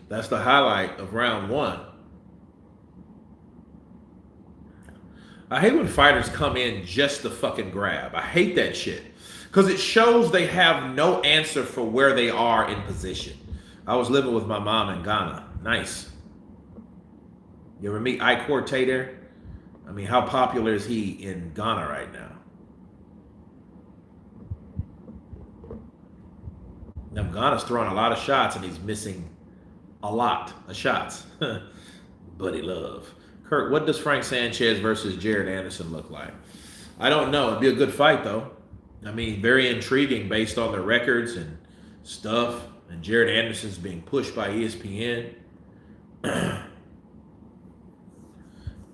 That's the highlight of round 1. I hate when fighters come in just to fucking grab. I hate that shit. Because it shows they have no answer for where they are in position. I was living with my mom in Ghana. Nice. You ever meet Ike Corte there? I mean, how popular is he in Ghana right now? Now, Ghana's throwing a lot of shots, and he's missing a lot of shots. Buddy love. Kurt, what does Frank Sanchez versus Jared Anderson look like? I don't know. It'd be a good fight, though. I mean, very intriguing based on their records and stuff. And Jared Anderson's being pushed by ESPN.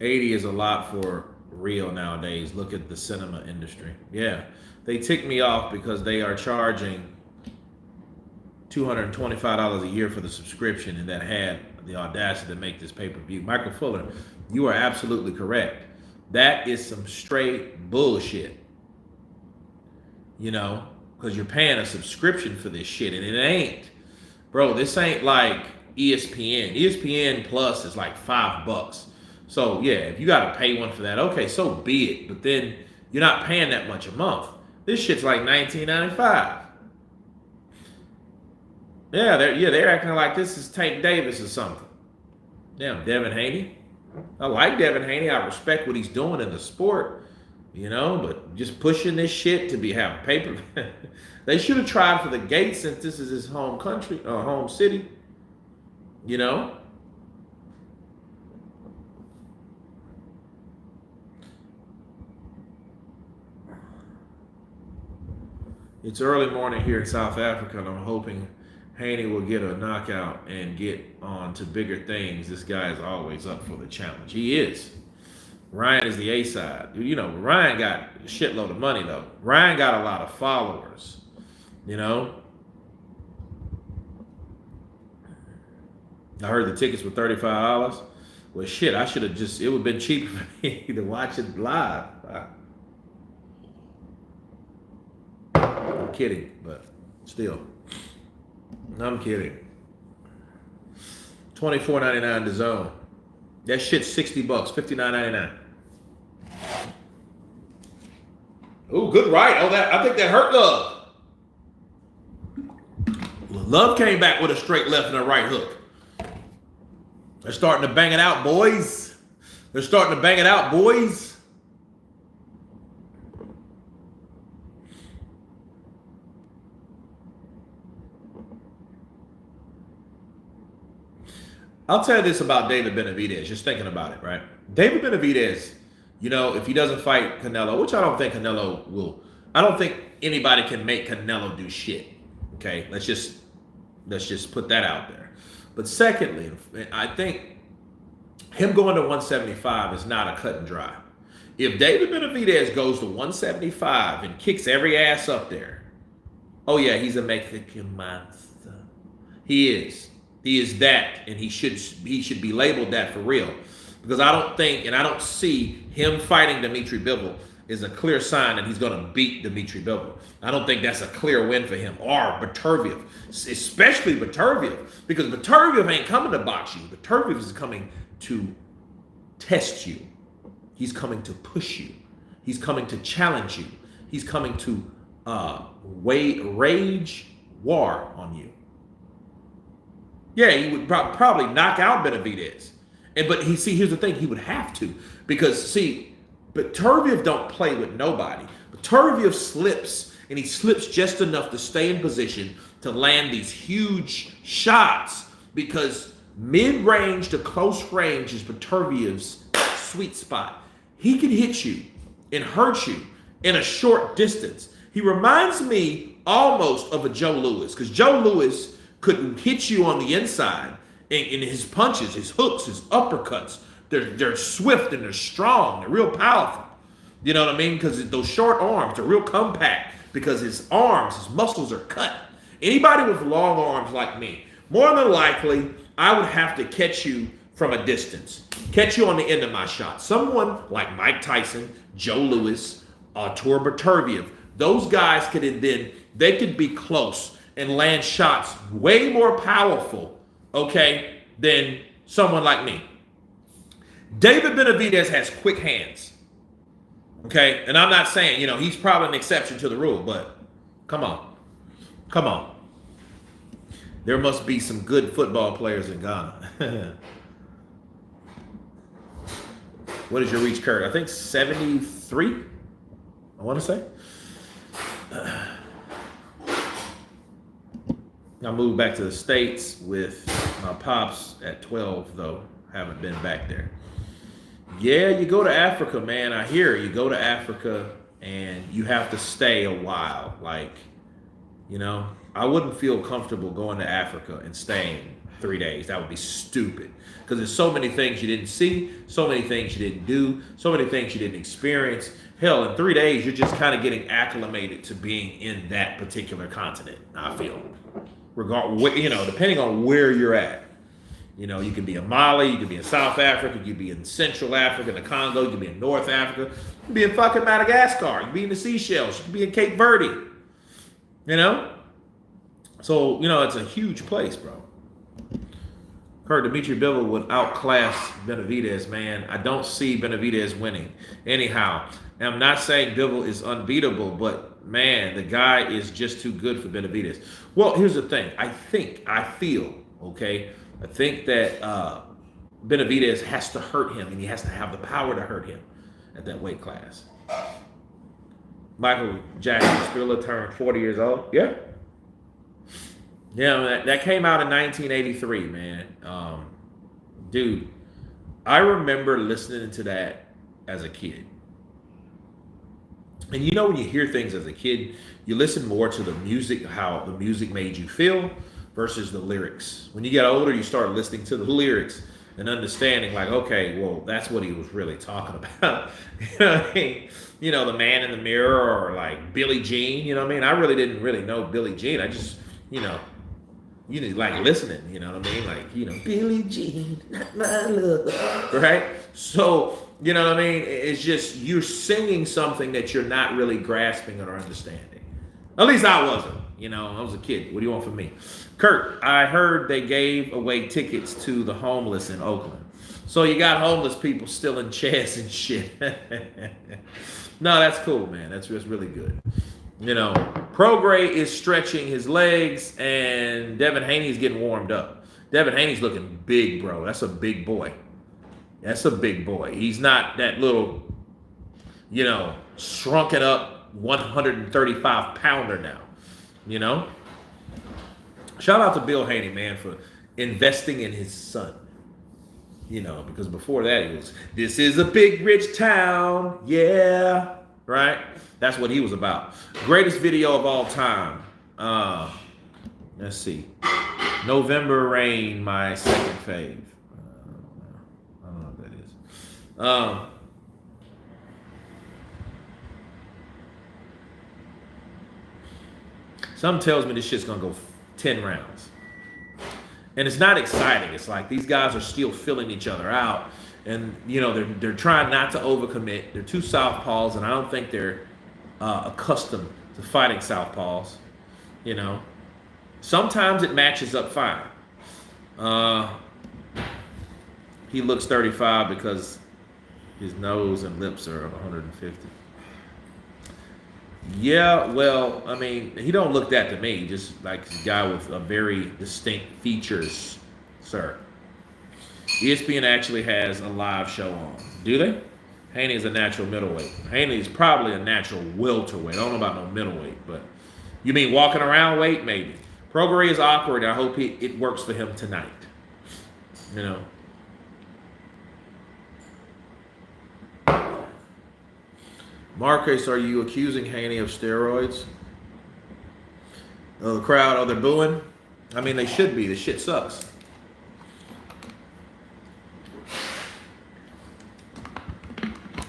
80 is a lot for real nowadays. Look at the cinema industry. Yeah, they tick me off because they are charging $225 a year for the subscription, and that had the audacity to make this pay-per-view. Michael Fuller, you are absolutely correct. That is some straight bullshit. You know, because you're paying a subscription for this shit, and it ain't. Bro, this ain't like ESPN. ESPN Plus is like $5. So, yeah, if you got to pay one for that, okay, so be it. But then you're not paying that much a month. This shit's like $19.95. Yeah, they're acting like this is Tank Davis or something. Damn, Devin Haney. I like Devin Haney. I respect what he's doing in the sport, you know, but just pushing this shit to be having paper. They should have tried for the Gates since this is his home country or home city, you know. It's early morning here in South Africa, and I'm hoping Haney will get a knockout and get on to bigger things. This guy is always up for the challenge. He is. Ryan is the A-side. You know, Ryan got a shitload of money, though. Ryan got a lot of followers, you know. I heard the tickets were $35. Well, shit, I should have just, it would have been cheaper for me to watch it live. I'm kidding, but still. I'm kidding. $24.99 to zone. That shit's $60, $59.99. Oh, good right. Oh, that I think that hurt Love. Love came back with a straight left and a right hook. They're starting to bang it out, boys. They're starting to bang it out, boys. I'll tell you this about David Benavidez, just thinking about it, right? David Benavidez, you know, if he doesn't fight Canelo, which I don't think Canelo will, I don't think anybody can make Canelo do shit. Okay, let's just put that out there. But secondly, I think him going to 175 is not a cut and dry. If David Benavidez goes to 175 and kicks every ass up there, oh yeah, he's a Mexican monster. He is. He is that, and he should be labeled that for real. Because I don't think, and I don't see him fighting Dimitri Bivol is a clear sign that he's going to beat Dimitri Bivol. I don't think that's a clear win for him. Or Beterbiev, especially Beterbiev, because Beterbiev ain't coming to box you. Beterbiev is coming to test you. He's coming to push you. He's coming to challenge you. He's coming to rage war on you. Yeah, he would probably knock out Benavidez. But here's the thing, he would have to. Because, Beterbiev don't play with nobody. Beterbiev slips, and he slips just enough to stay in position to land these huge shots. Because mid-range to close range is Beterbiev's sweet spot. He can hit you and hurt you in a short distance. He reminds me almost of a Joe Louis. Because Joe Louis could hit you on the inside in his punches, his hooks, his uppercuts. They're swift and they're strong. They're real powerful. You know what I mean? Because those short arms are real compact because his arms, his muscles are cut. Anybody with long arms like me, more than likely, I would have to catch you from a distance. Catch you on the end of my shot. Someone like Mike Tyson, Joe Louis, Artur Beterbiev, those guys could they could be close and land shots way more powerful, okay, than someone like me. David Benavidez has quick hands, okay? And I'm not saying, he's probably an exception to the rule, but come on. There must be some good football players in Ghana. What is your reach, Kurt? I think 73, I want to say. I moved back to the States with my pops at 12, though. Haven't been back there. Yeah, you go to Africa, man. I hear you go to Africa and you have to stay a while. Like, I wouldn't feel comfortable going to Africa and staying 3 days. That would be stupid. Because there's so many things you didn't see, so many things you didn't do, so many things you didn't experience. Hell, in 3 days, you're just kind of getting acclimated to being in that particular continent, I feel. Depending on where you're at. You could be in Mali, you could be in South Africa, you could be in Central Africa, the Congo, you could be in North Africa, you could be in fucking Madagascar, you could be in the Seychelles, you could be in Cape Verde. So, it's a huge place, bro. Kurt, Dimitri Bivol would outclass Benavidez, man. I don't see Benavidez winning. Anyhow, and I'm not saying Bivol is unbeatable, but, man, the guy is just too good for Benavidez. Well, here's the thing. I think that Benavidez has to hurt him, and he has to have the power to hurt him at that weight class. Michael Jackson Spiller turned 40 years old. Yeah. Yeah, that came out in 1983, man. Dude, I remember listening to that as a kid. And when you hear things as a kid, you listen more to the music, how the music made you feel versus the lyrics. When you get older, you start listening to the lyrics and understanding like, okay, well, that's what he was really talking about. The Man in the Mirror or like Billie Jean, I really didn't really know Billie Jean. I just, like listening, like, Billie Jean, not my love, right? So, it's just, you're singing something that you're not really grasping or understanding. At least I wasn't, I was a kid. What do you want from me? Kurt, I heard they gave away tickets to the homeless in Oakland. So you got homeless people stealing chairs and shit. No, that's cool, man. That's really good. Prograis is stretching his legs, and Devin Haney's getting warmed up. Devin Haney's looking big, bro. That's a big boy. He's not that little, shrunken up 135-pounder now, Shout out to Bill Haney, man, for investing in his son. Because before that, this is a big, rich town. Yeah, right? That's what he was about. Greatest video of all time. Let's see. November Rain, my second fave. I don't know what that is. Something tells me this shit's going to go 10 rounds. And it's not exciting. It's like these guys are still filling each other out. And, they're trying not to overcommit. They're two southpaws, and I don't think they're accustomed to fighting southpaws. Sometimes it matches up fine. He looks 35 because his nose and lips are 150. Yeah, well, he don't look that to me. Just like a guy with a very distinct features, sir. ESPN actually has a live show on. Do they? Haney is a natural middleweight. Haney is probably a natural welterweight. I don't know about no middleweight, but you mean walking around weight? Maybe. Prograis is awkward. I hope it works for him tonight. Marcus, are you accusing Haney of steroids? The crowd, they're booing? They should be. This shit sucks.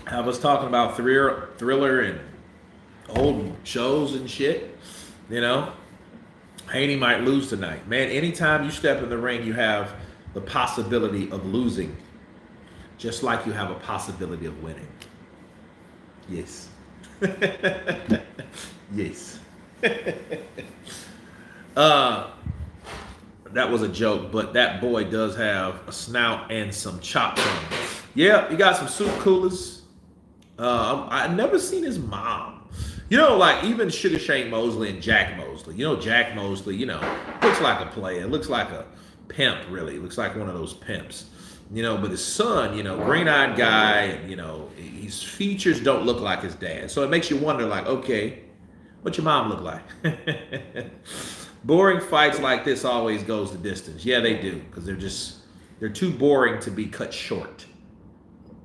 I was talking about Thriller and old shows and shit. Haney might lose tonight. Man, anytime you step in the ring, you have the possibility of losing. Just like you have a possibility of winning. Yes. Yes. That was a joke, but that boy does have a snout and some chops on him. Yeah, he got some soup coolers. I never seen his mom. You know, like even Sugar Shane Mosley and Jack Mosley. You know, Jack Mosley, you know, looks like a player. Looks like a pimp, really. Looks like one of those pimps. You know, but his son, you know, green-eyed guy, and, you know, his features don't look like his dad. So it makes you wonder, like, okay, what your mom look like? Boring fights like this always goes the distance. Yeah, they do, because they're too boring to be cut short.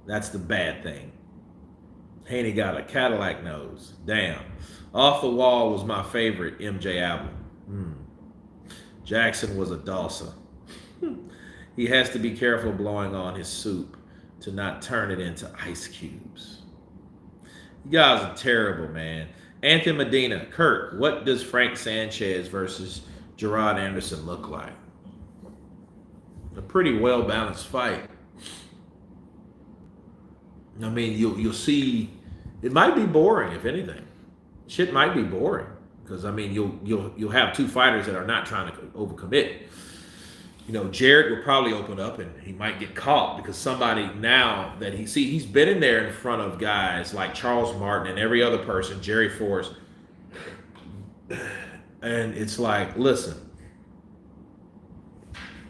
That's the bad thing. Haney got a Cadillac nose. Damn. Off the Wall was my favorite MJ album. Jackson was a Dulcer. He has to be careful blowing on his soup to not turn it into ice cubes. You guys are terrible, man. Anthony Medina, Kurt, what does Frank Sanchez versus Gerard Anderson look like? A pretty well-balanced fight. I mean, you'll see, it might be boring, if anything. Shit might be boring. Because, I mean, you'll have two fighters that are not trying to overcommit. You know, Jared will probably open up and he might get caught because somebody now that he's been in there in front of guys like Charles Martin and every other person, Jerry Forrest. And it's like, listen,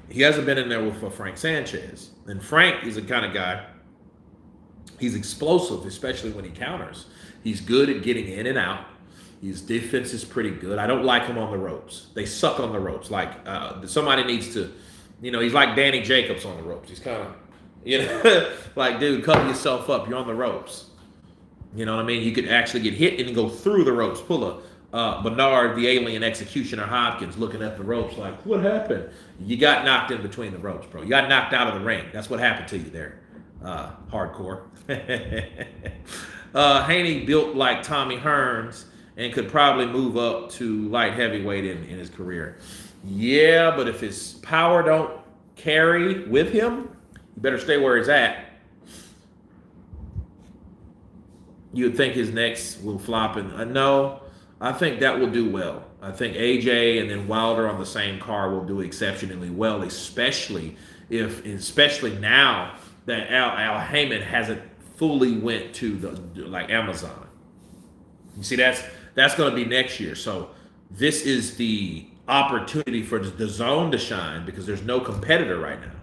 he hasn't been in there for Frank Sanchez. And Frank is the kind of guy, he's explosive, especially when he counters. He's good at getting in and out. His defense is pretty good. I don't like him on the ropes. They suck on the ropes. Like somebody needs to, you know, he's like Danny Jacobs on the ropes. He's kind of, you know, like, dude, cover yourself up. You're on the ropes. You know what I mean? You could actually get hit and go through the ropes. Pull a Bernard, the alien executioner Hopkins looking at the ropes like, what happened? You got knocked in between the ropes, bro. You got knocked out of the ring. That's what happened to you there. Hardcore. Haney built like Tommy Hearns and could probably move up to light heavyweight in his career. Yeah, but if his power don't carry with him, you better stay where he's at. You would think his next will flop. And no, I think that will do well. I think AJ and then Wilder on the same card will do exceptionally well, especially now that Al Heyman hasn't fully went to the Amazon. You see, that's going to be next year. So this is the opportunity for the zone to shine because there's no competitor right now.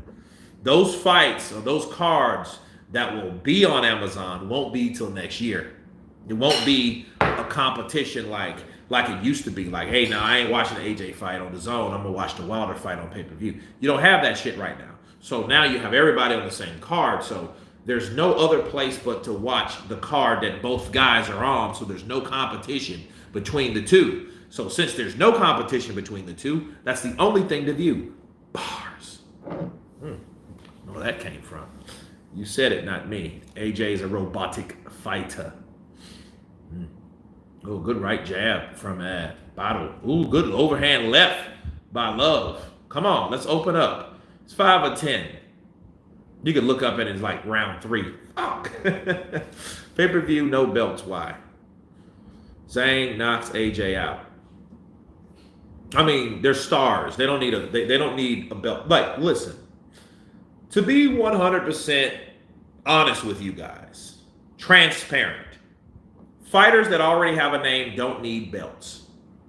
Those fights or those cards that will be on Amazon won't be till next year. It won't be a competition like it used to be. Like, hey, now I ain't watching the AJ fight on the zone. I'm going to watch the Wilder fight on pay-per-view. You don't have that shit right now. So now you have everybody on the same card. So there's no other place but to watch the card that both guys are on. So there's no competition between the two. So since there's no competition between the two, that's the only thing to view. Bars. Where that came from. You said it, not me. AJ is a robotic fighter. Oh, good right jab from Bottle. Ooh, good overhand left by Love. Come on, let's open up. It's 5 or 10. You could look up and it's like round 3. Fuck. Pay-per-view, no belts. Why? Zayn knocks AJ out. I mean, they're stars. They don't need a belt. Like, listen. To be 100% honest with you guys, transparent. Fighters that already have a name don't need belts.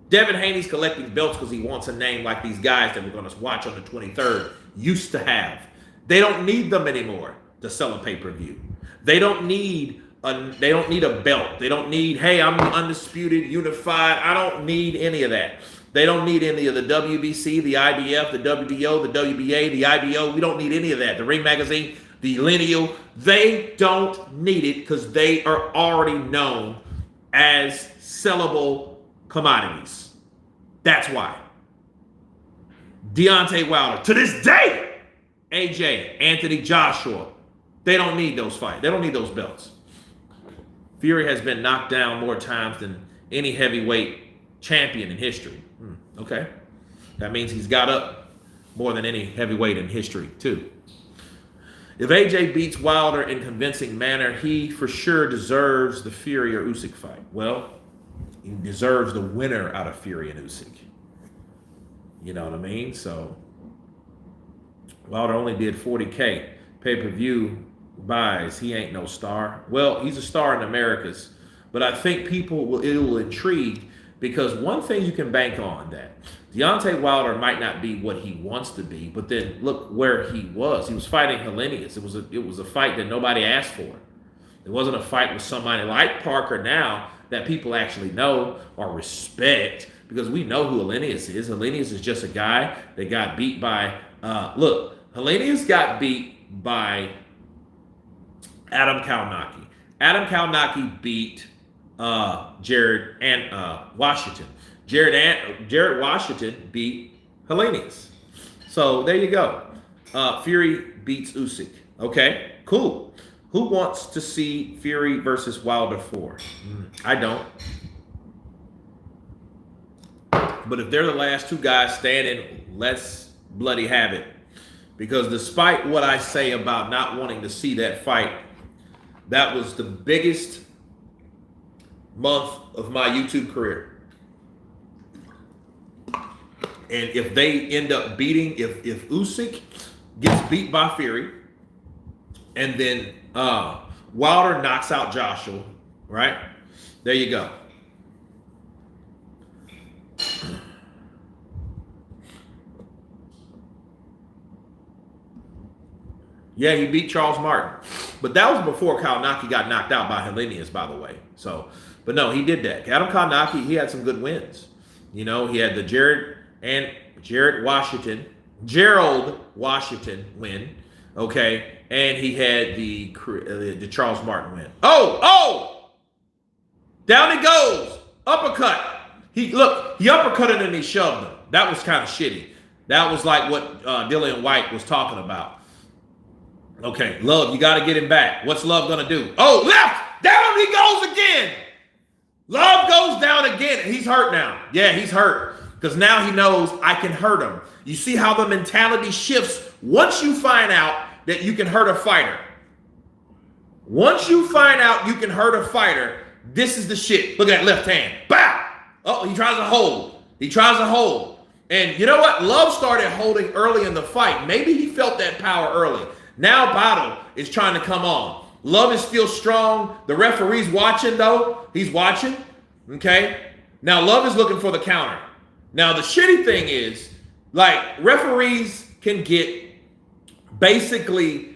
Devin Haney's collecting belts because he wants a name like these guys that we're going to watch on the 23rd used to have. They don't need them anymore to sell a pay-per-view. They don't need a belt. They don't need, hey, I'm undisputed, unified. I don't need any of that. They don't need any of the WBC, the IBF, the WBO, the WBA, the IBO. We don't need any of that. The Ring Magazine, the Lineal. They don't need it because they are already known as sellable commodities. That's why. Deontay Wilder, to this day, AJ, Anthony Joshua, they don't need those fights. They don't need those belts. Fury has been knocked down more times than any heavyweight champion in history. Okay. That means he's got up more than any heavyweight in history, too. If AJ beats Wilder in convincing manner, he for sure deserves the Fury or Usyk fight. Well, he deserves the winner out of Fury and Usyk. You know what I mean? So Wilder only did 40K pay-per-view buys. He ain't no star. Well, he's a star in the Americas, but I think it will intrigue, because one thing you can bank on, that Deontay Wilder might not be what he wants to be, but then look where he was. He was fighting Helenius. It was a fight that nobody asked for. It wasn't a fight with somebody like Parker now that people actually know or respect, because we know who Helenius is. Helenius is just a guy that got beat by, Helenius got beat by Adam Kalnaki. Adam Kalnaki beat Jared Washington. Jared Washington beat Helenius. So there you go. Fury beats Usyk. Okay, cool. Who wants to see Fury versus Wilder 4? I don't. But if they're the last two guys standing, let's bloody have it. Because despite what I say about not wanting to see that fight, that was the biggest month of my YouTube career. And if they end up beating, if Usyk gets beat by Fury, and then Wilder knocks out Joshua, right? There you go. Yeah, he beat Charles Martin. But that was before Kalnaki got knocked out by Helenius, by the way. So, but no, he did that. Adam Kalnaki, he had some good wins. You know, he had the Gerald Washington win, okay, and he had the Charles Martin win. Oh, down he goes, uppercut. He uppercutted and he shoved him. That was kind of shitty. That was like what Dillian White was talking about. Okay, Love, you got to get him back. What's Love going to do? Oh, left! Down he goes again! Love goes down again. He's hurt now. Yeah, he's hurt. Because now he knows I can hurt him. You see how the mentality shifts once you find out that you can hurt a fighter. Once you find out you can hurt a fighter, this is the shit. Look at that left hand. Bow! Oh, he tries to hold. And you know what? Love started holding early in the fight. Maybe he felt that power early. Now Battle is trying to come on. Love is still strong. The referee's watching, though. He's watching. Okay? Now Love is looking for the counter. Now the shitty thing is, like, referees can get basically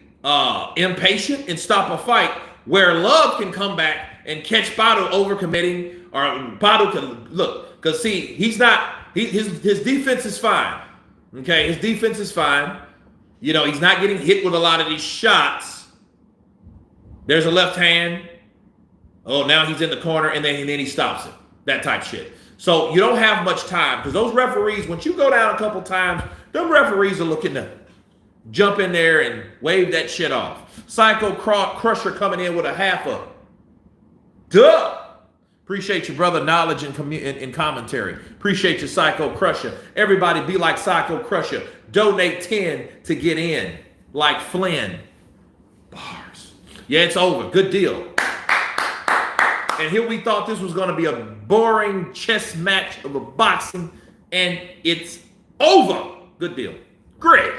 impatient and stop a fight, where Love can come back and catch Battle overcommitting, or Battle can look, because see, his defense is fine. Okay, his defense is fine. You know, he's not getting hit with a lot of these shots. There's a left hand. Oh, now he's in the corner, and then he stops it. That type shit. So you don't have much time, because those referees, once you go down a couple times, them referees are looking to jump in there and wave that shit off. Psycho Crusher coming in with a half a duh. Appreciate your brother knowledge and commentary. Appreciate your Psycho Crusher. Everybody be like Psycho Crusher. Donate 10 to get in, like Flynn. Bars. Yeah, it's over. Good deal. And here we thought this was going to be a boring chess match of a boxing, and it's over. Good deal. Great.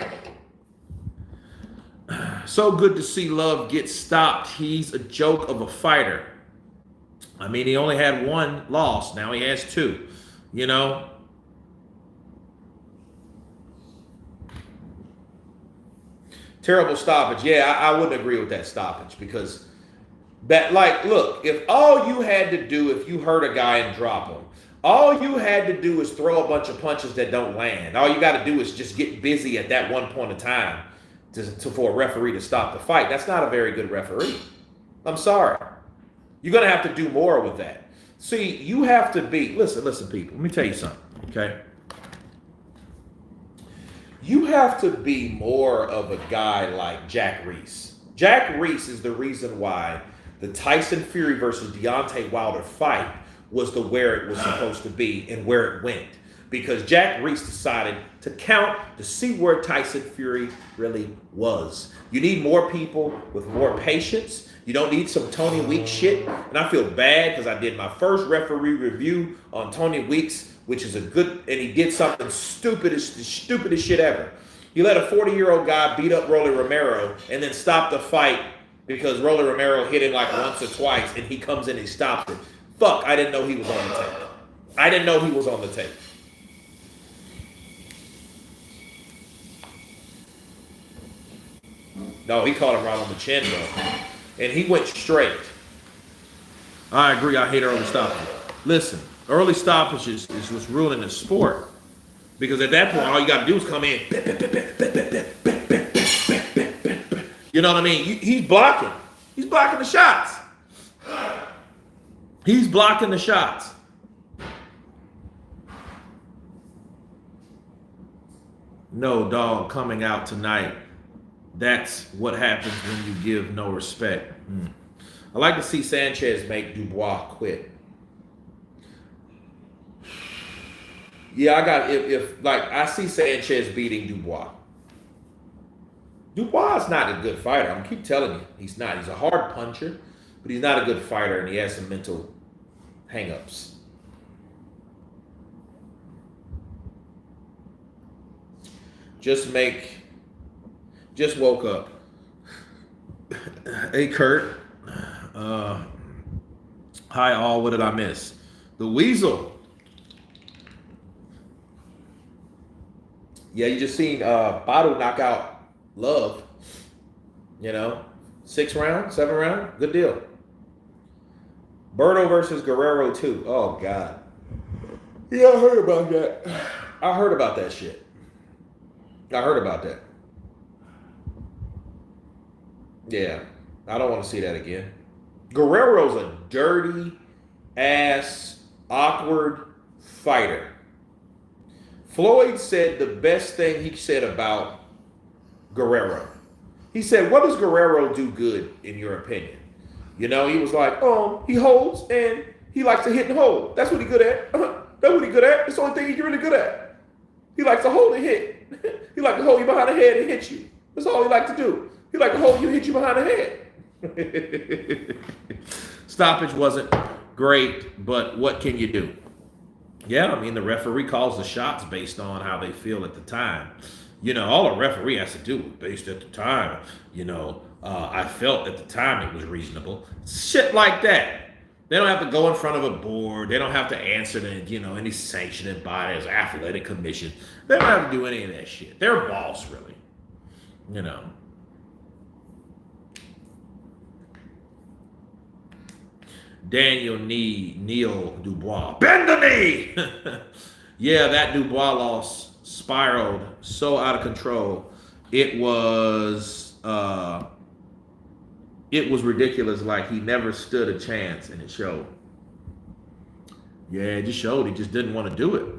So good to see Love get stopped. He's a joke of a fighter. I mean, he only had one loss. Now he has two. You know? Terrible stoppage. Yeah, I wouldn't agree with that stoppage, because that, like, look, if all you had to do, if you hurt a guy and drop him, all you had to do is throw a bunch of punches that don't land. All you got to do is just get busy at that one point in time for a referee to stop the fight. That's not a very good referee. I'm sorry. You're going to have to do more with that. See, you have to be, listen, people, let me tell you something, okay? You have to be more of a guy like Jack Reese. Jack Reese is the reason why the Tyson Fury versus Deontay Wilder fight was where it was supposed to be and where it went. because Jack Reese decided to count to see where Tyson Fury really was. You need more people with more patience. You don't need some Tony Weeks shit. And I feel bad because I did my first referee review on Tony Weeks, which is a good, and he did something the stupidest shit ever. He let a 40-year-old guy beat up Rolly Romero and then stop the fight because Rolly Romero hit him like once or twice, and he comes in and stops it. Fuck, I didn't know he was on the tape. I didn't know he was on the tape. No, he caught him right on the chin, though. And he went straight. I agree, I hate early stoppage. Listen, early stoppage is what's ruining the sport. Because at that point, all you got to do is come in. You know what I mean? He's blocking. He's blocking the shots. He's blocking the shots. No dog coming out tonight. That's what happens when you give no respect. I like to see Sanchez make Dubois quit. Yeah, I got if like I see Sanchez beating Dubois. Dubois is not a good fighter. I'm keep telling you, he's not. He's a hard puncher, but he's not a good fighter, and he has some mental hang-ups. Just woke up. Hey, Kurt. Hi, all. What did I miss? The Weasel. Yeah, you just seen Badu knock out Love. You know, 6 round, 7 round. Good deal. Berto versus Guerrero 2. Oh, God. Yeah, I heard about that. I heard about that shit. I heard about that. Yeah, I don't want to see that again. Guerrero's a dirty ass, awkward fighter. Floyd said the best thing he said about Guerrero. He said, what does Guerrero do good, in your opinion? You know, he was like, he holds and he likes to hit and hold. That's what he's good at. That's what he's good at. That's the only thing he's really good at. He likes to hold and hit. He likes to hold you behind the head and hit you. That's all he likes to do. He likes to hold you and hit you behind the head. Stoppage wasn't great, but what can you do? Yeah, I mean, the referee calls the shots based on how they feel at the time. You know, all a referee has to do based at the time. You know, I felt at the time it was reasonable. Shit like that. They don't have to go in front of a board. They don't have to answer to, you know, any sanctioning bodies, athletic commission. They don't have to do any of that shit. They're boss, really. You know. Neil Dubois. Bend the knee! Yeah, that Dubois loss spiraled so out of control. It was ridiculous. Like, he never stood a chance, and it showed. Yeah, it just showed he just didn't want to do it.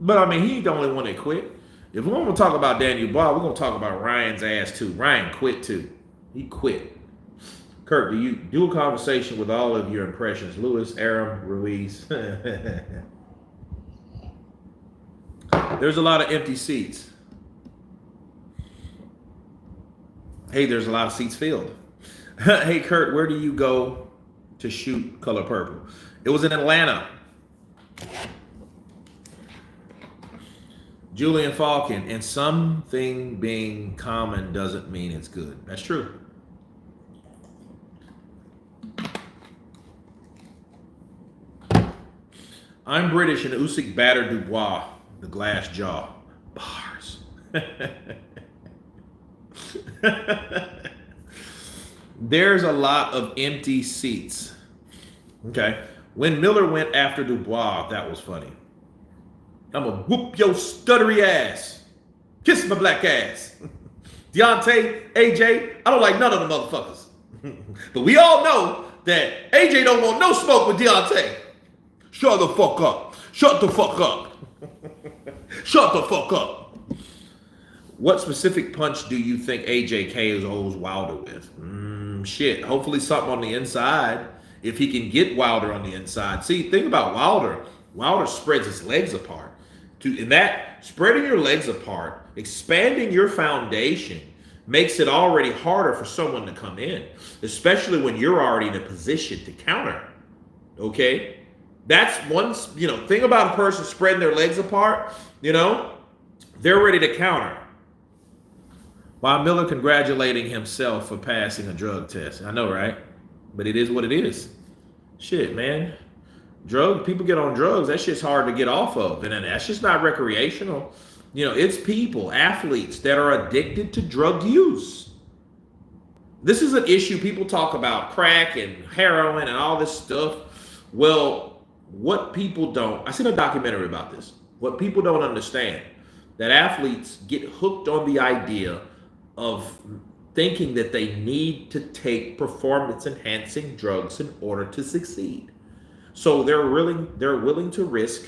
But, I mean, he ain't the only one that quit. If we're going to talk about Daniel Dubois, we're going to talk about Ryan's ass, too. Ryan quit, too. He quit. Kurt, do you do a conversation with all of your impressions? Lewis, Aram, Ruiz. There's a lot of empty seats. Hey, there's a lot of seats filled. Hey, Kurt, where do you go to shoot Color Purple? It was in Atlanta. Julian Falcon, and something being common doesn't mean it's good. That's true. I'm British and Usyk battered Dubois, the glass jaw. Bars. There's a lot of empty seats. Okay. When Miller went after Dubois, that was funny. I'm gonna whoop your stuttery ass. Kiss my black ass. Deontay, AJ, I don't like none of the motherfuckers. But we all know that AJ don't want no smoke with Deontay. Shut the fuck up. Shut the fuck up. Shut the fuck up. What specific punch do you think AJ KOs Wilder with? Shit. Hopefully something on the inside. If he can get Wilder on the inside. See, think about Wilder. Wilder spreads his legs apart. And that spreading your legs apart, expanding your foundation makes it already harder for someone to come in, especially when you're already in a position to counter. Okay? That's one, thing about a person spreading their legs apart, they're ready to counter. While Miller congratulating himself for passing a drug test. I know, right? But it is what it is. Shit, man. People get on drugs. That shit's hard to get off of. And that's just not recreational. It's people, athletes that are addicted to drug use. This is an issue. People talk about crack and heroin and all this stuff. Well, what people don't, I seen a documentary about this. What people don't understand, that athletes get hooked on the idea of thinking that they need to take performance enhancing drugs in order to succeed. So they're willing to risk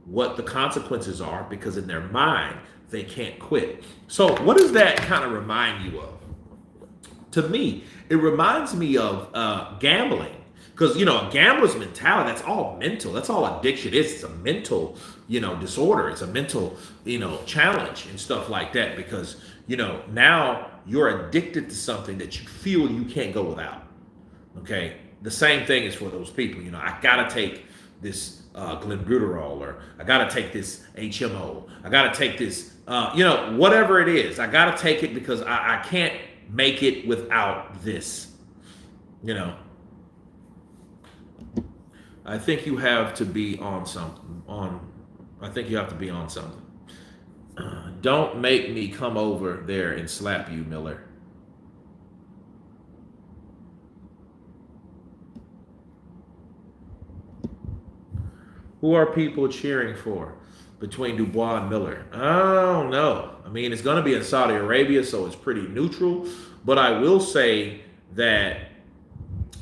what the consequences are because in their mind, they can't quit. So what does that kind of remind you of? To me, it reminds me of gambling. Because, a gambler's mentality, that's all mental. That's all addiction is. It's a mental, disorder. It's a mental, challenge and stuff like that. Because, now you're addicted to something that you feel you can't go without. Okay? The same thing is for those people. I got to take this glenbuterol, or I got to take this HMO. I got to take this, whatever it is. I got to take it because I can't make it without this, I think you have to be on something. Don't make me come over there and slap you, Miller. Who are people cheering for between Dubois and Miller? I don't know. I mean, it's going to be in Saudi Arabia, so it's pretty neutral. But I will say that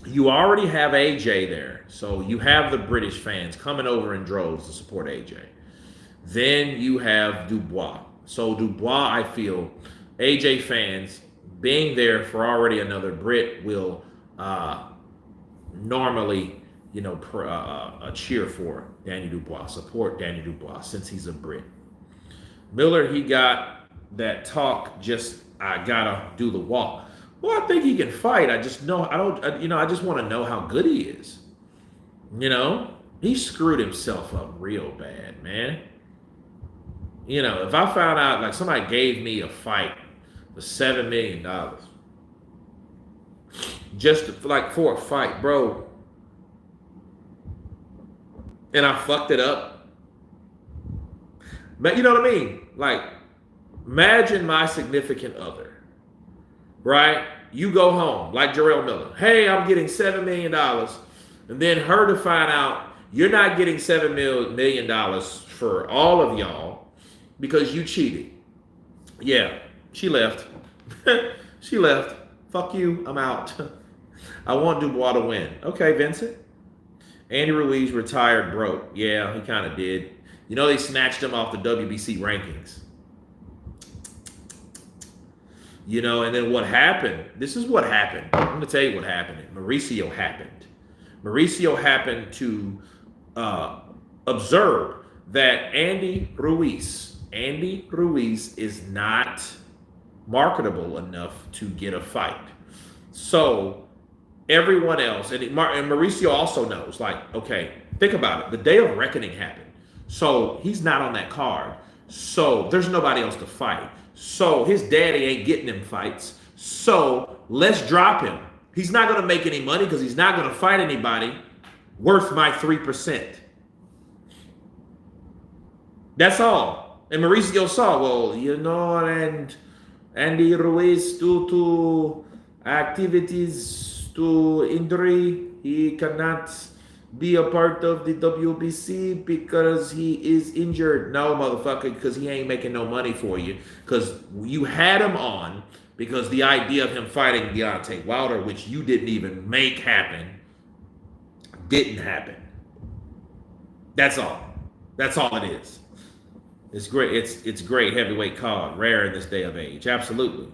you already have AJ there. So you have the British fans coming over in droves to support AJ. Then you have Dubois. So Dubois, I feel, AJ fans being there for already another Brit will normally, cheer for Danny Dubois, support Danny Dubois since he's a Brit. Miller, he got that talk, I gotta do the walk. Well, I think he can fight. I just want to know how good he is. He screwed himself up real bad, man. If I found out, like, somebody gave me a fight for $7 million, just for a fight, bro, and I fucked it up, but you know what I mean? Like, imagine my significant other, right? You go home, like Jarrell Miller. Hey, I'm getting $7 million. And then her to find out you're not getting $7 million for all of y'all because you cheated. Yeah, she left. She left. Fuck you, I'm out. I want Dubois to win. Okay, Vincent. Andy Ruiz retired broke. Yeah, he kind of did. They snatched him off the WBC rankings. And then what happened? This is what happened. I'm going to tell you what happened. Mauricio happened to observe that Andy Ruiz is not marketable enough to get a fight. So everyone else, and Mauricio also knows, like, okay, think about it. The day of reckoning happened. So he's not on that card. So there's nobody else to fight. So his daddy ain't getting them fights. So let's drop him. He's not going to make any money because he's not going to fight anybody worth my 3%. That's all. And Mauricio saw, well, and Andy Ruiz, due to activities, to injury, he cannot be a part of the WBC because he is injured. No, motherfucker, because he ain't making no money for you. Because you had him on because the idea of him fighting Deontay Wilder, which you didn't even make happen, didn't happen. That's all. That's all it is. It's great. It's great heavyweight card, rare in this day of age. Absolutely.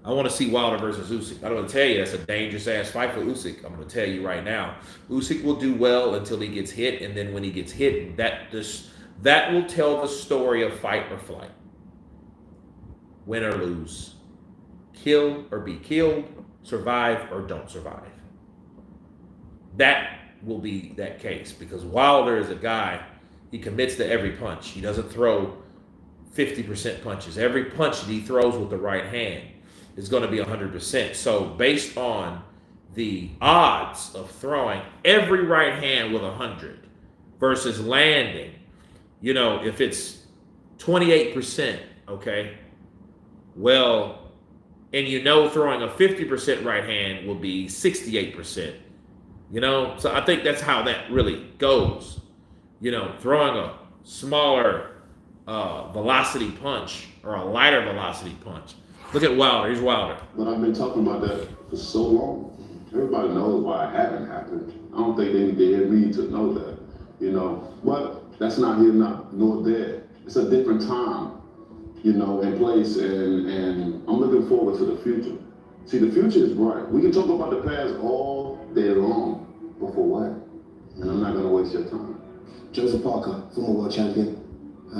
I want to see Wilder versus Usyk. I'm going to tell you that's a dangerous ass fight for Usyk. I'm going to tell you right now. Usyk will do well until he gets hit, and then when he gets hit, That will tell the story of fight or flight. Win or lose. Kill or be killed. Survive or don't survive. That will be that case, because Wilder is a guy, he commits to every punch. He doesn't throw 50% punches. Every punch that he throws with the right hand is going to be 100%. So based on the odds of throwing every right hand with 100 versus landing, you know, if it's 28%, okay, well, and you know throwing a 50% right hand will be 68%, you know? So I think that's how that really goes. You know, throwing a smaller velocity punch or a lighter velocity punch. Look at Wilder. Here's Wilder. But I've been talking about that for so long. Everybody knows why it haven't happened. I don't think they need to know that, you know. But that's not here nor there. It's a different time, you know, and place, and I'm looking forward to the future. See, the future is bright. We can talk about the past all day long, but for what? And I'm not going to waste your time. Joseph Parker, former world champion,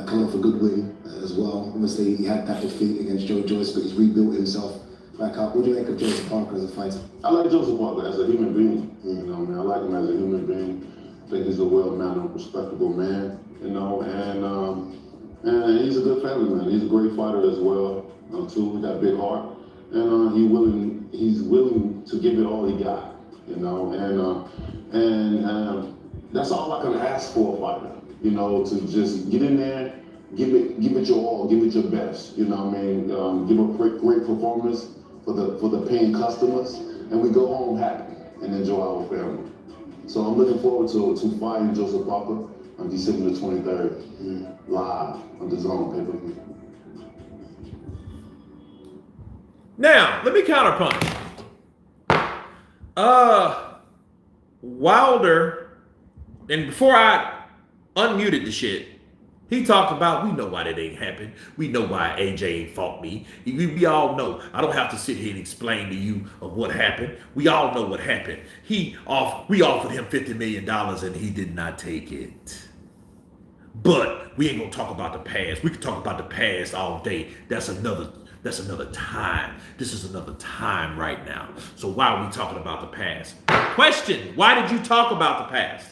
coming off a good win as well. Obviously, he had that defeat against Joe Joyce, but he's rebuilt himself back up. What do you make of Joseph Parker as a fighter? I like Joseph Parker as a human being. You know, man, I like him as a human being. I think he's a well-mannered, respectable man. You know, and he's a good family man. He's a great fighter as well, too. He got a big heart, and he's willing to give it all he got. You know, and that's all I can ask for a fighter. You know, to just get in there, give it your all, give it your best. You know what I mean? Give a great performance for the paying customers, and we go home happy and enjoy our family. So I'm looking forward to fighting Joseph Parker on December the 23rd, live on the Zone pay-per-view. Now, let me counterpunch. Wilder, and before I unmuted the shit, he talked about, we know why that ain't happened. We know why AJ ain't fought me. We all know. I don't have to sit here and explain to you of what happened. We all know what happened. We offered him $50 million and he did not take it. But we ain't gonna talk about the past. We can talk about the past all day. That's another time. This is another time right now. So why are we talking about the past? Question, why did you talk about the past?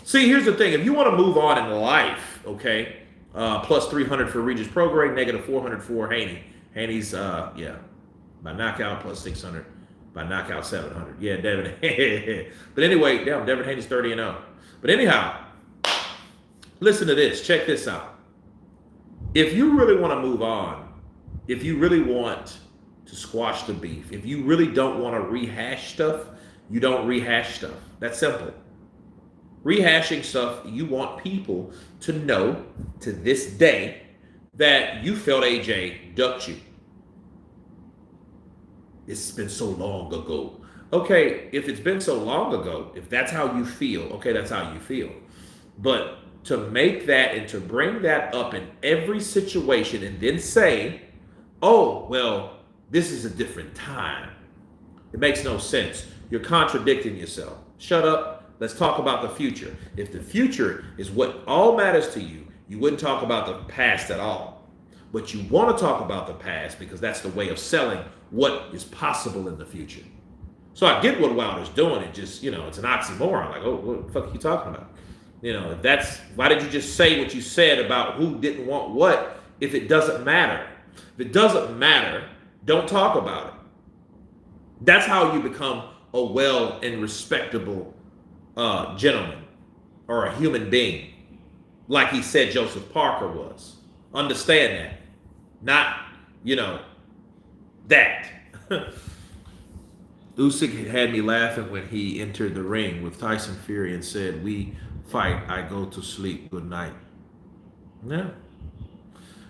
See, here's the thing. If you want to move on in life, okay, plus 300 for Regis Prograis, negative 400 for Haney. Haney's, by knockout, plus 600. By knockout, 700. Yeah, Devin. But anyway, damn, Devin Haney's 30-0. But anyhow, listen to this. Check this out. If you really want to move on, if you really want to squash the beef, if you really don't want to rehash stuff, you don't rehash stuff. That's simple. Rehashing stuff, you want people to know to this day that you felt AJ ducked you. It's been so long ago. Okay, if it's been so long ago, if that's how you feel, okay, that's how you feel. But to make that and to bring that up in every situation and then say, oh, well, this is a different time. It makes no sense. You're contradicting yourself. Shut up. Let's talk about the future. If the future is what all matters to you, you wouldn't talk about the past at all. But you want to talk about the past because that's the way of selling what is possible in the future. So I get what Wilder's doing. It just, it's an oxymoron. Like, oh, what the fuck are you talking about? Why did you just say what you said about who didn't want what if it doesn't matter? If it doesn't matter, don't talk about it. That's how you become a well and respectable gentleman or a human being, like he said Joseph Parker was. Understand that. Not, that. Usyk had me laughing when he entered the ring with Tyson Fury and said, we fight, I go to sleep, good night. Yeah.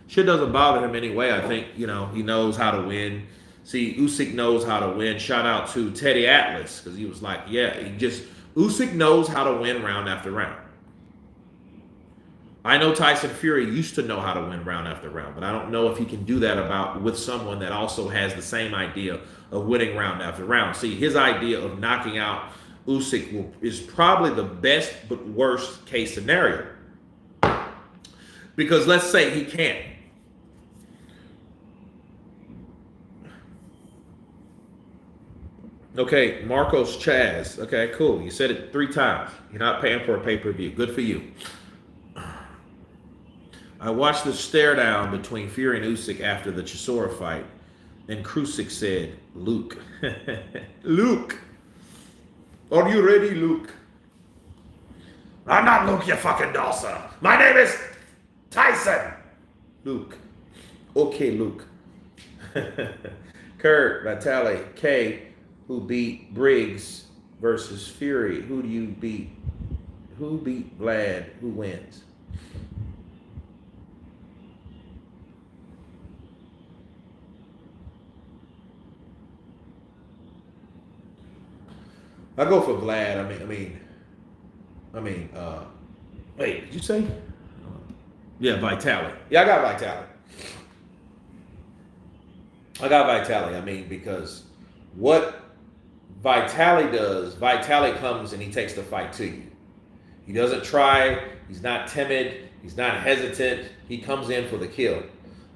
Shit doesn't bother him anyway. I think, he knows how to win. See, Usyk knows how to win. Shout out to Teddy Atlas, because he was like, Usyk knows how to win round after round. I know Tyson Fury used to know how to win round after round, but I don't know if he can do that with someone that also has the same idea of winning round after round. See, his idea of knocking out Usyk is probably the best but worst case scenario. Because let's say he can't. Okay, Marcos Chaz. Okay, cool. You said it 3 times. You're not paying for a pay-per-view. Good for you. I watched the stare down between Fury and Usyk after the Chisora fight, and Krusik said, Luke. Luke. Are you ready, Luke? I'm not Luke, you fucking Dawson. My name is Tyson. Luke. Okay, Luke. Kurt, Vitali, K, who beat Briggs versus Fury. Who do you beat? Who beat Vlad? Who wins? I go for Vlad. Wait, did you say? Yeah, Vitali. Yeah, I got Vitali. Because what Vitali does, Vitali comes and he takes the fight to you. He doesn't try. He's not timid. He's not hesitant. He comes in for the kill.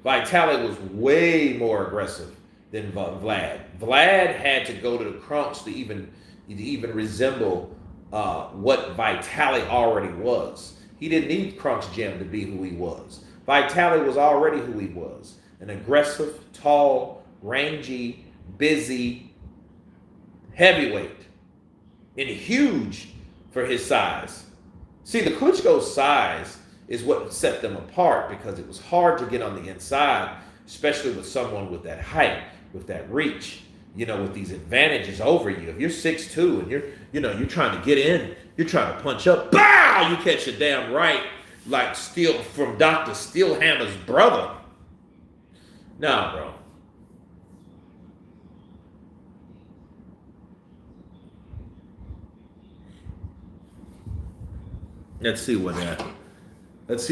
Vitali was way more aggressive than Vlad. Vlad had to go to the crunch to even resemble what Vitali already was. He didn't need Crunch Gym to be who he was. Vitali was already who he was. An aggressive, tall, rangy, busy heavyweight. And huge for his size. See, the Klitschko's size is what set them apart because it was hard to get on the inside, especially with someone with that height, with that reach, with these advantages over you. If you're 6'2" and you're trying to get in, you're trying to punch up, bow, you catch a damn right, like Steel from Dr. Steelhammer's brother. Nah, bro. Let's see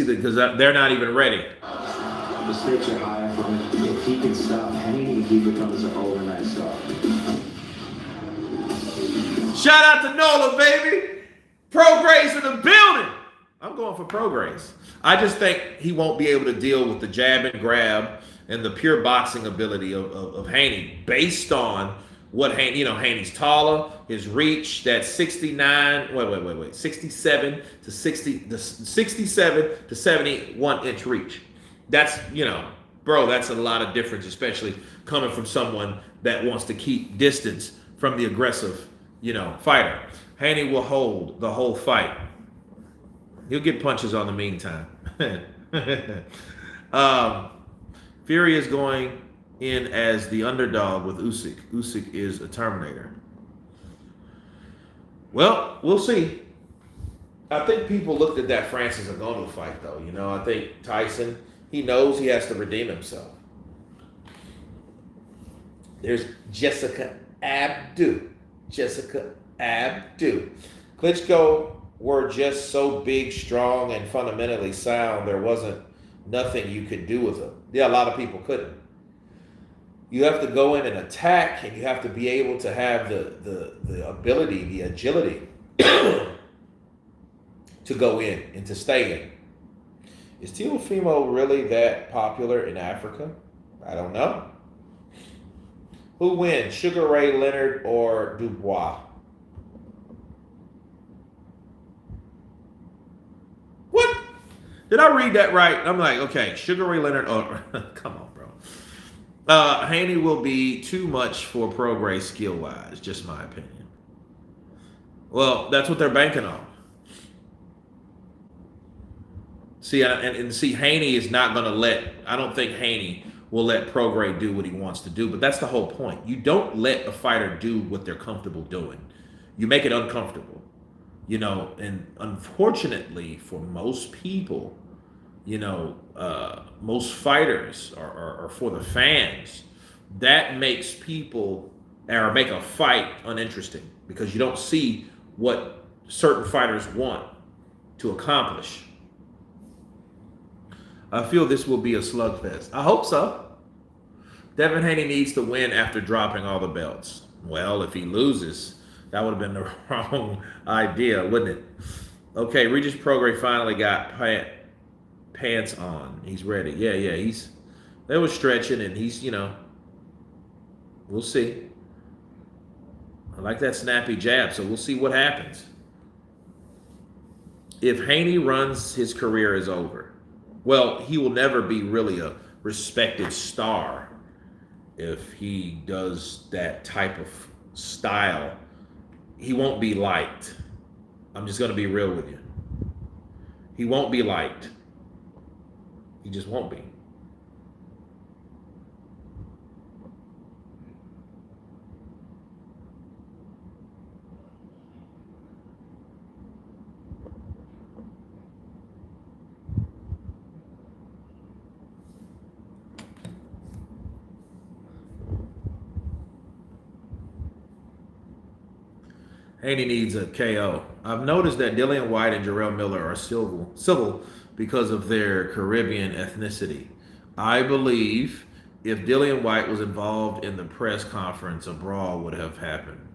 because they're not even ready. The stakes are high for him. If he can stop Haney, he becomes an overnight star. Shout out to Nola, baby. Prograis in the building. I'm going for Prograis. I just think he won't be able to deal with the jab and grab and the pure boxing ability of Haney based on what Haney, Haney's taller, his reach, that 67 to 71 inch reach. That's, that's a lot of difference, especially coming from someone that wants to keep distance from the aggressive, fighter. Haney will hold the whole fight. He'll get punches on the meantime. Fury is going in as the underdog with Usyk. Usyk is a Terminator. Well, we'll see. I think people looked at that Francis Ngannou fight, though. I think Tyson, he knows he has to redeem himself. There's Jessica Abdu. Klitschko were just so big, strong, and fundamentally sound, there wasn't nothing you could do with them. Yeah, a lot of people couldn't. You have to go in and attack, and you have to be able to have the ability, the agility to go in and to stay in. Is Teofimo really that popular in Africa? I don't know. Who wins, Sugar Ray Leonard or Dubois? What? Did I read that right? I'm like, okay, Sugar Ray Leonard or come on, bro. Haney will be too much for Prograis skill-wise, just my opinion. Well, that's what they're banking on. See, and Haney is not going to I don't think Haney will let Prograis do what he wants to do, but that's the whole point. You don't let a fighter do what they're comfortable doing. You make it uncomfortable, and unfortunately for most people, most fighters are for the fans. That makes people or make a fight uninteresting because you don't see what certain fighters want to accomplish. I feel this will be a slugfest. I hope so. Devin Haney needs to win after dropping all the belts. Well, if he loses, that would have been the wrong idea, wouldn't it? Okay, Regis Prograis finally got pants on. He's ready. Yeah. They were stretching, and he's, we'll see. I like that snappy jab, so we'll see what happens. If Haney runs, his career is over. Well, he will never be really a respected star if he does that type of style. He won't be liked. I'm just going to be real with you. He won't be liked. He just won't be. Haney needs a KO. I've noticed that Dillian White and Jarrell Miller are civil because of their Caribbean ethnicity. I believe if Dillian White was involved in the press conference, a brawl would have happened.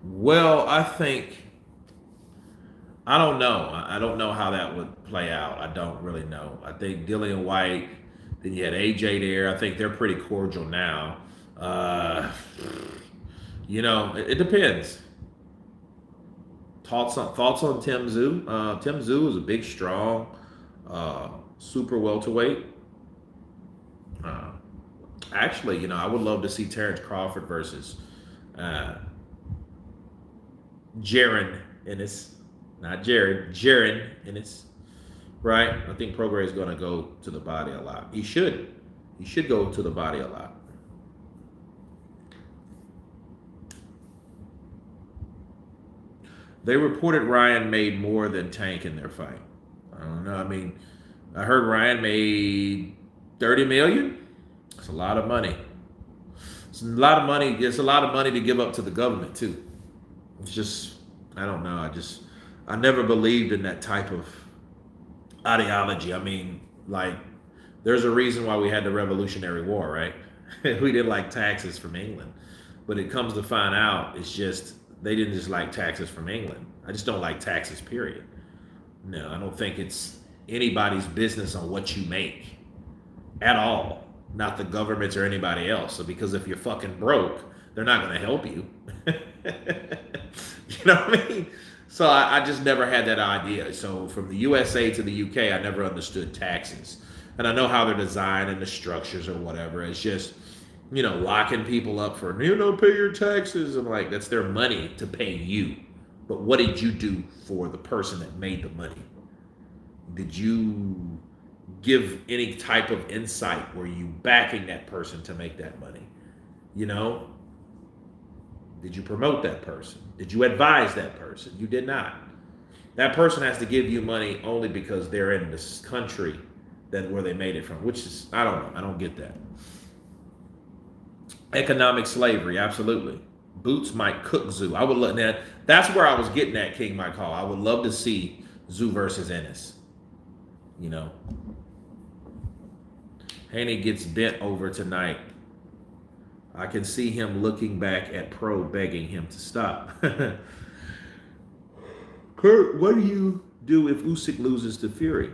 Well, I don't know. I don't know how that would play out. I don't really know. I think Dillian White, then you had AJ there. I think they're pretty cordial now. It depends. Thoughts on Tim Tszyu? Tim Tszyu is a big, strong, super welterweight. Actually, I would love to see Terrence Crawford versus Jaron Ennis. Not Jared, Jaron Ennis. Right? I think Prograis is going to go to the body a lot. He should. He should go to the body a lot. They reported Ryan made more than Tank in their fight. I don't know. I mean, I heard Ryan made $30 million. It's a lot of money. It's a lot of money. It's a lot of money to give up to the government too. It's just, I don't know. I never believed in that type of ideology. I mean, like, there's a reason why we had the Revolutionary War, right? We didn't like taxes from England, but it comes to find out, it's just, they didn't just like taxes from England. I just don't like taxes, period. No, I don't think it's anybody's business on what you make at all. Not the government's or anybody else. So because if you're fucking broke, they're not going to help you. You know what I mean? So I just never had that idea. So from the USA to the UK, I never understood taxes. And I know how they're designed and the structures or whatever. It's just, locking people up for, pay your taxes. And like, that's their money to pay you. But what did you do for the person that made the money? Did you give any type of insight? Were you backing that person to make that money? Did you promote that person? Did you advise that person? You did not. That person has to give you money only because they're in this country where they made it from, which is, I don't know. I don't get that. Economic slavery, absolutely. Boots might cook Tszyu. I would love that. That's where I was getting at, King Mike Hall. I would love to see Tszyu versus Ennis. Haney gets bent over tonight. I can see him looking back at Pro begging him to stop. Kurt, what do you do if Usyk loses to Fury?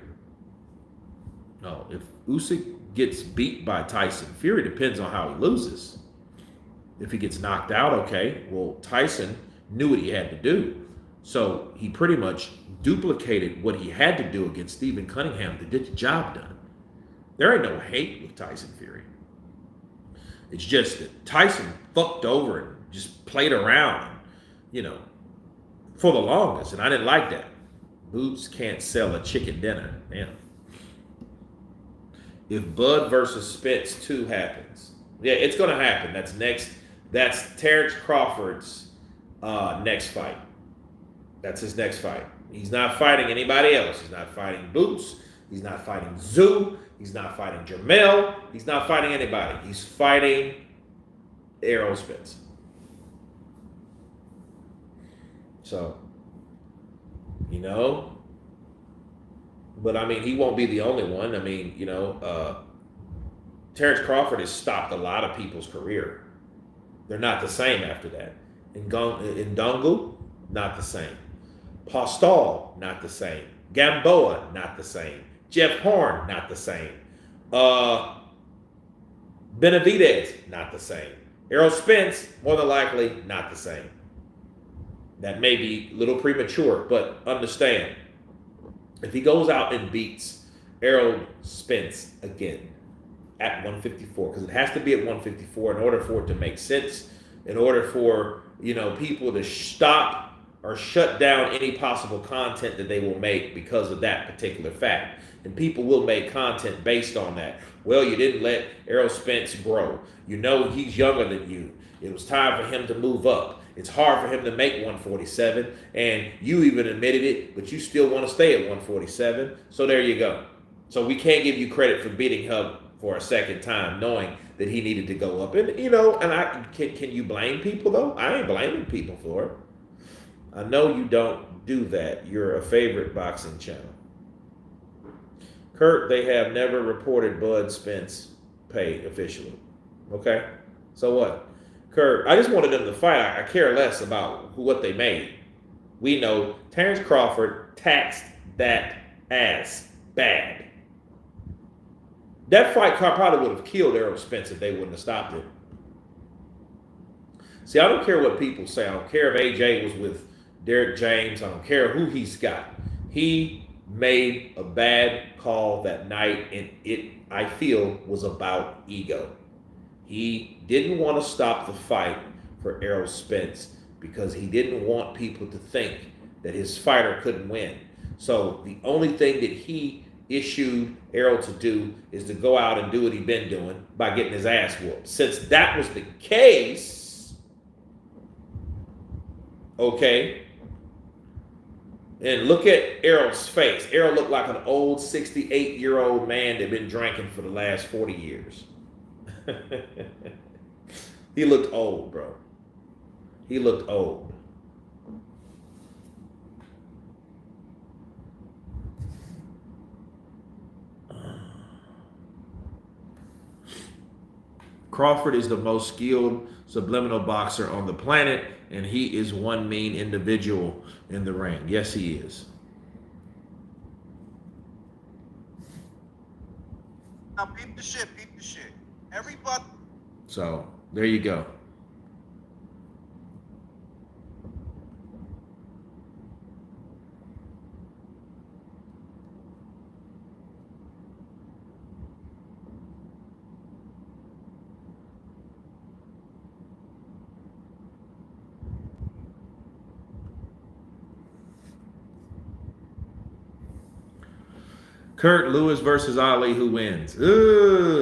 No, if Usyk gets beat by Tyson Fury, depends on how he loses. If he gets knocked out, okay. Well, Tyson knew what he had to do. So he pretty much duplicated what he had to do against Stephen Cunningham to get the job done. There ain't no hate with Tyson Fury. It's just that Tyson fucked over and just played around, for the longest. And I didn't like that. Boots can't sell a chicken dinner. Damn. If Bud versus Spence 2 happens, yeah, it's going to happen. That's next. That's Terrence Crawford's next fight. That's his next fight. He's not fighting anybody else. He's not fighting Boots. He's not fighting Tszyu. He's not fighting Jermell. He's not fighting anybody. He's fighting Errol Spence. So, but I mean, he won't be the only one. I mean, Terrence Crawford has stopped a lot of people's career. They're not the same after that. Ndongo, not the same. Postol, not the same. Gamboa, not the same. Jeff Horn, not the same. Benavidez, not the same. Errol Spence, more than likely, not the same. That may be a little premature, but understand, if he goes out and beats Errol Spence again at 154, because it has to be at 154 in order for it to make sense, in order for, people to stop or shut down any possible content that they will make because of that particular fact. And people will make content based on that. Well, you didn't let Errol Spence grow. He's younger than you. It was time for him to move up. It's hard for him to make 147, and you even admitted it, but you still want to stay at 147. So there you go. So we can't give you credit for beating him for a second time, knowing that he needed to go up. And can you blame people though? I ain't blaming people for it. I know you don't do that. You're a favorite boxing channel. Kurt, they have never reported Bud Spence pay officially. Okay? So what? Kurt, I just wanted them to fight. I care less about what they made. We know Terrence Crawford taxed that ass bad. That fight probably would have killed Errol Spence if they wouldn't have stopped it. See, I don't care what people say. I don't care if AJ was with Derek James. I don't care who he's got. He made a bad call that night, and it, I feel, was about ego. He didn't want to stop the fight for Errol Spence because he didn't want people to think that his fighter couldn't win. So the only thing that he issued Errol to do is to go out and do what he'd been doing by getting his ass whooped. Since that was the case, okay, and look at Errol's face. Errol looked like an old 68-year-old man that had been drinking for the last 40 years. He looked old, bro. He looked old. Crawford is the most skilled subliminal boxer on the planet, and he is one mean individual in the ring. Yes, he is. Now, peep the shit, peep the shit. Everybody. So, there you go. Kurt Lewis versus Ali, who wins? I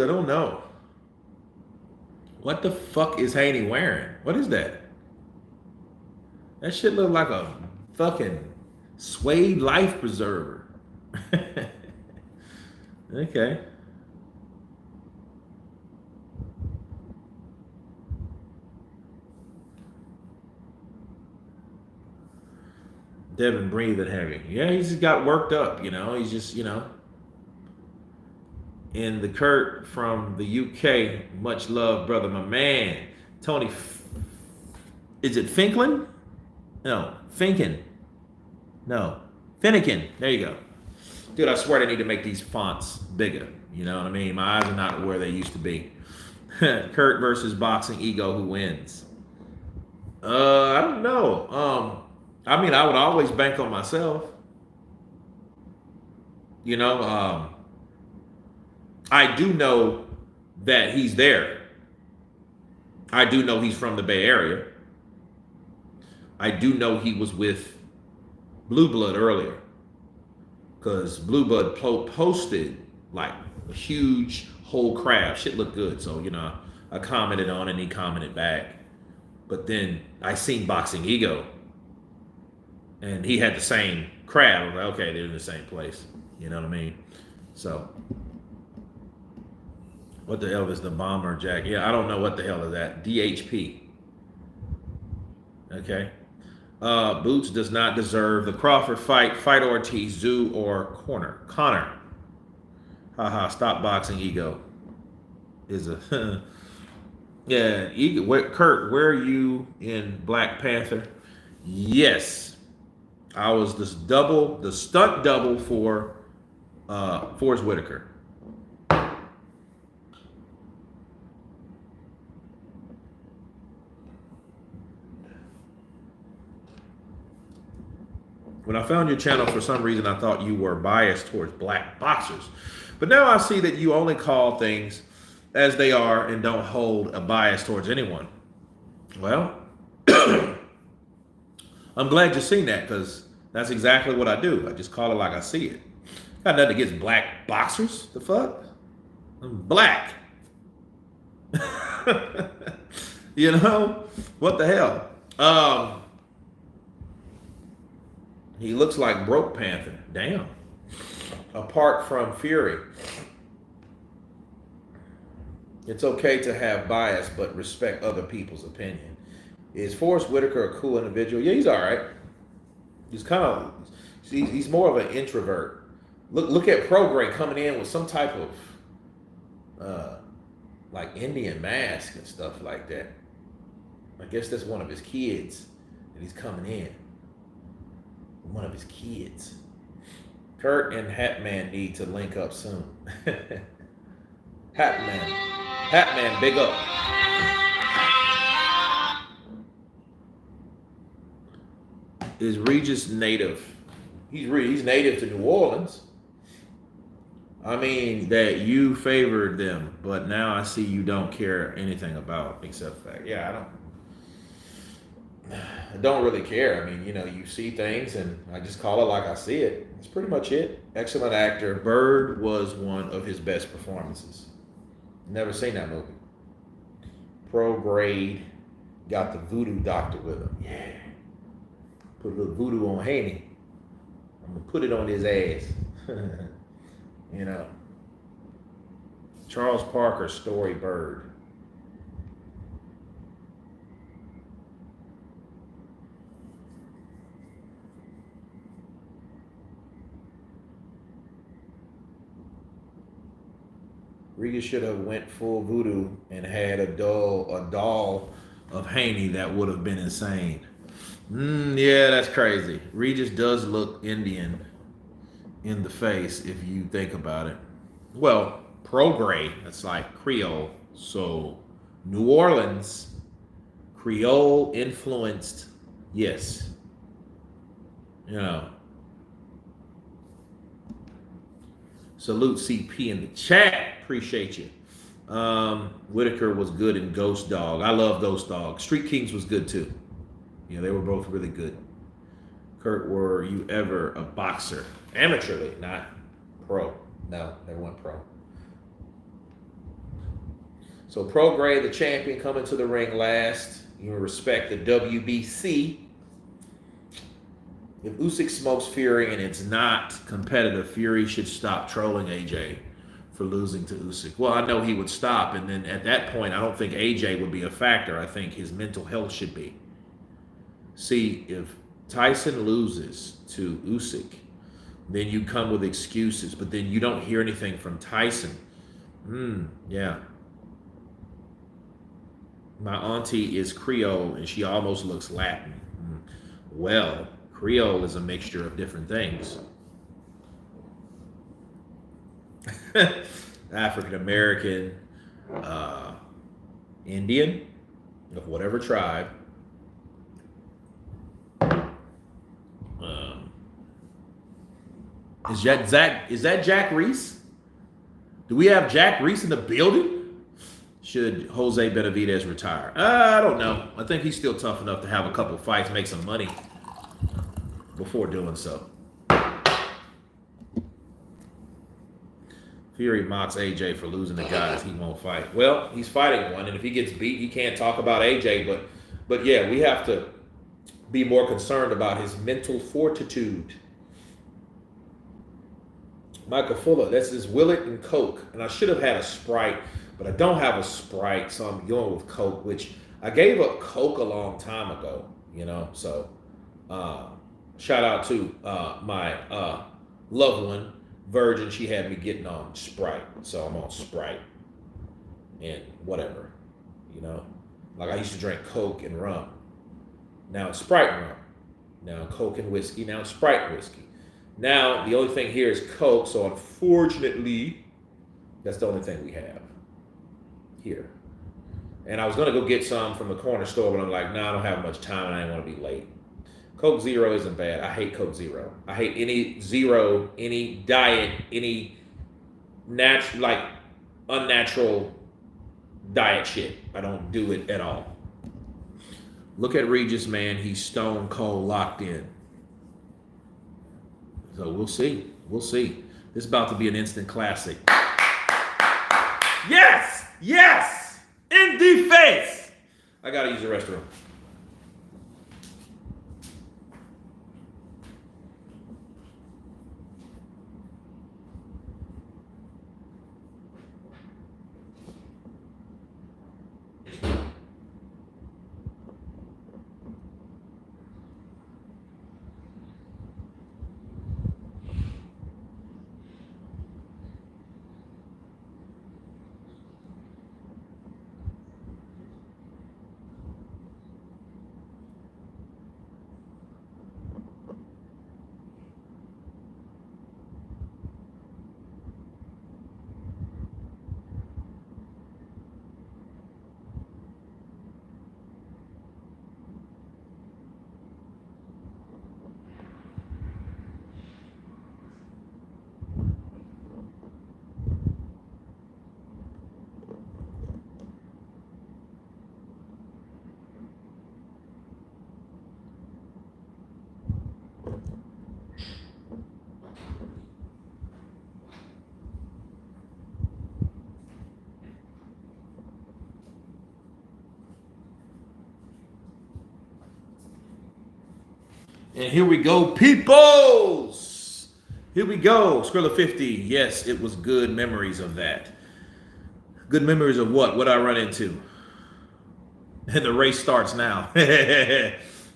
don't know. What the fuck is Haney wearing? What is that? That shit look like a fucking suede life preserver. Okay. Devin breathing heavy. Yeah, he's just got worked up, He's just, And the Kurt from the UK, much love, brother, my man. Tony, is it Finklin? No, Finken. No, Finnegan. There you go. Dude, I swear they need to make these fonts bigger. You know what I mean? My eyes are not where they used to be. Kurt versus boxing ego, who wins? I don't know. I mean, I would always bank on myself. I do know that he's there. I do know he's from the Bay Area. I do know he was with Blue Blood earlier, because Blue Blood posted like a huge whole crowd. Shit looked good. So, I commented on it and he commented back. But then I seen Boxing Ego and he had the same crowd. I was like, okay, they're in the same place. You know what I mean? So, what the hell is the bomber jacket? Yeah, I don't know what the hell is that. DHP. Okay. Boots does not deserve the Crawford fight. Fight Ortiz, Zoo, or Connor. Haha, stop boxing ego. Is a yeah, ego. Kurt, where are you in Black Panther? Yes. I was the stunt double for Forrest Whitaker. When I found your channel, for some reason, I thought you were biased towards black boxers. But now I see that you only call things as they are and don't hold a bias towards anyone. Well, I'm glad you've seen that, because that's exactly what I do. I just call it like I see it. Got nothing against black boxers. The fuck? I'm black. You know? What the hell? He looks like Broke Panther. Damn. Apart from Fury. It's okay to have bias, but respect other people's opinion. Is Forrest Whitaker a cool individual? Yeah, he's all right. He's kind of, he's more of an introvert. Look at Prograis coming in with some type of like Indian mask and stuff like that. I guess that's one of his kids that he's coming in. One of his kids. Kurt and Hatman need to link up soon. Hatman, big up. Is Regis native? He's native to New Orleans. I mean that you favored them, but now I see you don't care anything about except the fact. Yeah, I don't really care. I mean, you know, you see things and I just call it like I see it. That's pretty much it. Excellent actor. Bird was one of his best performances. Never seen that movie. Prograis got the voodoo doctor with him. Yeah. Put a little voodoo on Haney. I'm gonna put it on his ass. You know. Charles Parker, Story Bird. Regis should have went full voodoo and had a doll of Haney. That would have been insane. Yeah, that's crazy. Regis does look Indian in the face if you think about it. Well, Prograis, that's like Creole. So New Orleans, Creole influenced, yes. You know. Salute CP in the chat. Appreciate you. Whitaker was good in Ghost Dog. I love Ghost Dog. Street Kings was good too. Yeah, they were both really good. Kurt, were you ever a boxer? Amateurly, not pro. No, never went pro. So Prograis, the champion, coming to the ring last. You respect the WBC. If Usyk smokes Fury and it's not competitive, Fury should stop trolling AJ for losing to Usyk. Well, I know he would stop, and then at that point, I don't think AJ would be a factor. I think his mental health should be. See, if Tyson loses to Usyk, then you come with excuses, but then you don't hear anything from Tyson. Yeah. My auntie is Creole, and she almost looks Latin. Well, Creole is a mixture of different things. African American, Indian, of whatever tribe. Is that Jack Reese? Do we have Jack Reese in the building? Should Jose Benavidez retire? I don't know. I think he's still tough enough to have a couple fights, make some money before doing so. Fury mocks AJ for losing the guys he won't fight. Well, he's fighting one, and if he gets beat, he can't talk about AJ. But yeah, we have to be more concerned about his mental fortitude. Michael Fuller, this is Willet and Coke, and I should have had a Sprite, but I don't have a Sprite, so I'm going with Coke, which I gave up Coke a long time ago, you know. So shout out to my loved one, Virgin. She had me getting on Sprite, so I'm on Sprite and whatever, you know. Like I used to drink Coke and rum. Now it's Sprite and rum. Now Coke and whiskey. Now it's Sprite and whiskey. Now, the only thing here is Coke, so unfortunately, that's the only thing we have here. And I was going to go get some from the corner store, but I'm like, nah, I don't have much time and I didn't want to be late. Coke Zero isn't bad. I hate Coke Zero. I hate any zero, any diet, any natural, like unnatural diet shit. I don't do it at all. Look at Regis, man. He's stone cold locked in. So we'll see. We'll see. This is about to be an instant classic. Yes! Yes! In the face! I gotta use the restroom. And here we go, peoples. Here we go. Skrilla 50. Yes, it was good memories of that. Good memories of what? What I run into. And the race starts now.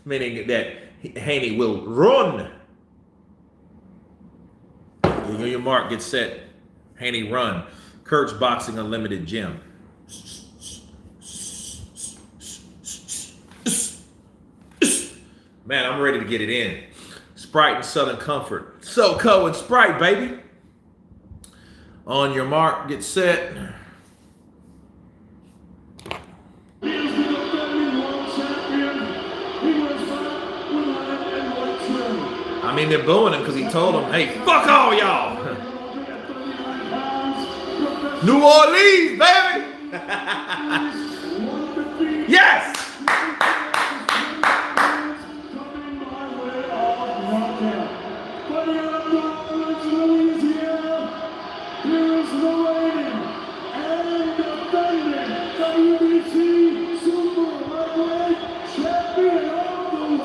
Meaning that Haney will run. Your mark, get set. Haney run. Kurt's Boxing Unlimited Gym. Man, I'm ready to get it in. Sprite and Southern Comfort. SoCo and Sprite, baby. On your mark, get set. I mean, they're booing him because he told them, hey, fuck all y'all. New Orleans, baby. Yes.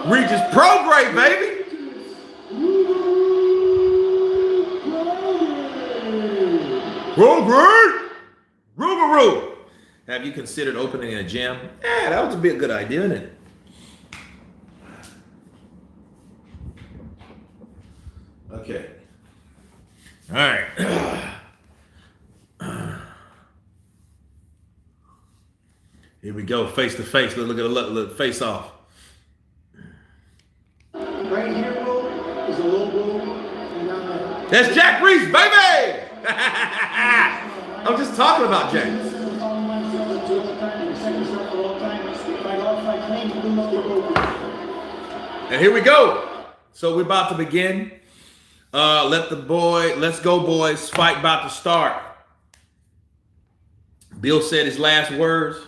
Regis Prograis, baby. Prograis. Rougarou. Have you considered opening a gym? Yeah, that would be a good idea, isn't it? Okay. All right. Here we go, face to face. Look at the face off. Right here, bro, is a low blow. And down there. That's Jack Reese, baby! I'm just talking about Jack. And here we go. So we're about to begin. Let's go, boys. Fight about to start. Bill said his last words.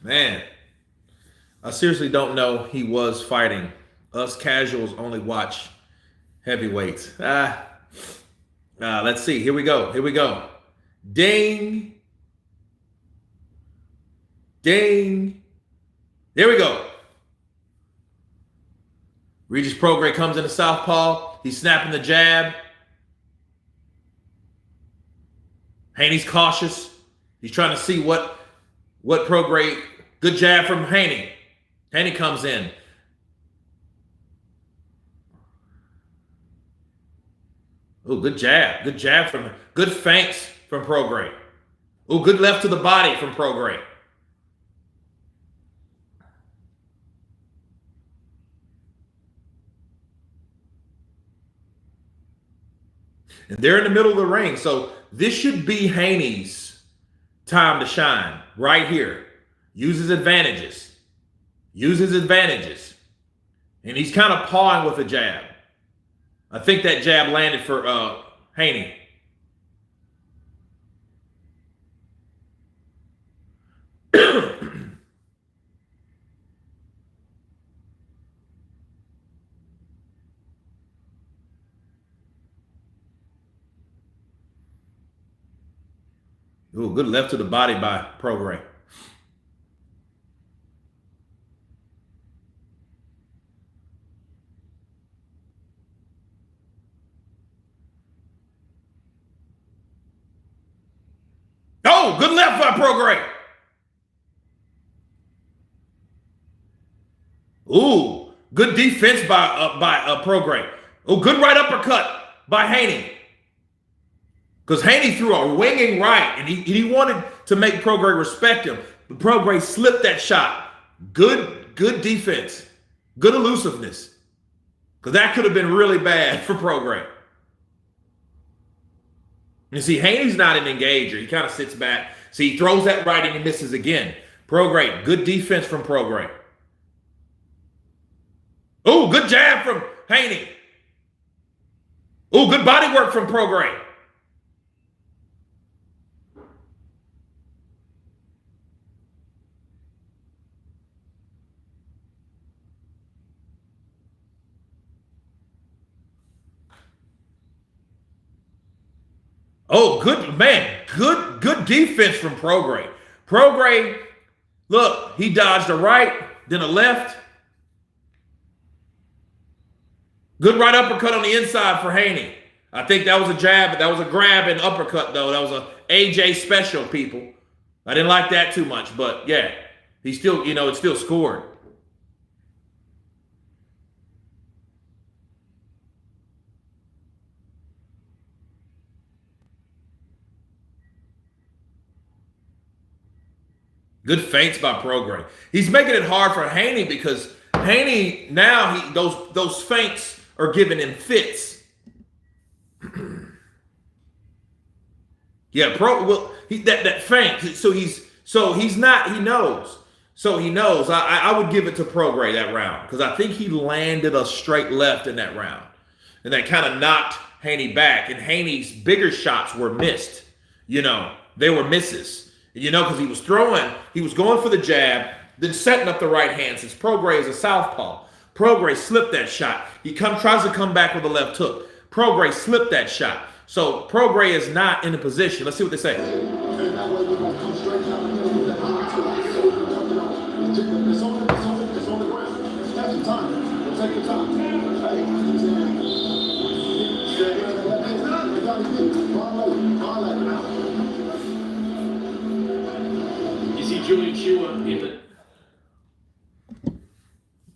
Man, I seriously don't know he was fighting. Us casuals only watch heavyweights. Let's see. Here we go. Here we go. Ding. Ding. There we go. Regis Prograis comes into southpaw. He's snapping the jab. Haney's cautious. He's trying to see what Prograis. Good jab from Haney. Haney comes in. Oh, good jab. Good jab from him. Good feints from Prograis. Oh, good left to the body from Prograis. And they're in the middle of the ring. So this should be Haney's time to shine right here. Use his advantages. Use his advantages. And he's kind of pawing with a jab. I think that jab landed for Haney. Ooh, good left to the body by Prograis. Oh, good left by Prograis. Ooh, good defense by Prograis. Oh, good right uppercut by Haney. Because Haney threw a winging right, and he wanted to make Prograis respect him. But Prograis slipped that shot. Good defense. Good elusiveness. Because that could have been really bad for Prograis. You see, Haney's not an engager. He kind of sits back. See, he throws that right and he misses again. Prograis, good defense from Prograis. Oh, good jab from Haney. Oh, good body work from Prograis. Oh, good, man. Good defense from Prograis. Prograis, look, he dodged a right, then a left. Good right uppercut on the inside for Haney. I think that was a jab, but that was a grab and uppercut, though. That was a AJ special, people. I didn't like that too much, but yeah, he still, it still scored. Good feints by Prograis. He's making it hard for Haney because Haney now those feints are giving him fits. Yeah, that feint. He knows. So he knows. I would give it to Prograis that round because I think he landed a straight left in that round, and that kind of knocked Haney back. And Haney's bigger shots were missed. They were misses. Because he was going for the jab, then setting up the right hand since Prograis is a southpaw. Prograis slipped that shot. He tries to come back with a left hook. Prograis slipped that shot. So Prograis is not in a position. Let's see what they say.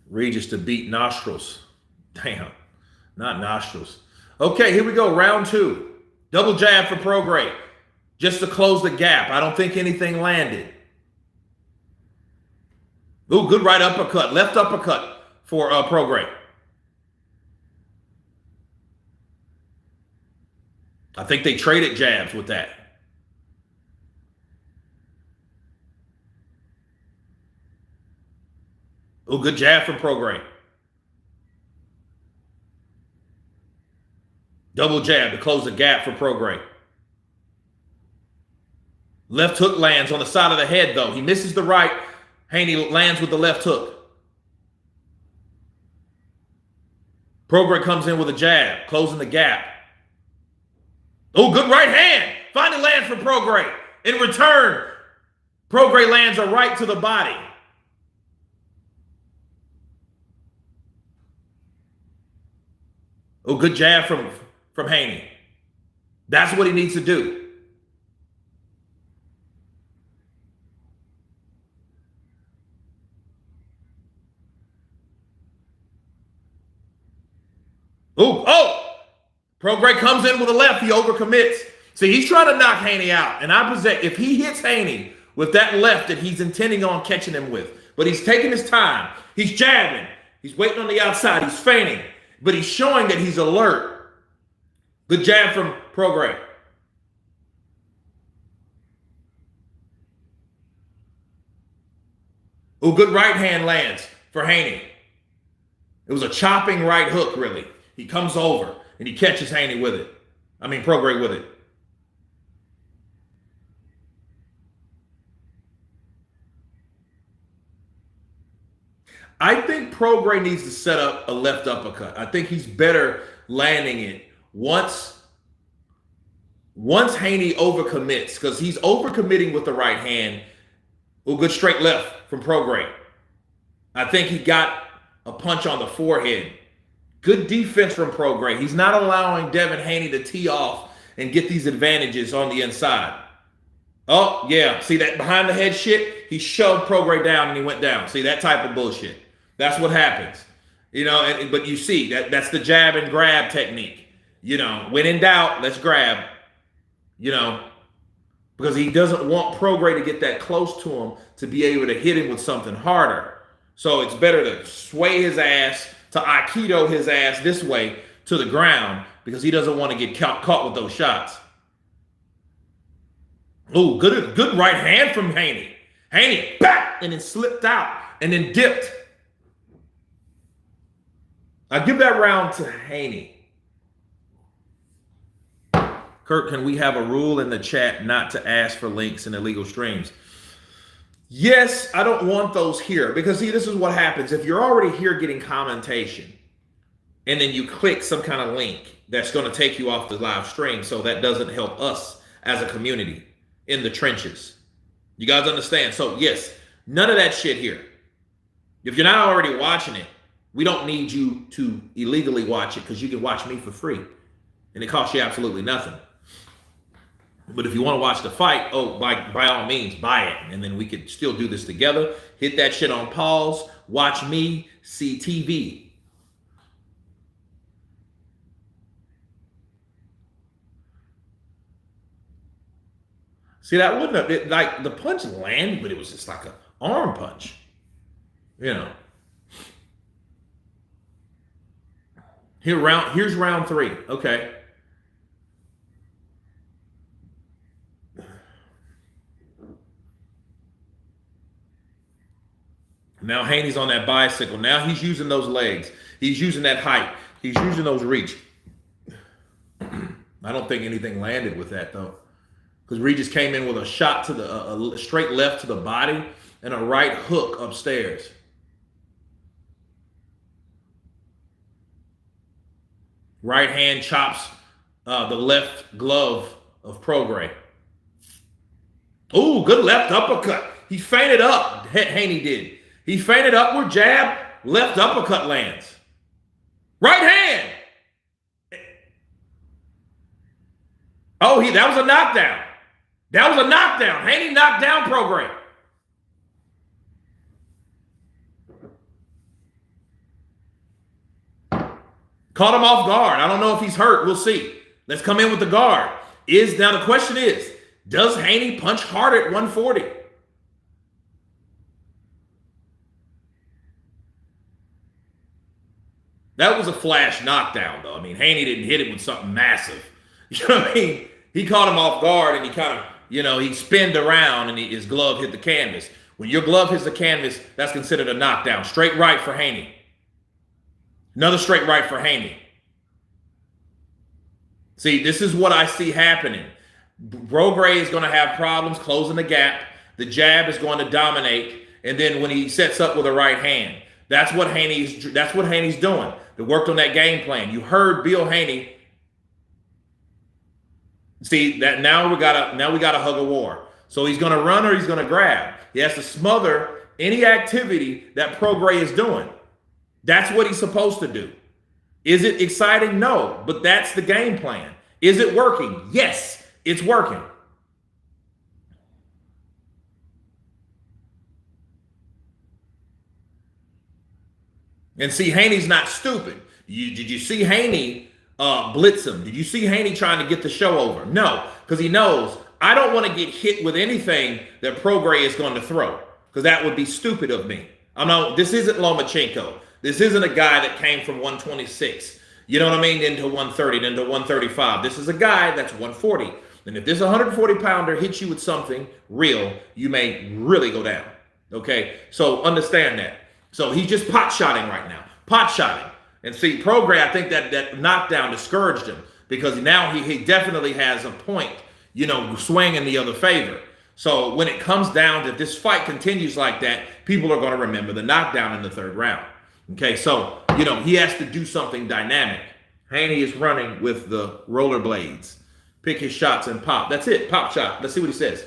Regis to beat nostrils. Damn, not nostrils. Okay, here we go. Round 2. Double jab for Prograis. Just to close the gap. I don't think anything landed. Ooh, good right uppercut. Left uppercut for Prograis. I think they traded jabs with that. Oh, good jab from Prograis. Double jab to close the gap for Prograis. Left hook lands on the side of the head, though. He misses the right. Haney lands with the left hook. Prograis comes in with a jab, closing the gap. Oh, good right hand. Finally lands for Prograis. In return, Prograis lands a right to the body. Oh, good jab from Haney. That's what he needs to do. Oh! Prograis comes in with a left. He overcommits. See, he's trying to knock Haney out. And if he hits Haney with that left that he's intending on catching him with, but he's taking his time. He's jabbing. He's waiting on the outside. He's feinting. But he's showing that he's alert. Good jab from Prograis. Oh, good right hand lands for Haney. It was a chopping right hook, really. He comes over and he catches Haney with it. I mean, Prograis with it. I think Prograis needs to set up a left uppercut. I think he's better landing it once Haney overcommits, because he's overcommitting with the right hand. Oh, good straight left from Prograis. I think he got a punch on the forehead. Good defense from Prograis. He's not allowing Devin Haney to tee off and get these advantages on the inside. Oh, yeah. See that behind the head shit? He shoved Prograis down and he went down. See, that type of bullshit. That's what happens. You know, but you see, that's the jab and grab technique. You know, when in doubt, let's grab. You know, because he doesn't want Prograis to get that close to him to be able to hit him with something harder. So it's better to sway his ass, to Aikido his ass this way to the ground, because he doesn't want to get caught with those shots. Oh, good right hand from Haney. Haney, back, and then slipped out and then dipped. I give that round to Haney. Kurt, can we have a rule in the chat not to ask for links in illegal streams? Yes, I don't want those here, because see, this is what happens. If you're already here getting commentation and then you click some kind of link that's going to take you off the live stream, so that doesn't help us as a community in the trenches. You guys understand? So yes, none of that shit here. If you're not already watching it, we don't need you to illegally watch it, because you can watch me for free and it costs you absolutely nothing. But if you want to watch the fight, oh, by all means, buy it. And then we could still do this together. Hit that shit on pause. Watch me, see TV. See, that wouldn't have, like, the punch landed, but it was just like an arm punch. You know. Here's round 3. Okay. Now Haney's on that bicycle. Now he's using those legs. He's using that height. He's using those reach. I don't think anything landed with that, though, because Regis came in with a shot to the a straight left to the body and a right hook upstairs. Right hand chops the left glove of Prograis. Ooh, good left uppercut. He feinted up. Haney did. He feinted upward jab, left uppercut lands. Right hand. Oh, that was a knockdown. That was a knockdown. Haney knocked down Prograis. Caught him off guard. I don't know if he's hurt. We'll see. Let's come in with the guard. Now the question is, does Haney punch hard at 140? That was a flash knockdown, though. I mean, Haney didn't hit him with something massive. You know what I mean? He caught him off guard, and he kind of, he spinned around, and his glove hit the canvas. When your glove hits the canvas, that's considered a knockdown. Straight right for Haney. Another straight right for Haney. See, this is what I see happening. Prograis is going to have problems closing the gap. The jab is going to dominate, and then when he sets up with a right hand, that's what Haney's doing. They worked on that game plan. You heard Bill Haney. See that now we got a hug of war. So he's going to run or he's going to grab. He has to smother any activity that Prograis is doing. That's what he's supposed to do. Is it exciting? No, but that's the game plan. Is it working? Yes, it's working. And see, Haney's not stupid. Did you see Haney blitz him? Did you see Haney trying to get the show over? No, because he knows I don't want to get hit with anything that Prograis is going to throw, because that would be stupid of me. This isn't Lomachenko. This isn't a guy that came from 126. You know what I mean? Into 130, then to 135. This is a guy that's 140. And if this 140 pounder hits you with something real, you may really go down. Okay? So understand that. So he's just pot shotting right now. Pot shotting. And see, Prograis, I think that knockdown discouraged him because now he definitely has a point, swing in the other favor. So when it comes down to, if this fight continues like that, people are going to remember the knockdown in the third round. Okay, so, he has to do something dynamic. Haney is running with the rollerblades. Pick his shots and pop. That's it, pop shot. Let's see what he says.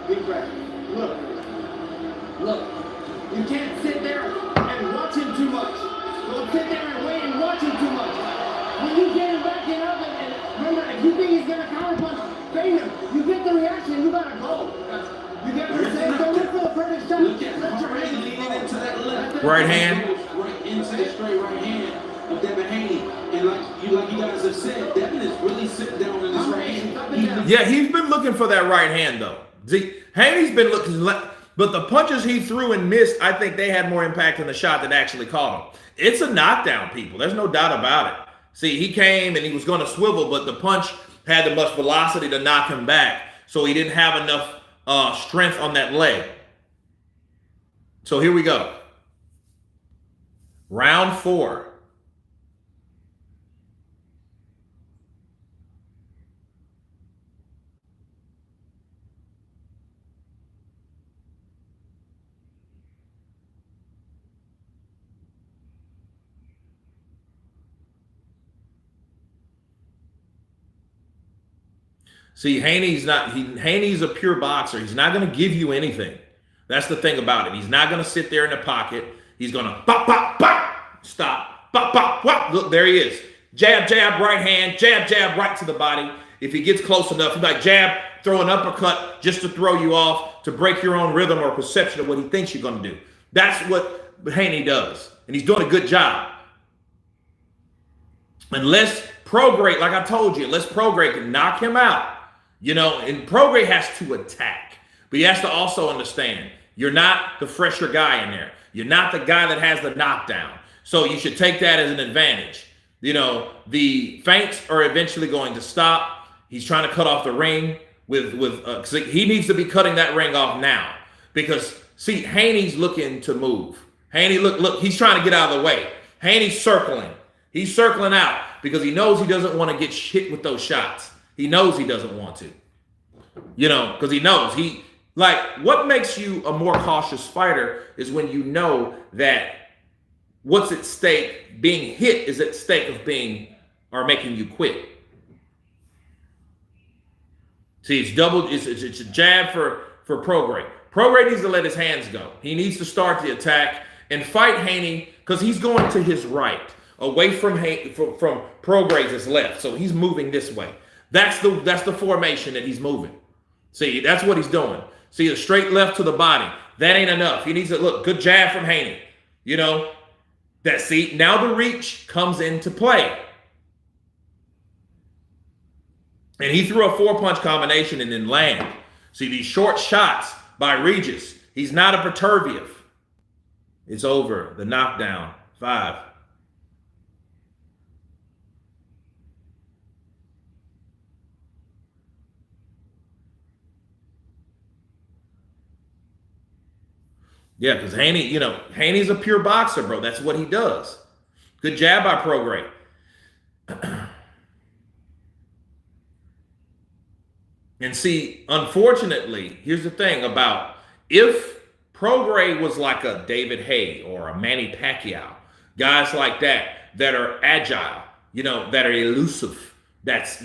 Big breath. Look. You can't sit there and watch him too much. Don't sit there and wait and watch him too much. When you get him back in up, and remember, if you think he's going to counterpunch, train him. You get the reaction, you got to go. You get what I'm saying? Don't look for the perfect shot. Look at Prograis leaning into that left. Right hand. Right into the straight right hand of Devin Haney. And like you guys have said, Devin is really sitting down in his right hand. Yeah, he's been looking for that right hand, though. See, Haney's been looking, but the punches he threw and missed, I think they had more impact than the shot that actually caught him. It's a knockdown, people. There's no doubt about it. See, he came and he was going to swivel, but the punch had the much velocity to knock him back. So he didn't have enough strength on that leg. So here we go. Round 4. See, Haney's a pure boxer. He's not going to give you anything. That's the thing about it. He's not going to sit there in the pocket. He's going to pop, pop, pop, stop, pop, pop, pop. Look, there he is. Jab, jab, right hand, jab, jab, right to the body. If he gets close enough, he's like jab, throw an uppercut just to throw you off, to break your own rhythm or perception of what he thinks you're going to do. That's what Haney does. And he's doing a good job. Unless Prograis, like I told you, unless Prograis can knock him out, and Prograis has to attack. But he has to also understand, you're not the fresher guy in there. You're not the guy that has the knockdown. So you should take that as an advantage. The feints are eventually going to stop. He's trying to cut off the ring with he needs to be cutting that ring off now. Because, see, Haney's looking to move. Haney, look, he's trying to get out of the way. Haney's circling. He's circling out because he knows he doesn't want to get hit with those shots. He knows he doesn't want to, because he knows what makes you a more cautious fighter is when you know that what's at stake, being hit is at stake of making you quit. See, it's a jab for Prograis. Prograis needs to let his hands go. He needs to start the attack and fight Haney because he's going to his right, away from Prograis' left. So he's moving this way. That's the formation that he's moving. See, that's what he's doing. See, a straight left to the body. That ain't enough. He needs to look. Good jab from Haney. Now the reach comes into play. And he threw a 4-punch combination and then land. See, these short shots by Regis. He's not a Perturviev. It's over. The knockdown. 5. Yeah, because Haney's a pure boxer, bro. That's what he does. Good jab by Prograis. And see, unfortunately, here's the thing about if Prograis was like a David Haye or a Manny Pacquiao, guys like that are agile, that are elusive, that's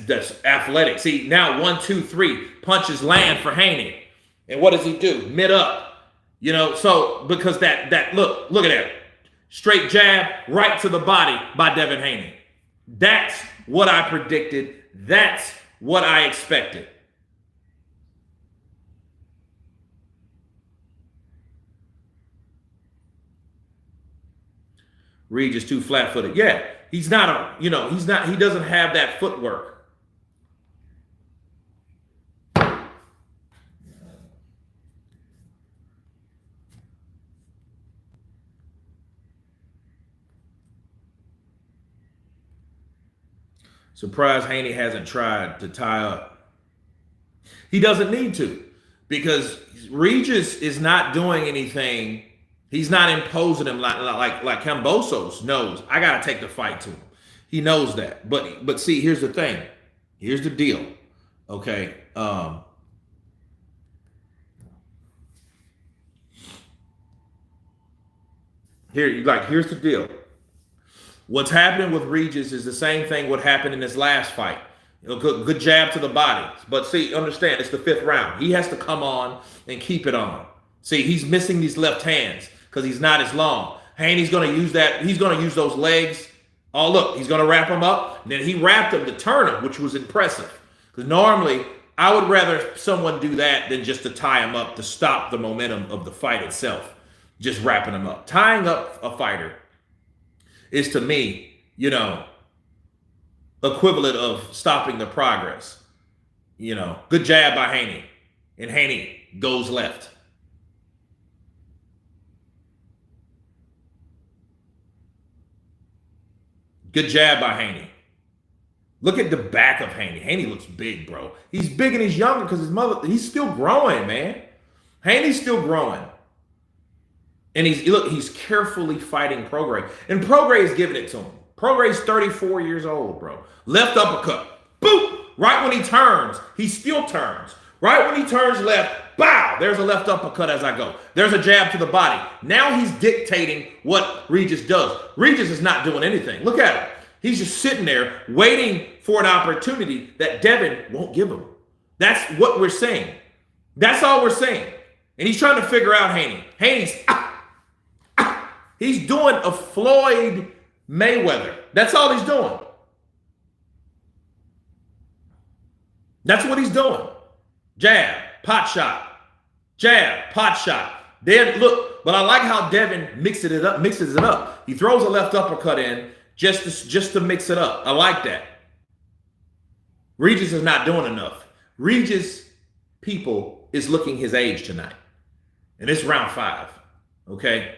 athletic. See, now 1, 2, 3 punches land for Haney. And what does he do? Mid up. So because that look at that. Straight jab right to the body by Devin Haney. That's what I predicted. That's what I expected. Regis too flat-footed. Yeah, he doesn't have that footwork. Surprised Haney hasn't tried to tie up. He doesn't need to, because Regis is not doing anything. He's not imposing him like Kambosos knows. I gotta take the fight to him. He knows that. But see, here's the thing. Here's the deal. Okay. Here's the deal. What's happening with Regis is the same thing what happened in this last fight. Good jab to the body. But see, understand, it's the 5th round. He has to come on and keep it on. See, he's missing these left hands because he's not as long. Haney's going to use that. He's going to use those legs. Oh, look, he's going to wrap him up. And then he wrapped him to turn him, which was impressive. Because normally, I would rather someone do that than just to tie him up to stop the momentum of the fight itself. Just wrapping him up. Tying up a fighter is, to me, equivalent of stopping the progress. Good jab by Haney. And Haney goes left. Good jab by Haney. Look at the back of Haney. Haney looks big, bro. He's big and he's younger because he's still growing, man. Haney's still growing. And he's carefully fighting Prograis. And Prograis is giving it to him. Prograis 34 years old, bro. Left uppercut. Boop! Right when he turns, he still turns. Right when he turns left, bow! There's a left uppercut as I go. There's a jab to the body. Now he's dictating what Regis does. Regis is not doing anything. Look at him. He's just sitting there waiting for an opportunity that Devin won't give him. That's what we're saying. That's all we're saying. And he's trying to figure out Haney. Haney's he's doing a Floyd Mayweather. That's all he's doing. That's what he's doing. Jab, pot shot. Jab, pot shot. Then look, but I like how Devin mixes it up. He throws a left uppercut in just to mix it up. I like that. Regis is not doing enough. Regis, people, is looking his age tonight. And it's round 5. Okay?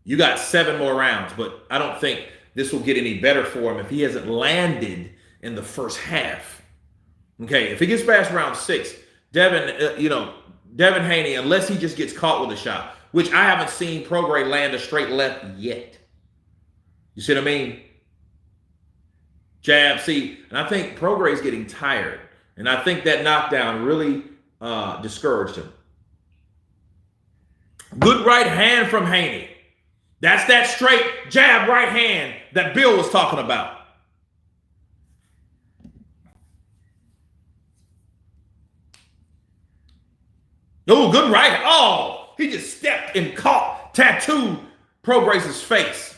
You got 7 more rounds, but I don't think this will get any better for him if he hasn't landed in the first half. Okay, if he gets past round 6, Devin Haney, unless he just gets caught with a shot, which I haven't seen Prograis land a straight left yet. You see what I mean? Jab, see, and I think Prograis is getting tired. And I think that knockdown really discouraged him. Good right hand from Haney. That's that straight jab right hand that Bill was talking about. Oh, good right. Oh, he just stepped and caught, tattooed Prograis' face.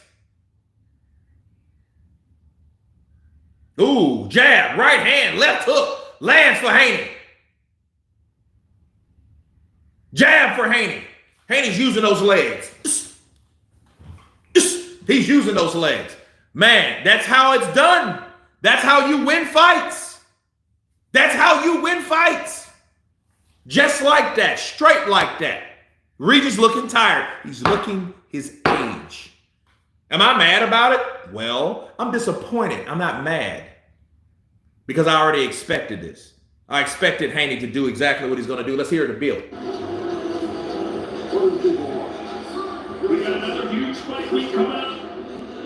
Ooh, jab, right hand, left hook, lands for Haney. Jab for Haney. Haney's using those legs. He's using those legs. Man, that's how it's done. That's how you win fights. That's how you win fights. Just like that, straight like that. Regis looking tired. He's looking his age. Am I mad about it? Well, I'm disappointed. I'm not mad because I already expected this. I expected Haney to do exactly what he's going to do. Let's hear the Bill. We got another huge fight week coming up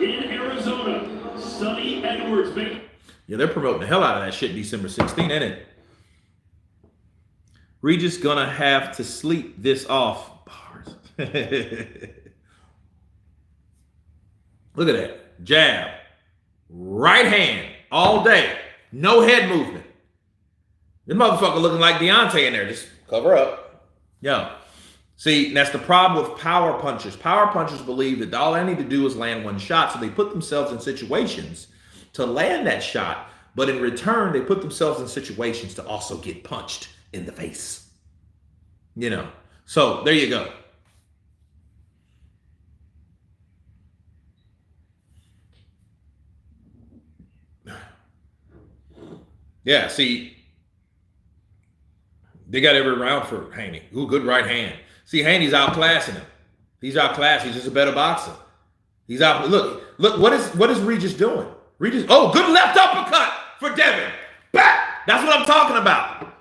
in Arizona. Sonny Edwards, baby. Yeah, they're promoting the hell out of that shit December 16th, ain't it? Regis gonna have to sleep this off. Bars. Look at that. Jab. Right hand. All day. No head movement. This motherfucker looking like Deontay in there. Just cover up. Yo. See, that's the problem with power punchers. Power punchers believe that all they need to do is land one shot. So they put themselves in situations to land that shot. But in return, they put themselves in situations to also get punched in the face. So there you go. Yeah, see, they got every round for Haney. Ooh, good right hand. See, Haney's outclassing him. He's outclassed. He's just a better boxer. He's out. Look, what is Regis doing? Regis, oh, good left uppercut for Devin. Back. That's what I'm talking about.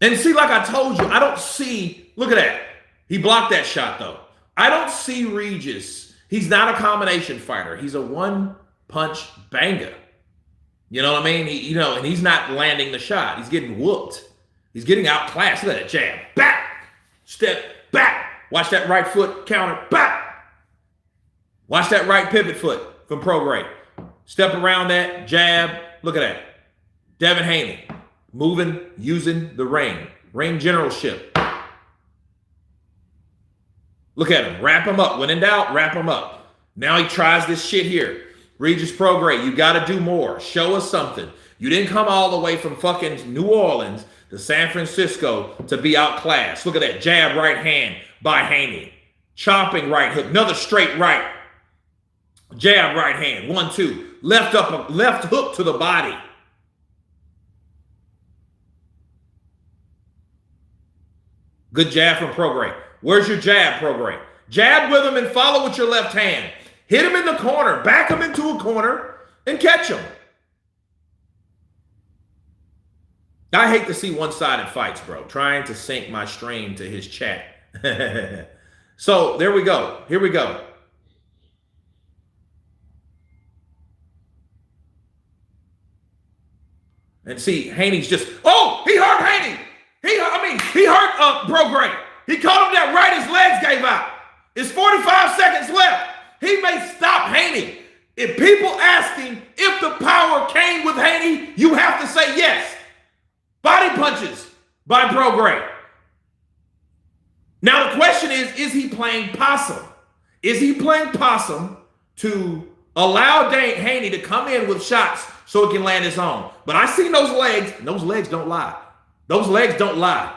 And see, like I told you, I don't see, look at that. He blocked that shot, though. I don't see Regis. He's not a combination fighter. He's a one-punch banger. You know what I mean? And he's not landing the shot. He's getting whooped. He's getting outclassed. Look at that jab. Back. Step back. Watch that right foot counter. Back. Watch that right pivot foot from Prograis. Step around that. Jab. Look at that. Devin Haney. Moving, using the ring. Ring generalship. Look at him. Wrap him up. When in doubt, wrap him up. Now he tries this shit here. Regis Prograis, you got to do more. Show us something. You didn't come all the way from fucking New Orleans to San Francisco to be outclassed. Look at that jab right hand by Haney. Chopping right hook. Another straight right. Jab right hand. 1-2. Left hook to the body. Good jab from Prograis. Where's your jab, Prograis? Jab with him and follow with your left hand. Hit him in the corner. Back him into a corner and catch him. I hate to see one-sided fights, bro. Trying to sync my stream to his chat. So there we go. Here we go. And see, Haney's just, oh, he hurt Haney. He hurt Prograis. He caught him that right, his legs gave out. It's 45 seconds left. He may stop Haney. If people asking if the power came with Haney, you have to say yes. Body punches by Prograis. Now the question is he playing possum? Is he playing possum to allow Haney to come in with shots so he can land his own? But I seen those legs, and those legs don't lie. Those legs don't lie.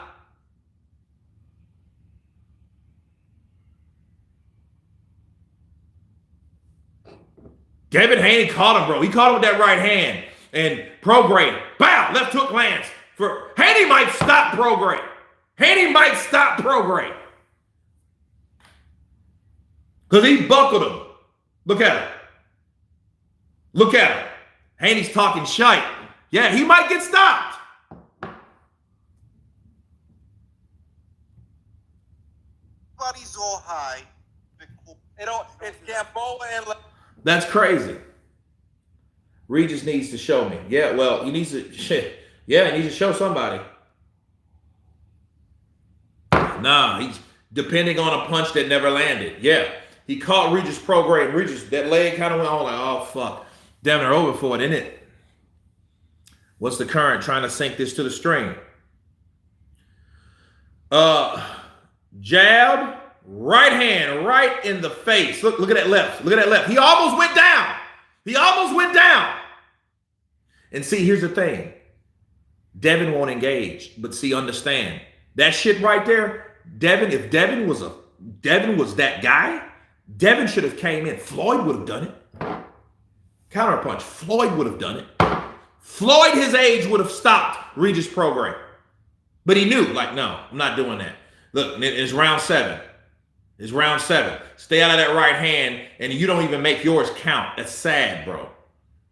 Devin Haney caught him, bro. He caught him with that right hand. And Prograis, bow, left hook lands. Haney might stop Prograis. Haney might stop Prograis. Because he buckled him. Look at him. Look at him. Haney's talking shite. Yeah, he might get stopped. Everybody's all high. It's Gamboa and... That's crazy. Regis needs to show me. Yeah, well, he needs to show somebody. Nah, he's depending on a punch that never landed. Yeah, he caught Regis Prograis, and Regis, that leg kind of went on like, oh, fuck. Damn, they're over for it, isn't it? What's the current? Trying to sink this to the string. Jab. Right hand, right in the face. Look at that left. Look at that left. He almost went down. He almost went down. And see, here's the thing. Devin won't engage. But see, understand. That shit right there, Devin, if Devin was that guy, Devin should have came in. Floyd would have done it. Counterpunch. Floyd would have done it. Floyd, his age, would have stopped Regis Prograis. But he knew, like, no, I'm not doing that. Look, it's round 7. It's round 7. Stay out of that right hand, and you don't even make yours count. That's sad, bro.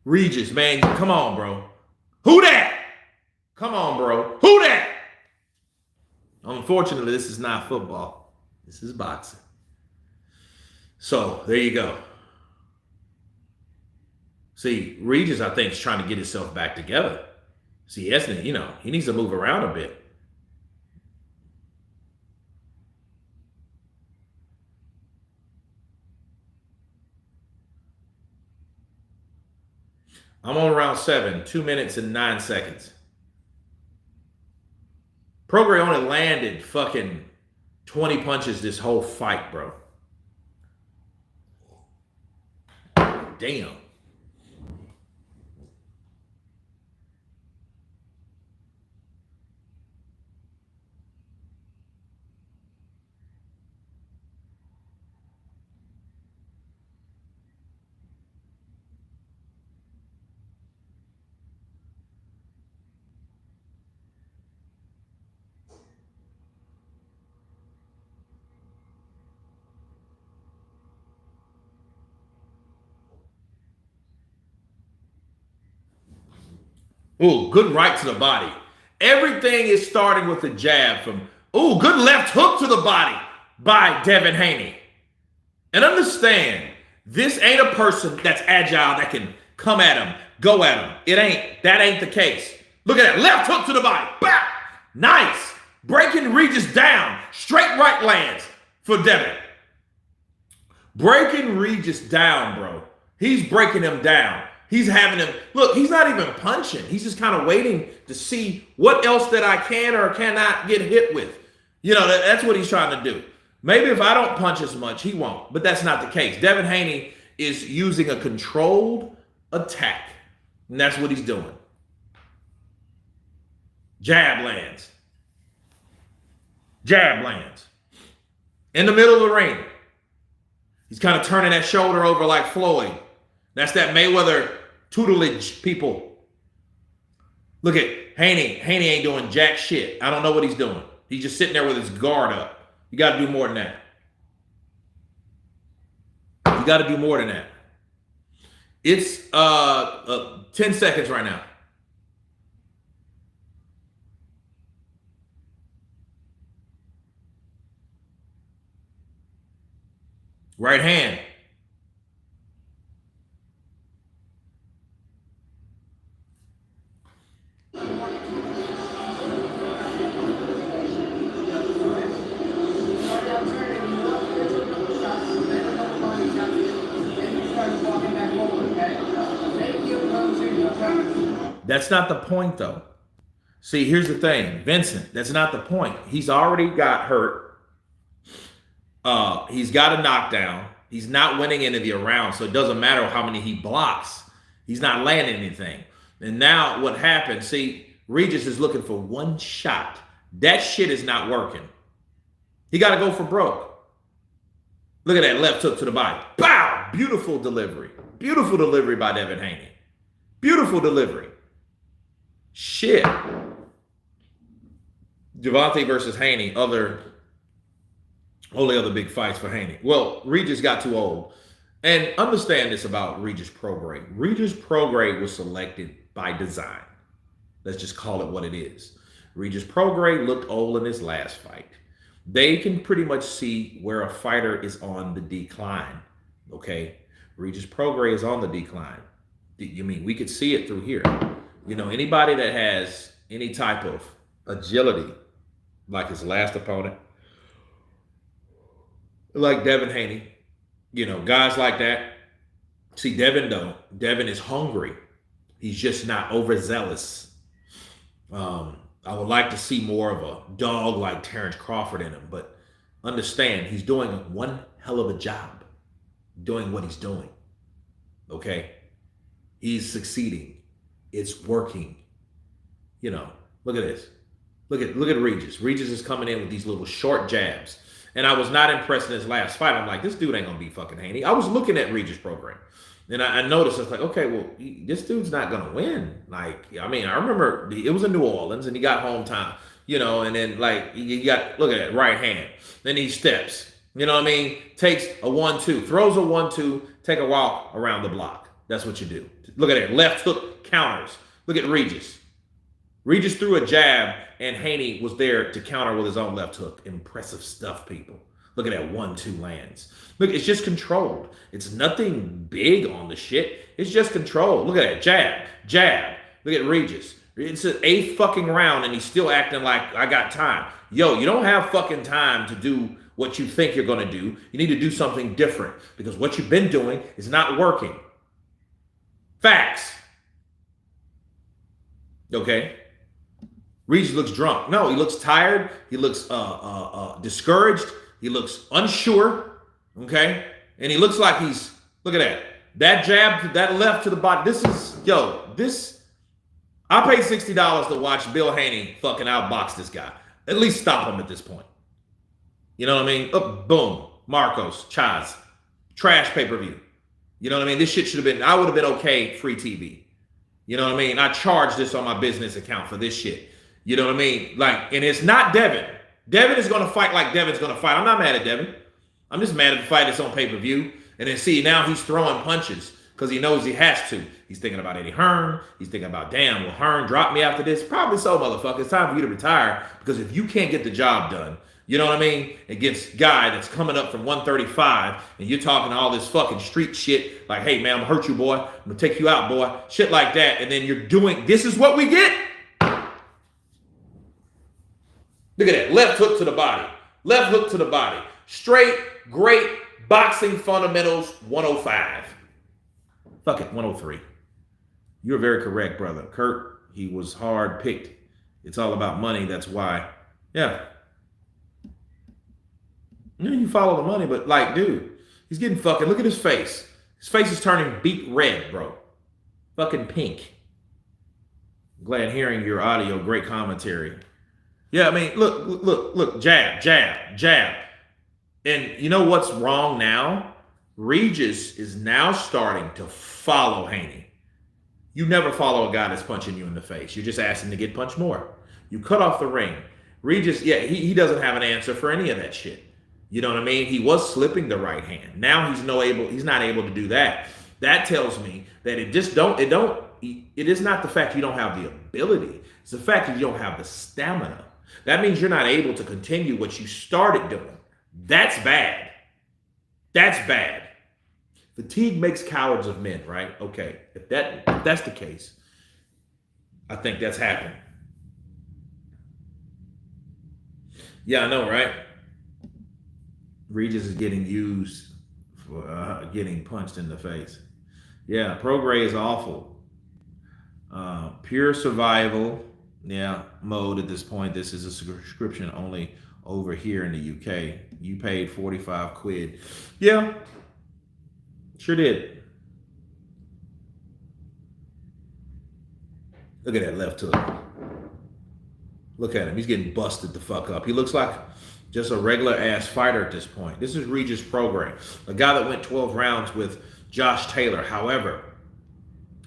Regis, man, come on, bro. Who that? Come on, bro. Who that? Unfortunately, this is not football. This is boxing. So, there you go. See, Regis, I think, is trying to get himself back together. See, he needs to move around a bit. I'm on round 7, 2 minutes and 9 seconds. Prograis only landed fucking 20 punches this whole fight, bro. Damn. Ooh, good right to the body. Everything is starting with a jab from, ooh, good left hook to the body by Devin Haney. And understand, this ain't a person that's agile that can come at him, go at him. That ain't the case. Look at that, left hook to the body. Bah! Nice. Breaking Regis down. Straight right lands for Devin. Breaking Regis down, bro. He's breaking him down. He's having him, look, he's not even punching. He's just kind of waiting to see what else that I can or cannot get hit with. You know, that's what he's trying to do. Maybe if I don't punch as much, he won't. But that's not the case. Devin Haney is using a controlled attack. And that's what he's doing. Jab lands. Jab lands. In the middle of the ring. He's kind of turning that shoulder over like Floyd. That's that Mayweather tutelage, people. Look at Haney. Haney ain't doing jack shit. I don't know what he's doing. He's just sitting there with his guard up. You got to do more than that. You got to do more than that. It's 10 seconds right now. Right hand. That's not the point, though. See, here's the thing. Vincent, that's not the point. He's already got hurt. He's got a knockdown. He's not winning any of the rounds, so it doesn't matter how many he blocks. He's not landing anything. And now what happened, see, Regis is looking for one shot. That shit is not working. He got to go for broke. Look at that left hook to the body. Bow! Beautiful delivery. Beautiful delivery by Devin Haney. Beautiful delivery. Shit. Javante versus Haney, only other big fights for Haney. Well, Regis got too old. And understand this about Regis Prograis. Regis Prograis was selected by design. Let's just call it what it is. Regis Prograis looked old in his last fight. They can pretty much see where a fighter is on the decline. Okay? Regis Prograis is on the decline. You mean we could see it through here? You know, anybody that has any type of agility, like his last opponent, like Devin Haney, you know, guys like that. See, Devin don't. Devin is hungry. He's just not overzealous. I would like to see more of a dog like Terrence Crawford in him, but understand he's doing one hell of a job doing what he's doing. Okay? He's succeeding. It's working. You know, look at this. Look at Regis. Regis is coming in with these little short jabs. And I was not impressed in his last fight. I'm like, this dude ain't going to be fucking Haney. I was looking at Regis' program. And I noticed, it's like, okay, well, this dude's not going to win. Like, I mean, I remember it was in New Orleans and he got home time, you know, and then like, you got, look at that, right hand. Then he steps, you know what I mean? Takes a 1-2, throws a 1-2, take a walk around the block. That's what you do. Look at it, left hook counters. Look at Regis. Regis threw a jab and Haney was there to counter with his own left hook. Impressive stuff, people. Look at that 1-2 lands. Look, it's just controlled. It's nothing big on the shit. It's just controlled. Look at that. Jab. Look at Regis. It's an 8th fucking round and he's still acting like I got time. Yo, you don't have fucking time to do what you think you're going to do. You need to do something different because what you've been doing is not working. Facts. Okay? Regis looks drunk. No, he looks tired. He looks discouraged. He looks unsure, okay? And he looks like he's, look at that. That jab, that left to the body. This is, I paid $60 to watch Bill Haney fucking outbox this guy. At least stop him at this point. You know what I mean? Boom. Marcos, Chaz. Trash pay-per-view. You know what I mean? This shit should have been, I would have been okay free TV. You know what I mean? I charged this on my business account for this shit. You know what I mean? Like, and it's not Devin. Devin is going to fight like Devin's going to fight. I'm not mad at Devin. I'm just mad at the fight that's on pay-per-view. And then see, now he's throwing punches. because he knows he has to. He's thinking about Eddie Hearn. He's thinking about, damn, will Hearn drop me after this? Probably so, motherfucker. It's time for you to retire, because if you can't get the job done, you know what I mean, against guy that's coming up from 135 and you're talking all this fucking street shit like, hey, man, I'm going to hurt you, boy. I'm going to take you out, boy. Shit like that. And then you're doing, this is what we get? Look at that. Left hook to the body. Left hook to the body. Straight, great boxing fundamentals, 105. Fuck it, 103. You're very correct, brother. Kurt, he was hard picked. It's all about money. That's why. Yeah. You follow the money, but like, dude, he's getting fucking, look at his face. His face is turning beet red, bro. Fucking pink. Glad hearing your audio. Great commentary. Yeah, I mean, look, jab, jab, jab. And you know what's wrong now? Regis is now starting to follow Haney. You never follow a guy that's punching you in the face. You're just asking to get punched more. You cut off the ring. Regis, yeah, he doesn't have an answer for any of that shit. You know what I mean? He was slipping the right hand. Now he's not able to do that. That tells me that it is not the fact you don't have the ability. It's the fact that you don't have the stamina. That means you're not able to continue what you started doing. That's bad. That's bad. Fatigue makes cowards of men, right? Okay. If that's the case, I think that's happened. Yeah, I know, right? Regis is getting used for getting punched in the face. Yeah, Prograis is awful. Pure survival, yeah, mode at this point. This is a subscription only over here in the UK. You paid 45 quid. Yeah, sure did. Look at that left hook. Look at him. He's getting busted the fuck up. He looks like just a regular ass fighter at this point. This is Regis Prograis, a guy that went 12 rounds with Josh Taylor. However,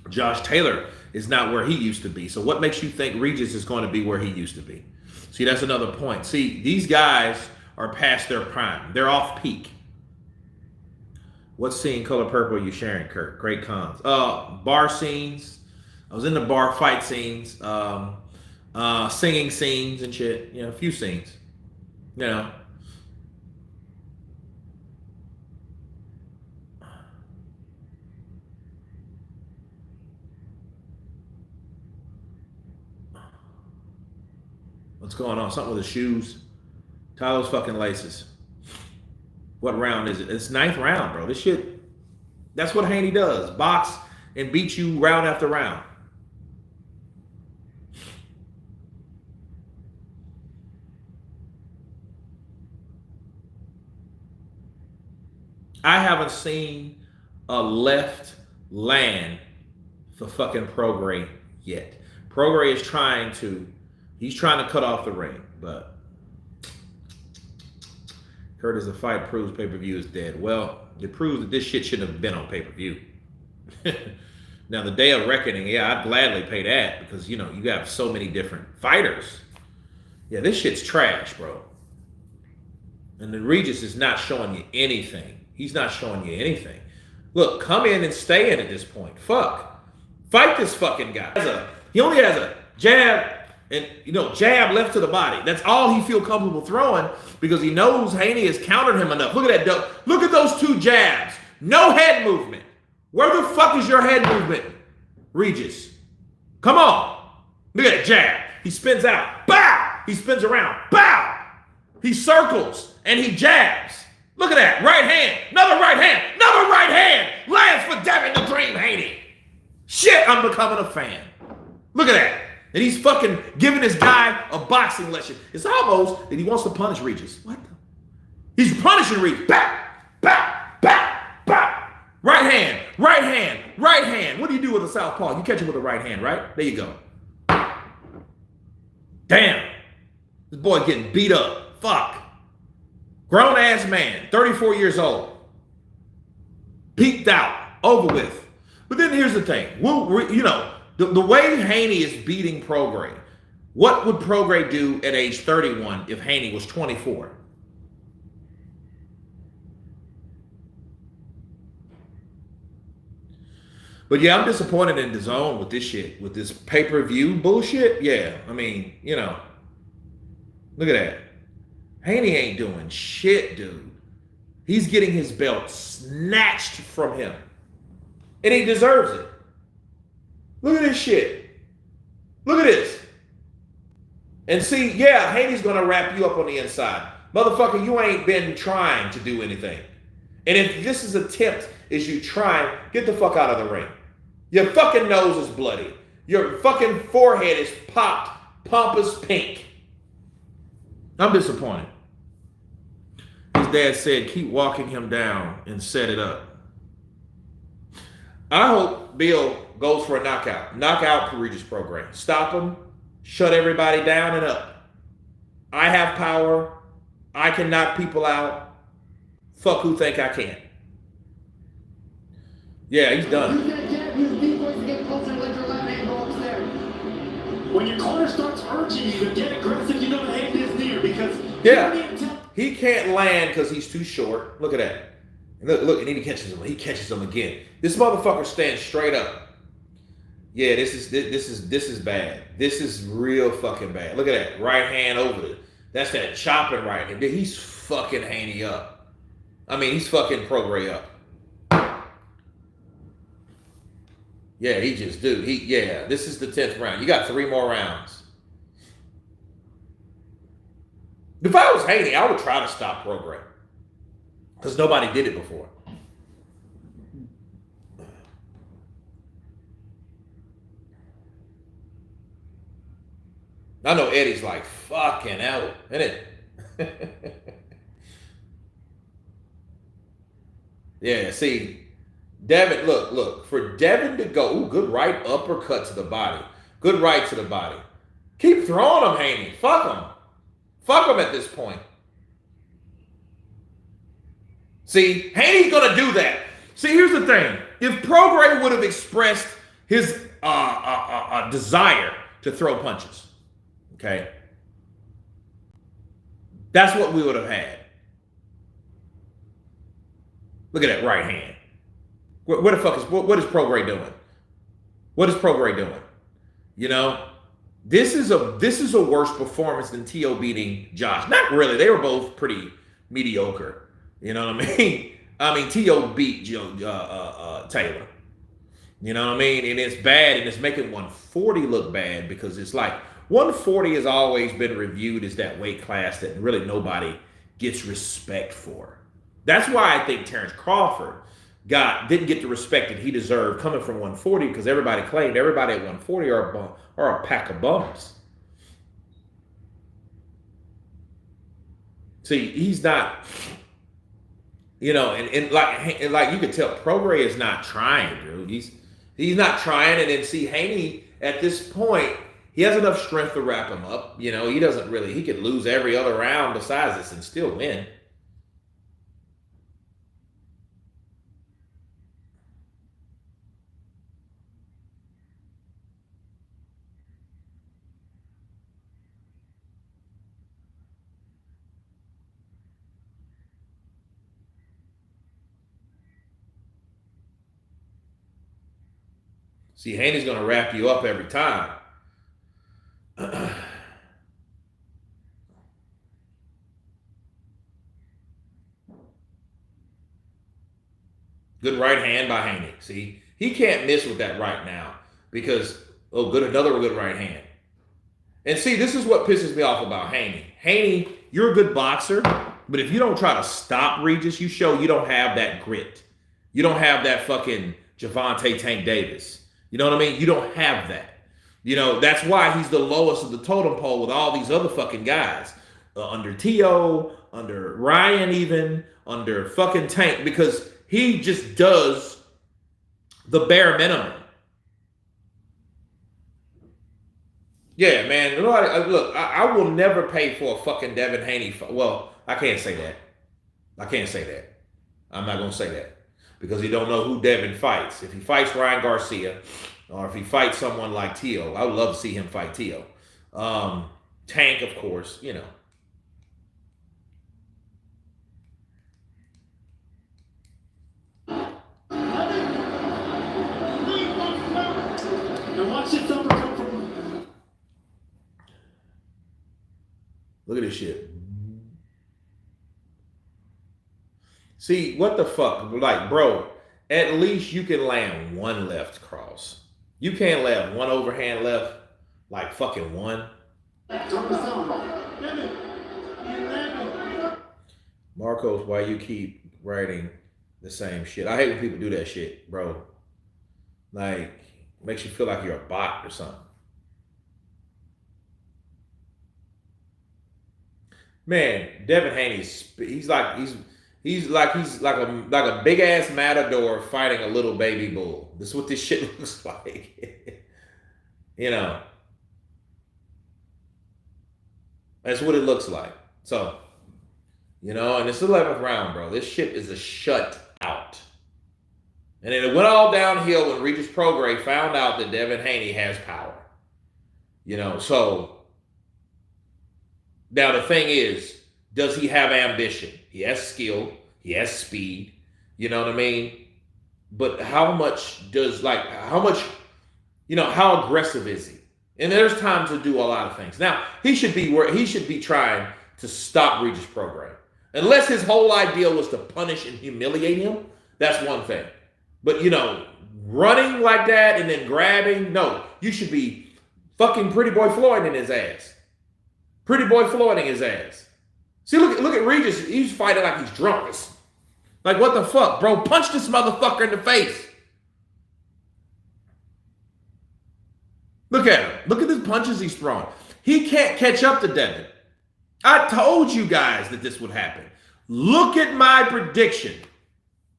Josh Taylor is not where he used to be. So what makes you think Regis is going to be where he used to be? See, that's another point. See, these guys are past their prime. They're off peak. What scene, Color Purple, are you sharing, Kurt? Great cons. Bar scenes. I was in the bar fight scenes, singing scenes and shit. You know, a few scenes. You know. What's going on? Something with his shoes. Tie those fucking laces. What round is it? It's 9th round, bro. This shit, that's what Haney does. Box and beat you round after round. I haven't seen a left land for fucking Prograis yet. Prograis is trying to cut off the ring, but Kurt, as a fight proves pay-per-view is dead. Well, it proves that this shit shouldn't have been on pay-per-view. Now, the day of reckoning, yeah, I'd gladly pay that because, you know, you have so many different fighters. Yeah, this shit's trash, bro. And the Regis is not showing you anything. He's not showing you anything. Look, come in and stay in at this point. Fuck. Fight this fucking guy. He only has a jab and, you know, jab left to the body. That's all he feel comfortable throwing because he knows Haney has countered him enough. Look at that. Look at those 2 jabs. No head movement. Where the fuck is your head movement, Regis? Come on. Look at that jab. He spins out. Bow. He spins around. Bow. He circles and he jabs. Look at that. Right hand. Another right hand. Another right hand. Lands for Devin the Dream Haney. Shit, I'm becoming a fan. Look at that. And he's fucking giving this guy a boxing lesson. It's almost that he wants to punish Regis. What the? He's punishing Regis. Bow. Bow. Bow. Bow. Right hand. Right hand. Right hand. What do you do with a southpaw? You catch him with the right hand, right? There you go. Damn. This boy getting beat up. Fuck. Grown-ass man, 34 years old. Peaked out, over with. But then here's the thing. You know, the way Haney is beating Prograis, what would Prograis do at age 31 if Haney was 24? But yeah, I'm disappointed in the zone with this shit, with this pay-per-view bullshit. Yeah, I mean, you know, look at that. Haney ain't doing shit, dude. He's getting his belt snatched from him. And he deserves it. Look at this shit. Look at this. And see, yeah, Haney's gonna wrap you up on the inside. Motherfucker, you ain't been trying to do anything. And if this is attempt is you trying, get the fuck out of the ring. Your fucking nose is bloody. Your fucking forehead is popped, pompous pink. I'm disappointed. His dad said, keep walking him down and set it up. I hope Bill goes for a knockout. Knock out Regis Prograis. Stop him. Shut everybody down and up. I have power. I can knock people out. Fuck who think I can. Yeah, he's done. When your corner starts urging you to get aggressive, you know the end is near because he can't land because he's too short. Look at that. Look, and then he catches him. He catches him again. This motherfucker stands straight up. Yeah, this is bad. This is real fucking bad. Look at that. Right hand over it. That's that chopping right hand. He's fucking Haney up. I mean, he's fucking Prograis up. Yeah, he just, dude. Yeah, this is the 10th round. You got 3 more rounds. If I was Haney, I would try to stop Prograis. Because nobody did it before. I know Eddie's like, fucking hell, isn't it? Yeah, see, Devin, look, for Devin to go, ooh, good right uppercut to the body. Good right to the body. Keep throwing him, Haney. Fuck him. Fuck him at this point. See, Haney's going to do that. See, here's the thing. If Prograis would have expressed his desire to throw punches, okay, that's what we would have had. Look at that right hand. What the fuck is Prograis doing? What is Prograis doing? You know, this is a worse performance than T.O. beating Josh. Not really. They were both pretty mediocre. You know what I mean? I mean, T.O. beat Taylor. You know what I mean? And it's bad, and it's making 140 look bad because it's like 140 has always been reviewed as that weight class that really nobody gets respect for. That's why I think Terrence Crawford didn't get the respect that he deserved coming from 140 because everybody claimed everybody at 140 are a pack of bums. See, he's not, you know, and like you could tell Prograis is not trying, dude. He's not trying, and then see Haney at this point, he has enough strength to wrap him up. You know, he could lose every other round besides this and still win. See, Haney's going to wrap you up every time. Good right hand by Haney. See, he can't miss with that right now because, another good right hand. And see, this is what pisses me off about Haney. Haney, you're a good boxer, but if you don't try to stop Regis, you show you don't have that grit. You don't have that fucking Javante Tank Davis. You know what I mean? You don't have that. You know, that's why he's the lowest of the totem pole with all these other fucking guys. Under T.O., under Ryan even, under fucking Tank, because he just does the bare minimum. Yeah, man. Look, I will never pay for a fucking Devin Haney. Well, I can't say that. I'm not going to say that. Because you don't know who Devin fights. If he fights Ryan Garcia, or if he fights someone like T.O., I would love to see him fight T.O. Tank, of course, you know. Look at this shit. See, what the fuck? Like, bro, at least you can land one left cross. You can't land one overhand left, like fucking one. Marcos, why you keep writing the same shit? I hate when people do that shit, bro. Like, makes you feel like you're a bot or something. Man, Devin Haney, he's like a big ass matador fighting a little baby bull. This is what this shit looks like. You know. That's what it looks like. So, you know, and it's the 11th round, bro. This shit is a shutout. And then it went all downhill when Regis Prograis found out that Devin Haney has power. You know, so now the thing is, does he have ambition? He has skill. He has speed. You know what I mean? But how much, how aggressive is he? And there's time to do a lot of things. Now, he should be trying to stop Regis Prograis. Unless his whole idea was to punish and humiliate him, that's one thing. But, you know, running like that and then grabbing, no. You should be fucking Pretty Boy Floyd in his ass. Pretty Boy Floyding his ass. See, look at Regis. He's fighting like he's drunk. Like, what the fuck, bro? Punch this motherfucker in the face. Look at him. Look at the punches he's throwing. He can't catch up to Devin. I told you guys that this would happen. Look at my prediction.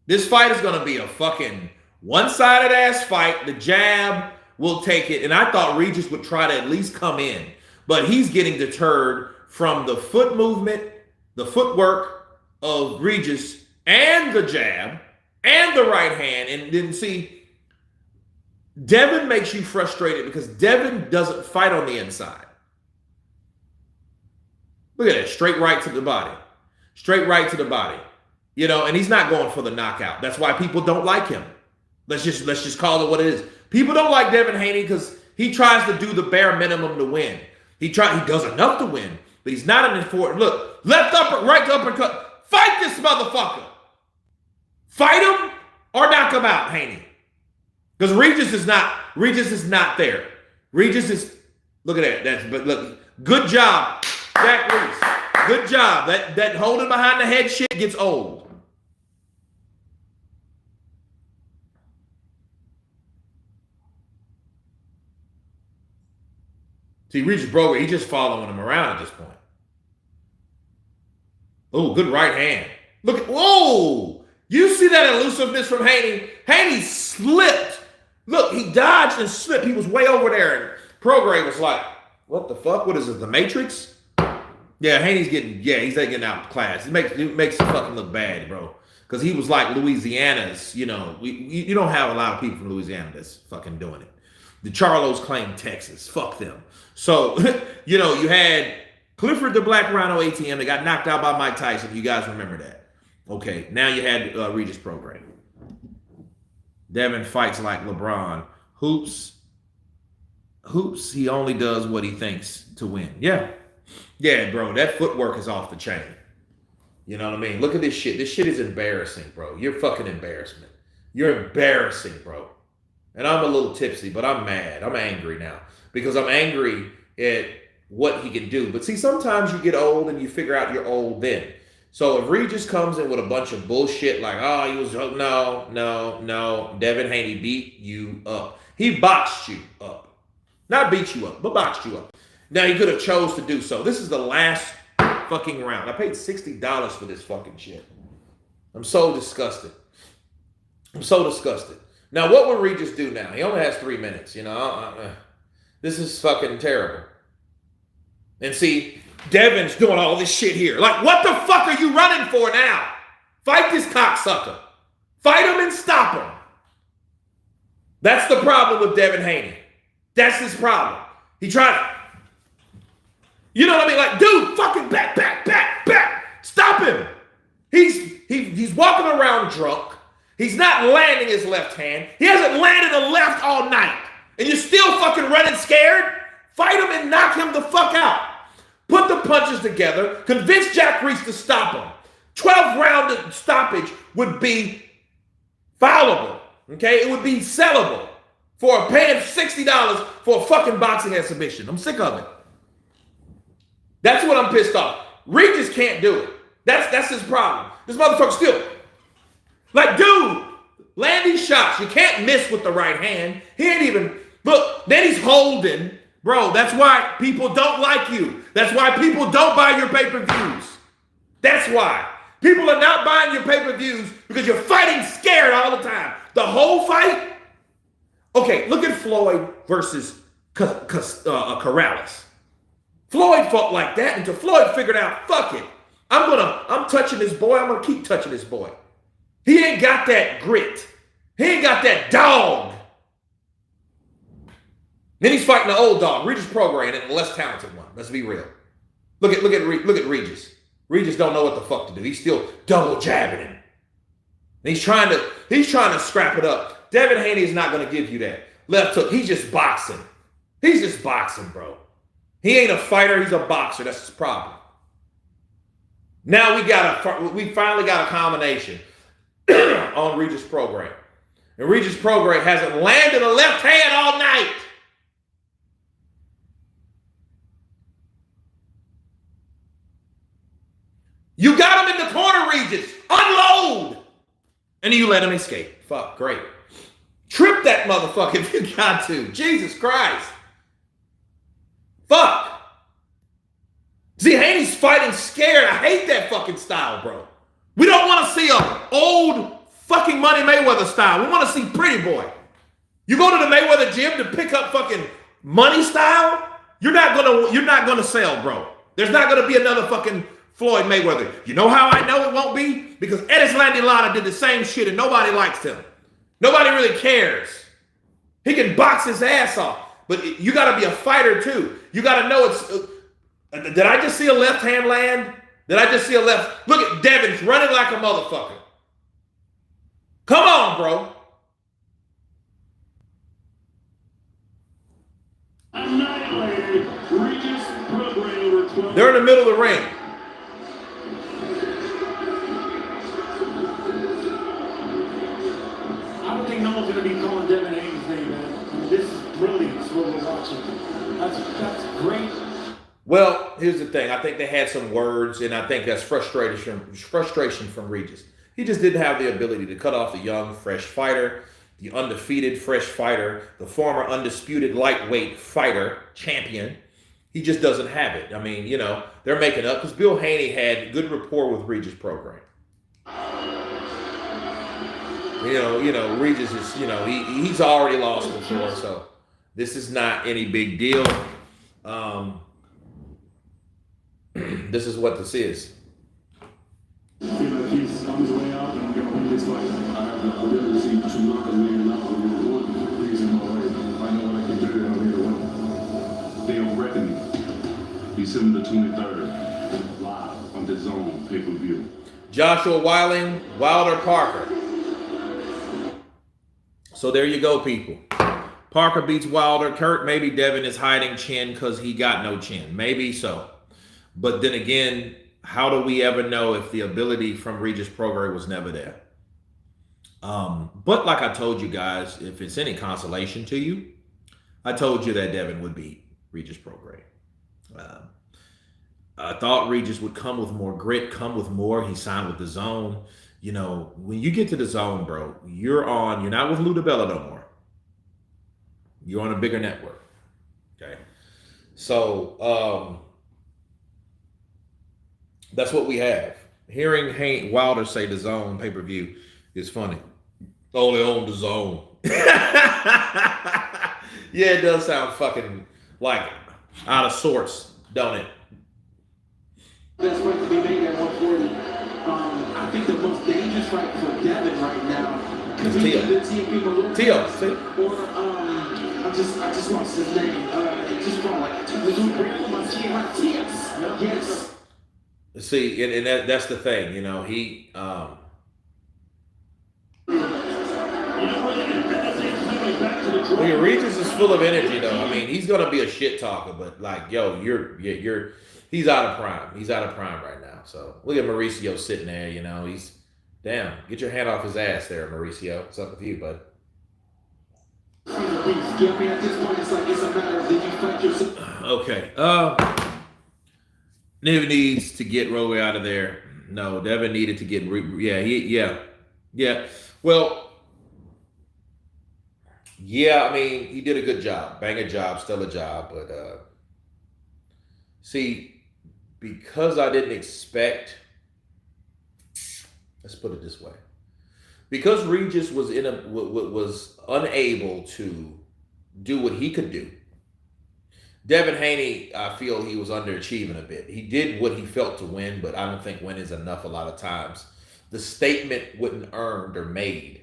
This fight is going to be a fucking one-sided ass fight. The jab will take it. And I thought Regis would try to at least come in. But he's getting deterred from the foot movement, the footwork of Regis, and the jab, and the right hand. And then see, Devin makes you frustrated because Devin doesn't fight on the inside. Look at that, straight right to the body. Straight right to the body. You know, and he's not going for the knockout. That's why people don't like him. Let's just call it what it is. People don't like Devin Haney because he tries to do the bare minimum to win. He does enough to win, but he's not an important. Look, left upper, right uppercut. Fight this motherfucker. Fight him or knock him out, Haney. Because Regis is not there. Regis is, look at that. But look, good job, Jack Reese. Good job. That holding behind the head shit gets old. See, Regis Prograis, he's just following him around at this point. Oh, good right hand. Look at, whoa! You see that elusiveness from Haney? Haney slipped. Look, he dodged and slipped. He was way over there. And Prograis was like, what the fuck? What is it, the Matrix? Yeah, Haney's he's getting out of class. It makes it fucking look bad, bro. Because he was like Louisiana's, you know, you don't have a lot of people from Louisiana that's fucking doing it. The Charlos claim Texas. Fuck them. So, you know, you had Clifford the Black Rhino ATM that got knocked out by Mike Tyson. You guys remember that. Okay, now you had Regis Prograis. Devin fights like LeBron. Hoops, he only does what he thinks to win. Yeah, bro, that footwork is off the chain. You know what I mean? Look at this shit. This shit is embarrassing, bro. You're fucking embarrassment. You're embarrassing, bro. And I'm a little tipsy, but I'm mad. I'm angry now because I'm angry at what he can do. But see, sometimes you get old and you figure out you're old then. So if Regis comes in with a bunch of bullshit like, oh, he was, no, Devin Haney beat you up. He boxed you up. Not beat you up, but boxed you up. Now, he could have chose to do so. This is the last fucking round. I paid $60 for this fucking shit. I'm so disgusted. Now, what would Regis do now? He only has 3 minutes, you know. This is fucking terrible. And see, Devin's doing all this shit here. Like, what the fuck are you running for now? Fight this cocksucker. Fight him and stop him. That's the problem with Devin Haney. That's his problem. He tried to, you know what I mean? Like, dude, fucking back. Stop him. He's walking around drunk. He's not landing his left hand. He hasn't landed a left all night. And you're still fucking running scared? Fight him and knock him the fuck out. Put the punches punches together, convince Jack Reese to stop him. 12-round stoppage would be foulable. Okay, it would be sellable for paying $60 for a fucking boxing exhibition. I'm sick of it. That's what I'm pissed off. Regis can't do it. That's his problem. This motherfucker still, like, dude, land these shots. You can't miss with the right hand. He ain't even, look, then he's holding. Bro, that's why people don't like you. That's why people don't buy your pay-per-views. That's why. People are not buying your pay-per-views because you're fighting scared all the time. The whole fight? Okay, look at Floyd versus Corrales. Floyd fought like that until Floyd figured out, fuck it. I'm touching this boy. I'm going to keep touching this boy. He ain't got that grit. He ain't got that dog. Then he's fighting the old dog, Regis Prograis, and the less talented one. Let's be real. Look at Regis. Regis don't know what the fuck to do. He's still double jabbing him. He's trying to scrap it up. Devin Haney is not going to give you that. Left hook. He's just boxing. He's just boxing, bro. He ain't a fighter. He's a boxer. That's his problem. Now we finally got a combination on Regis Prograis. And Regis Prograis hasn't landed a left hand all night. You got him in the corner, Regis. Unload. And you let him escape. Fuck, great. Trip that motherfucker if you got to. Jesus Christ. Fuck. See, Haney's fighting scared. I hate that fucking style, bro. We don't want to see a old fucking Money Mayweather style. We want to see Pretty Boy. You go to the Mayweather gym to pick up fucking money style, you're not gonna sell, bro. There's not gonna be another fucking Floyd Mayweather. You know how I know it won't be? Because Edis Landilana did the same shit and nobody likes him. Nobody really cares. He can box his ass off, but you got to be a fighter too. You got to know it's. Did I just see a left hand land? Did I just see a left? Look at Devin's running like a motherfucker. Come on, bro. Annihilated. Regis Prograis over 12. They're in the middle of the ring. I don't think no one's going to be calling Devin Haney's name, man. I mean, this is brilliant, what we're watching. That's great. Well, here's the thing. I think they had some words, and I think that's frustration from Regis. He just didn't have the ability to cut off the young, fresh fighter, the undefeated, fresh fighter, the former undisputed lightweight fighter, champion. He just doesn't have it. I mean, you know, they're making up because Bill Haney had good rapport with Regis Prograis. You know, Regis is, he's already lost before, so this is not any big deal. This is what this is. I feel like he's on his way out and I'm going to win this fight. I have the ability to see two knockers laying out with one reason why I know what I can do and I'm here to win. They don't reckon me. December the 23rd, live on the Zone pay-per-view. Joshua Wilder Parker. So there you go, people. Parker beats Wilder. Kurt, maybe Devin is hiding chin because he got no chin. Maybe so. But then again, how do we ever know if the ability from Regis Prograis was never there? But like I told you guys, if it's any consolation to you, I told you that Devin would beat Regis Prograis. I thought Regis would come with more grit, come with more. He signed with the Zone. You know, when you get to the Zone, bro, you're not with Lou DiBella no more. You're on a bigger network. Okay. So that's what we have. Hearing Wilder say the Zone pay-per-view is funny. Only on the Zone. Yeah, it does sound fucking like out of sorts, don't it? Best fight to be made at 140. I think the most dangerous fight for Devin right now could be the Tio, see? Or I just lost his name. Just from like yes. See, and that's the thing, you know, he Regis is full of energy though. I mean, he's gonna be a shit talker, but like, yo, you're He's out of prime. He's out of prime right now. So look at Mauricio sitting there. You know, he's damn. Get your hand off his ass there, Mauricio. What's up with you, bud? Yeah, I mean, at this point, it's like it's a matter of did you fight yourself? Okay. Devin needs to get Rowe out of there. No, Devin needed to get. Yeah. Well, yeah. I mean, he did a good job, bang a job, stellar job. But see, because I didn't expect. Let's put it this way. Because Regis was was unable to do what he could do, Devin Haney, I feel he was underachieving a bit. He did what he felt to win, but I don't think win is enough a lot of times. The statement wasn't earned or made.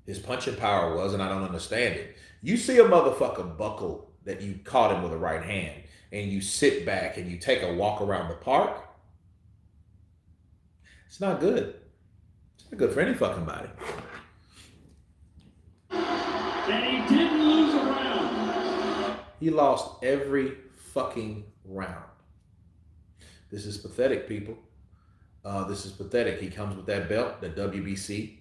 His punching power was, and I don't understand it. You see a motherfucker buckle that you caught him with a right hand, and you sit back and you take a walk around the park. It's not good. It's not good for any fucking body. And he didn't lose a round. He lost every fucking round. This is pathetic, people. This is pathetic. He comes with that belt, the WBC.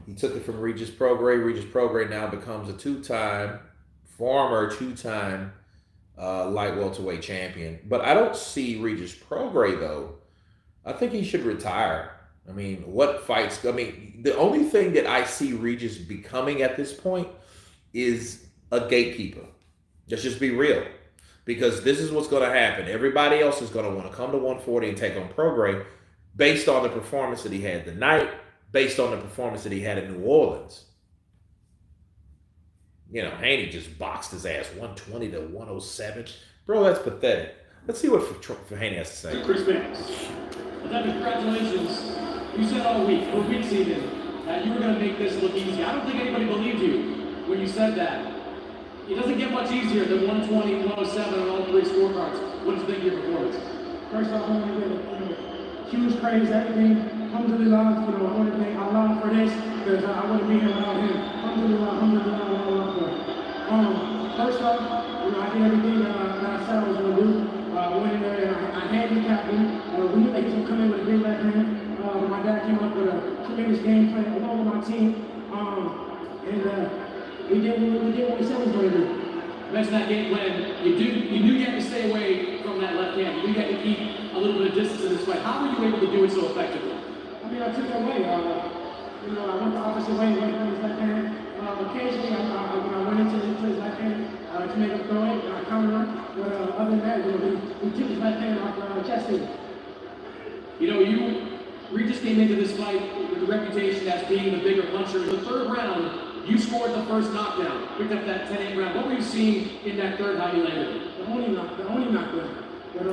He took it from Regis Prograis. Regis Prograis now becomes a former two-time light welterweight champion. But I don't see Regis Prograis, though. I think he should retire. I mean, what fights? I mean, the only thing that I see Regis becoming at this point is a gatekeeper. Let's just be real. Because this is what's going to happen. Everybody else is going to want to come to 140 and take on Prograis based on the performance that he had tonight, based on the performance that he had in New Orleans. You know, Haney just boxed his ass 120 to 107. Bro, that's pathetic. Let's see what Haney has to say. Chris Banks. Devin, congratulations. You said all week, or weeks even, that you were going to make this look easy. I don't think anybody believed you when you said that. It doesn't get much easier than 120, 107 on all three scorecards. What did you think of your performance? First off, I want to give huge praise to everything. Alhamdulillah, I want to thank Allah for this, because I wouldn't be here without him. Alhamdulillah, first off, I did everything that I said I was going to do. I went in there and I handicapped him. We knew that he was going to come in with a big left hand. My dad came up with a tremendous game plan along with my team. We did what we said we were going to do. Mention that game plan. You knew you had to stay away from that left hand. You knew you had to keep a little bit of distance in this fight. How were you able to do it so effectively? I mean, I took it away. I went the opposite way away from his left hand. Occasionally, I went into his left hand to make him throw it, and I countered him. But other than that, we took his left hand off the chest. Regis came into this fight with the reputation as being the bigger puncher. In the third round, you scored the first knockdown, picked up that 10-8 round. What were you seeing in that third? How you landed it? The only knockdown. But I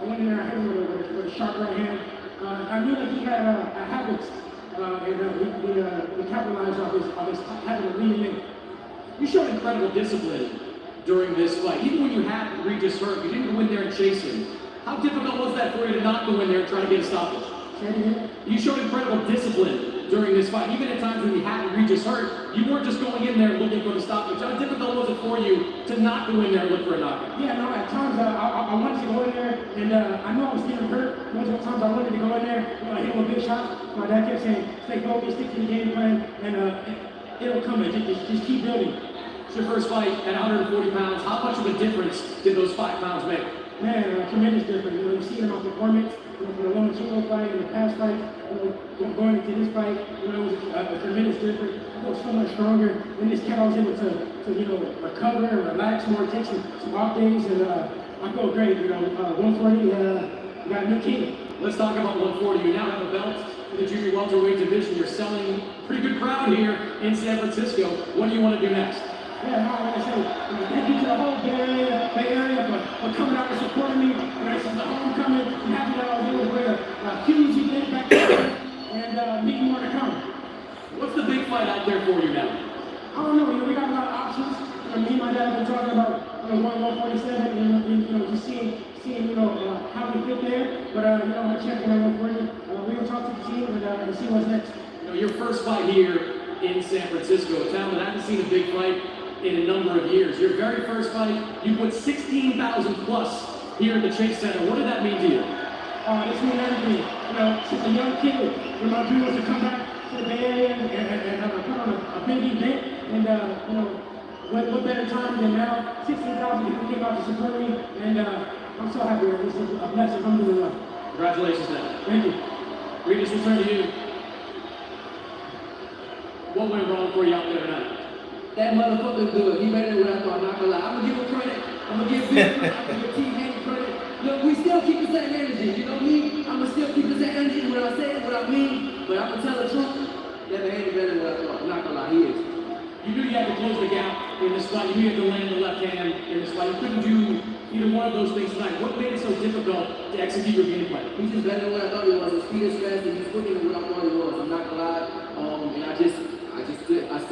went in there, I hit him with a sharp right hand. I knew that he had a habit, and we capitalized off his having a lead in. You showed incredible discipline during this fight. Even when you had Regis hurt, you didn't go in there and chase him. How difficult was that for you to not go in there and try to get a stoppage? You showed incredible discipline during this fight. Even at times when you had Regis hurt, you weren't just going in there looking for the stoppage. How difficult was it for you to not go in there and look for a knockout? Yeah, no, at times I wanted to go in there, and I knew I was getting hurt. Multiple times I wanted to go in there, hit him with big shots. My dad kept saying, stay focused, stick to the game plan, and it'll come in. Just keep building. It's your first fight at 140 pounds. How much of a difference did those 5 pounds make? Man, tremendous difference. You see in my performance, from the Lomachenko fight and the past fight, going into this fight, it was a tremendous difference. I feel so much stronger. In this cat, I was able to recover and relax more, take some off days, and I feel great. 140, got a new king. Let's talk about 140. You now have a belt in the junior welterweight division. You're selling a pretty good crowd here in San Francisco. What do you want to do next? Yeah, I want to say thank you to the whole Bay Area for coming out and supporting me. This is the homecoming. I'm happy that I was able to bring a huge event back there and many more to come. What's the big fight out there for you now? I don't know. We got a lot of options. Me and my dad have been talking about going 147 and just seeing how we fit there. But I'm checking on 140. We're gonna talk to the team and see what's next. Your first fight here in San Francisco, a town that hasn't seen a big fight in a number of years. Your very first fight, you put 16,000 plus here at the Chase Center. What did that mean to you? It's mean everything. You know, since a young kid, when my dream was to come back to the Bay Area and put on a big event, and you know, what better time than now? 16,000 people came out to support me, and I'm so happy. This is a blessing. Alhamdulillah. Congratulations, Dan. Thank you. Regis, we'll turn to you. What went wrong for you out there tonight? That motherfucker good. He better than what I thought. I'm not gonna lie. I'm gonna give him credit. I'm gonna give Big credit. I'm gonna give Team Haney credit. Look, we still keep the same energy. You know me? I'm gonna still keep the same energy. What I say, what I mean. But I'm gonna tell the truth. Devin Haney better than what I thought. I'm not gonna lie. He is. You knew you had to close the gap in this fight. You knew you had to land the left hand in this fight. You couldn't do either one of those things tonight. What made it so difficult to execute your game plan? He's just better than what I thought he was. His feet is fast and he's quicker than what I thought he was. I'm not gonna lie. And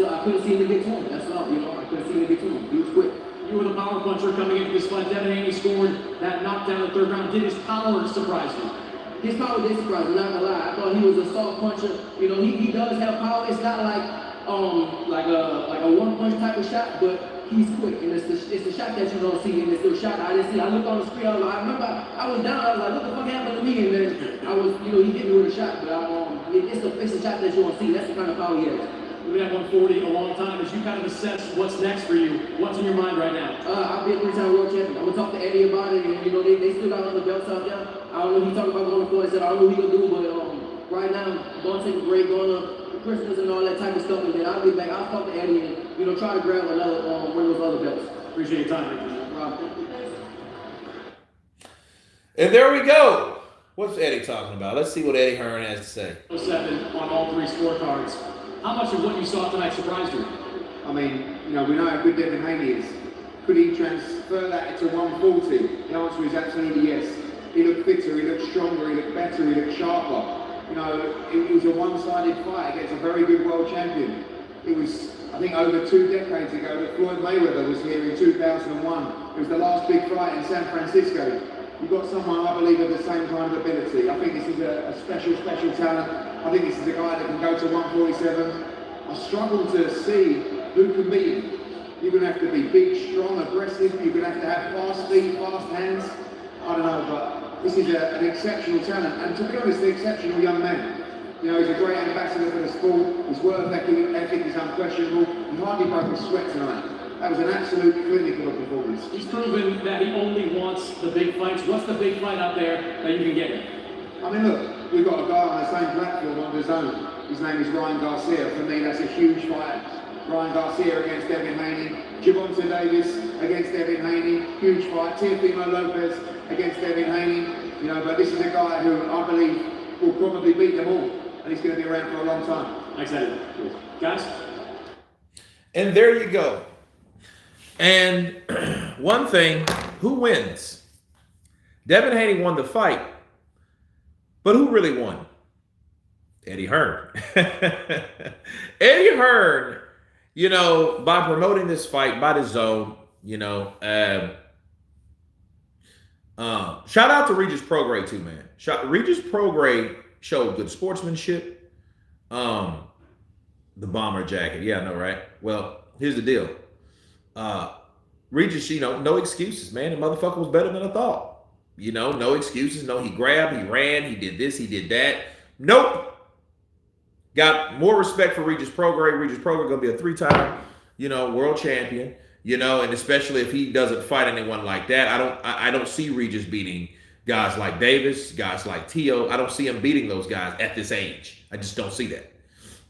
I couldn't see him to get to him. That's all, you know. I couldn't see him to get to him. He was quick. You were the power puncher coming into this fight. Devin Haney scored that knockdown in the third round. Did his power surprise you? His power did surprise me, not gonna lie. I thought he was a soft puncher. You know, he does have power. It's not like a one punch type of shot, but he's quick. And it's the shot that you don't see, and it's the shot I didn't see. I looked on the screen. I remember I was down. I was like, what the fuck happened to me? And then I was, you know, he hit me with a shot, but it's a shot that you don't see. That's the kind of power he has. You've been at 140 a long time. As you kind of assess what's next for you, what's in your mind right now? I'll be a three-time world champion. I'm gonna talk to Eddie about it, and you know they still got other belts out there. I don't know. He talked about going to Florida. Said I don't know what he gonna do, but right now I'm gonna take a break, going to Christmas and all that type of stuff, and then I'll be back. I'll talk to Eddie and you know try to grab another one of those other belts. Appreciate your time, Rob. And there we go. What's Eddie talking about? Let's see what Eddie Hearn has to say. 7 on all 3 scorecards. How much of what you saw tonight surprised you? I mean, you know, we know how good Devin Haney is. Could he transfer that to 140? The answer is absolutely yes. He looked fitter, he looked stronger, he looked better, he looked sharper. You know, it was a one-sided fight against a very good world champion. It was, I think, over 2 decades ago that Floyd Mayweather was here in 2001. It was the last big fight in San Francisco. You've got someone, I believe, of the same kind of ability. I think this is a special talent. I think this is a guy that can go to 147. I struggle to see who can beat him. You're going to have to be big, strong, aggressive. You're going to have fast feet, fast hands. I don't know, but this is an exceptional talent. And to be honest, an exceptional young man. You know, he's a great ambassador for the sport. His work ethic is unquestionable. He hardly broke a sweat tonight. That was an absolute clinical performance. He's proven that he only wants the big fights. What's the big fight out there that you can get him? I mean, look, we've got a guy on the same platform on his own. His name is Ryan Garcia. For me, that's a huge fight. Ryan Garcia against Devin Haney. Gervonta Davis against Devin Haney. Huge fight. Teofimo Lopez against Devin Haney. You know, but this is a guy who I believe will probably beat them all. And he's going to be around for a long time. Thanks, Eddie. Guys? And there you go. And one thing, who wins? Devin Haney won the fight. But who really won? Eddie Hearn. Eddie Hearn, you know, by promoting this fight by the zone, you know, shout out to Regis Prograis too, man. Regis Prograis showed good sportsmanship. The bomber jacket. Yeah, I know, right? Well, here's the deal. Regis, you know, no excuses, man. The motherfucker was better than I thought. You know, no excuses. No, he grabbed, he ran, he did this, he did that. Nope. Got more respect for Regis Prograis. Regis Prograis gonna be a 3-time, you know, world champion. You know, and especially if he doesn't fight anyone like that, I don't see Regis beating guys like Davis, guys like Tio. I don't see him beating those guys at this age. I just don't see that.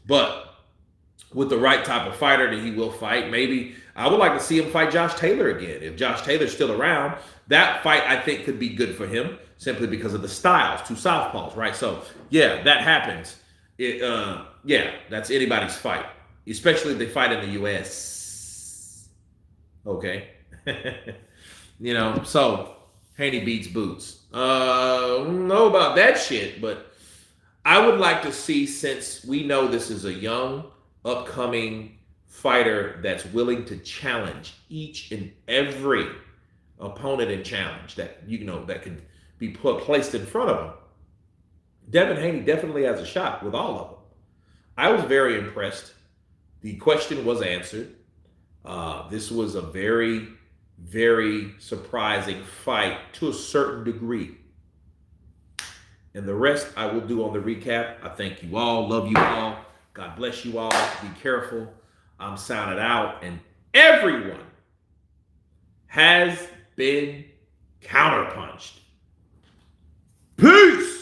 But with the right type of fighter that he will fight, maybe I would like to see him fight Josh Taylor again. If Josh Taylor's still around, that fight I think could be good for him simply because of the styles, 2 southpaws, right? So yeah, that happens. Yeah, that's anybody's fight, especially if they fight in the U.S. Okay, you know. So Haney beats Boots. Don't know about that shit, but I would like to see, since we know this is a young, upcoming fighter that's willing to challenge each and every opponent and challenge that, you know, that can be placed in front of him. Devin Haney definitely has a shot with all of them. I was very impressed. The question was answered. This was a very, very surprising fight to a certain degree. And the rest I will do on the recap. I thank you all. Love you all. God bless you all. Be careful. I'm sounded out. And everyone has been counterpunched. Peace.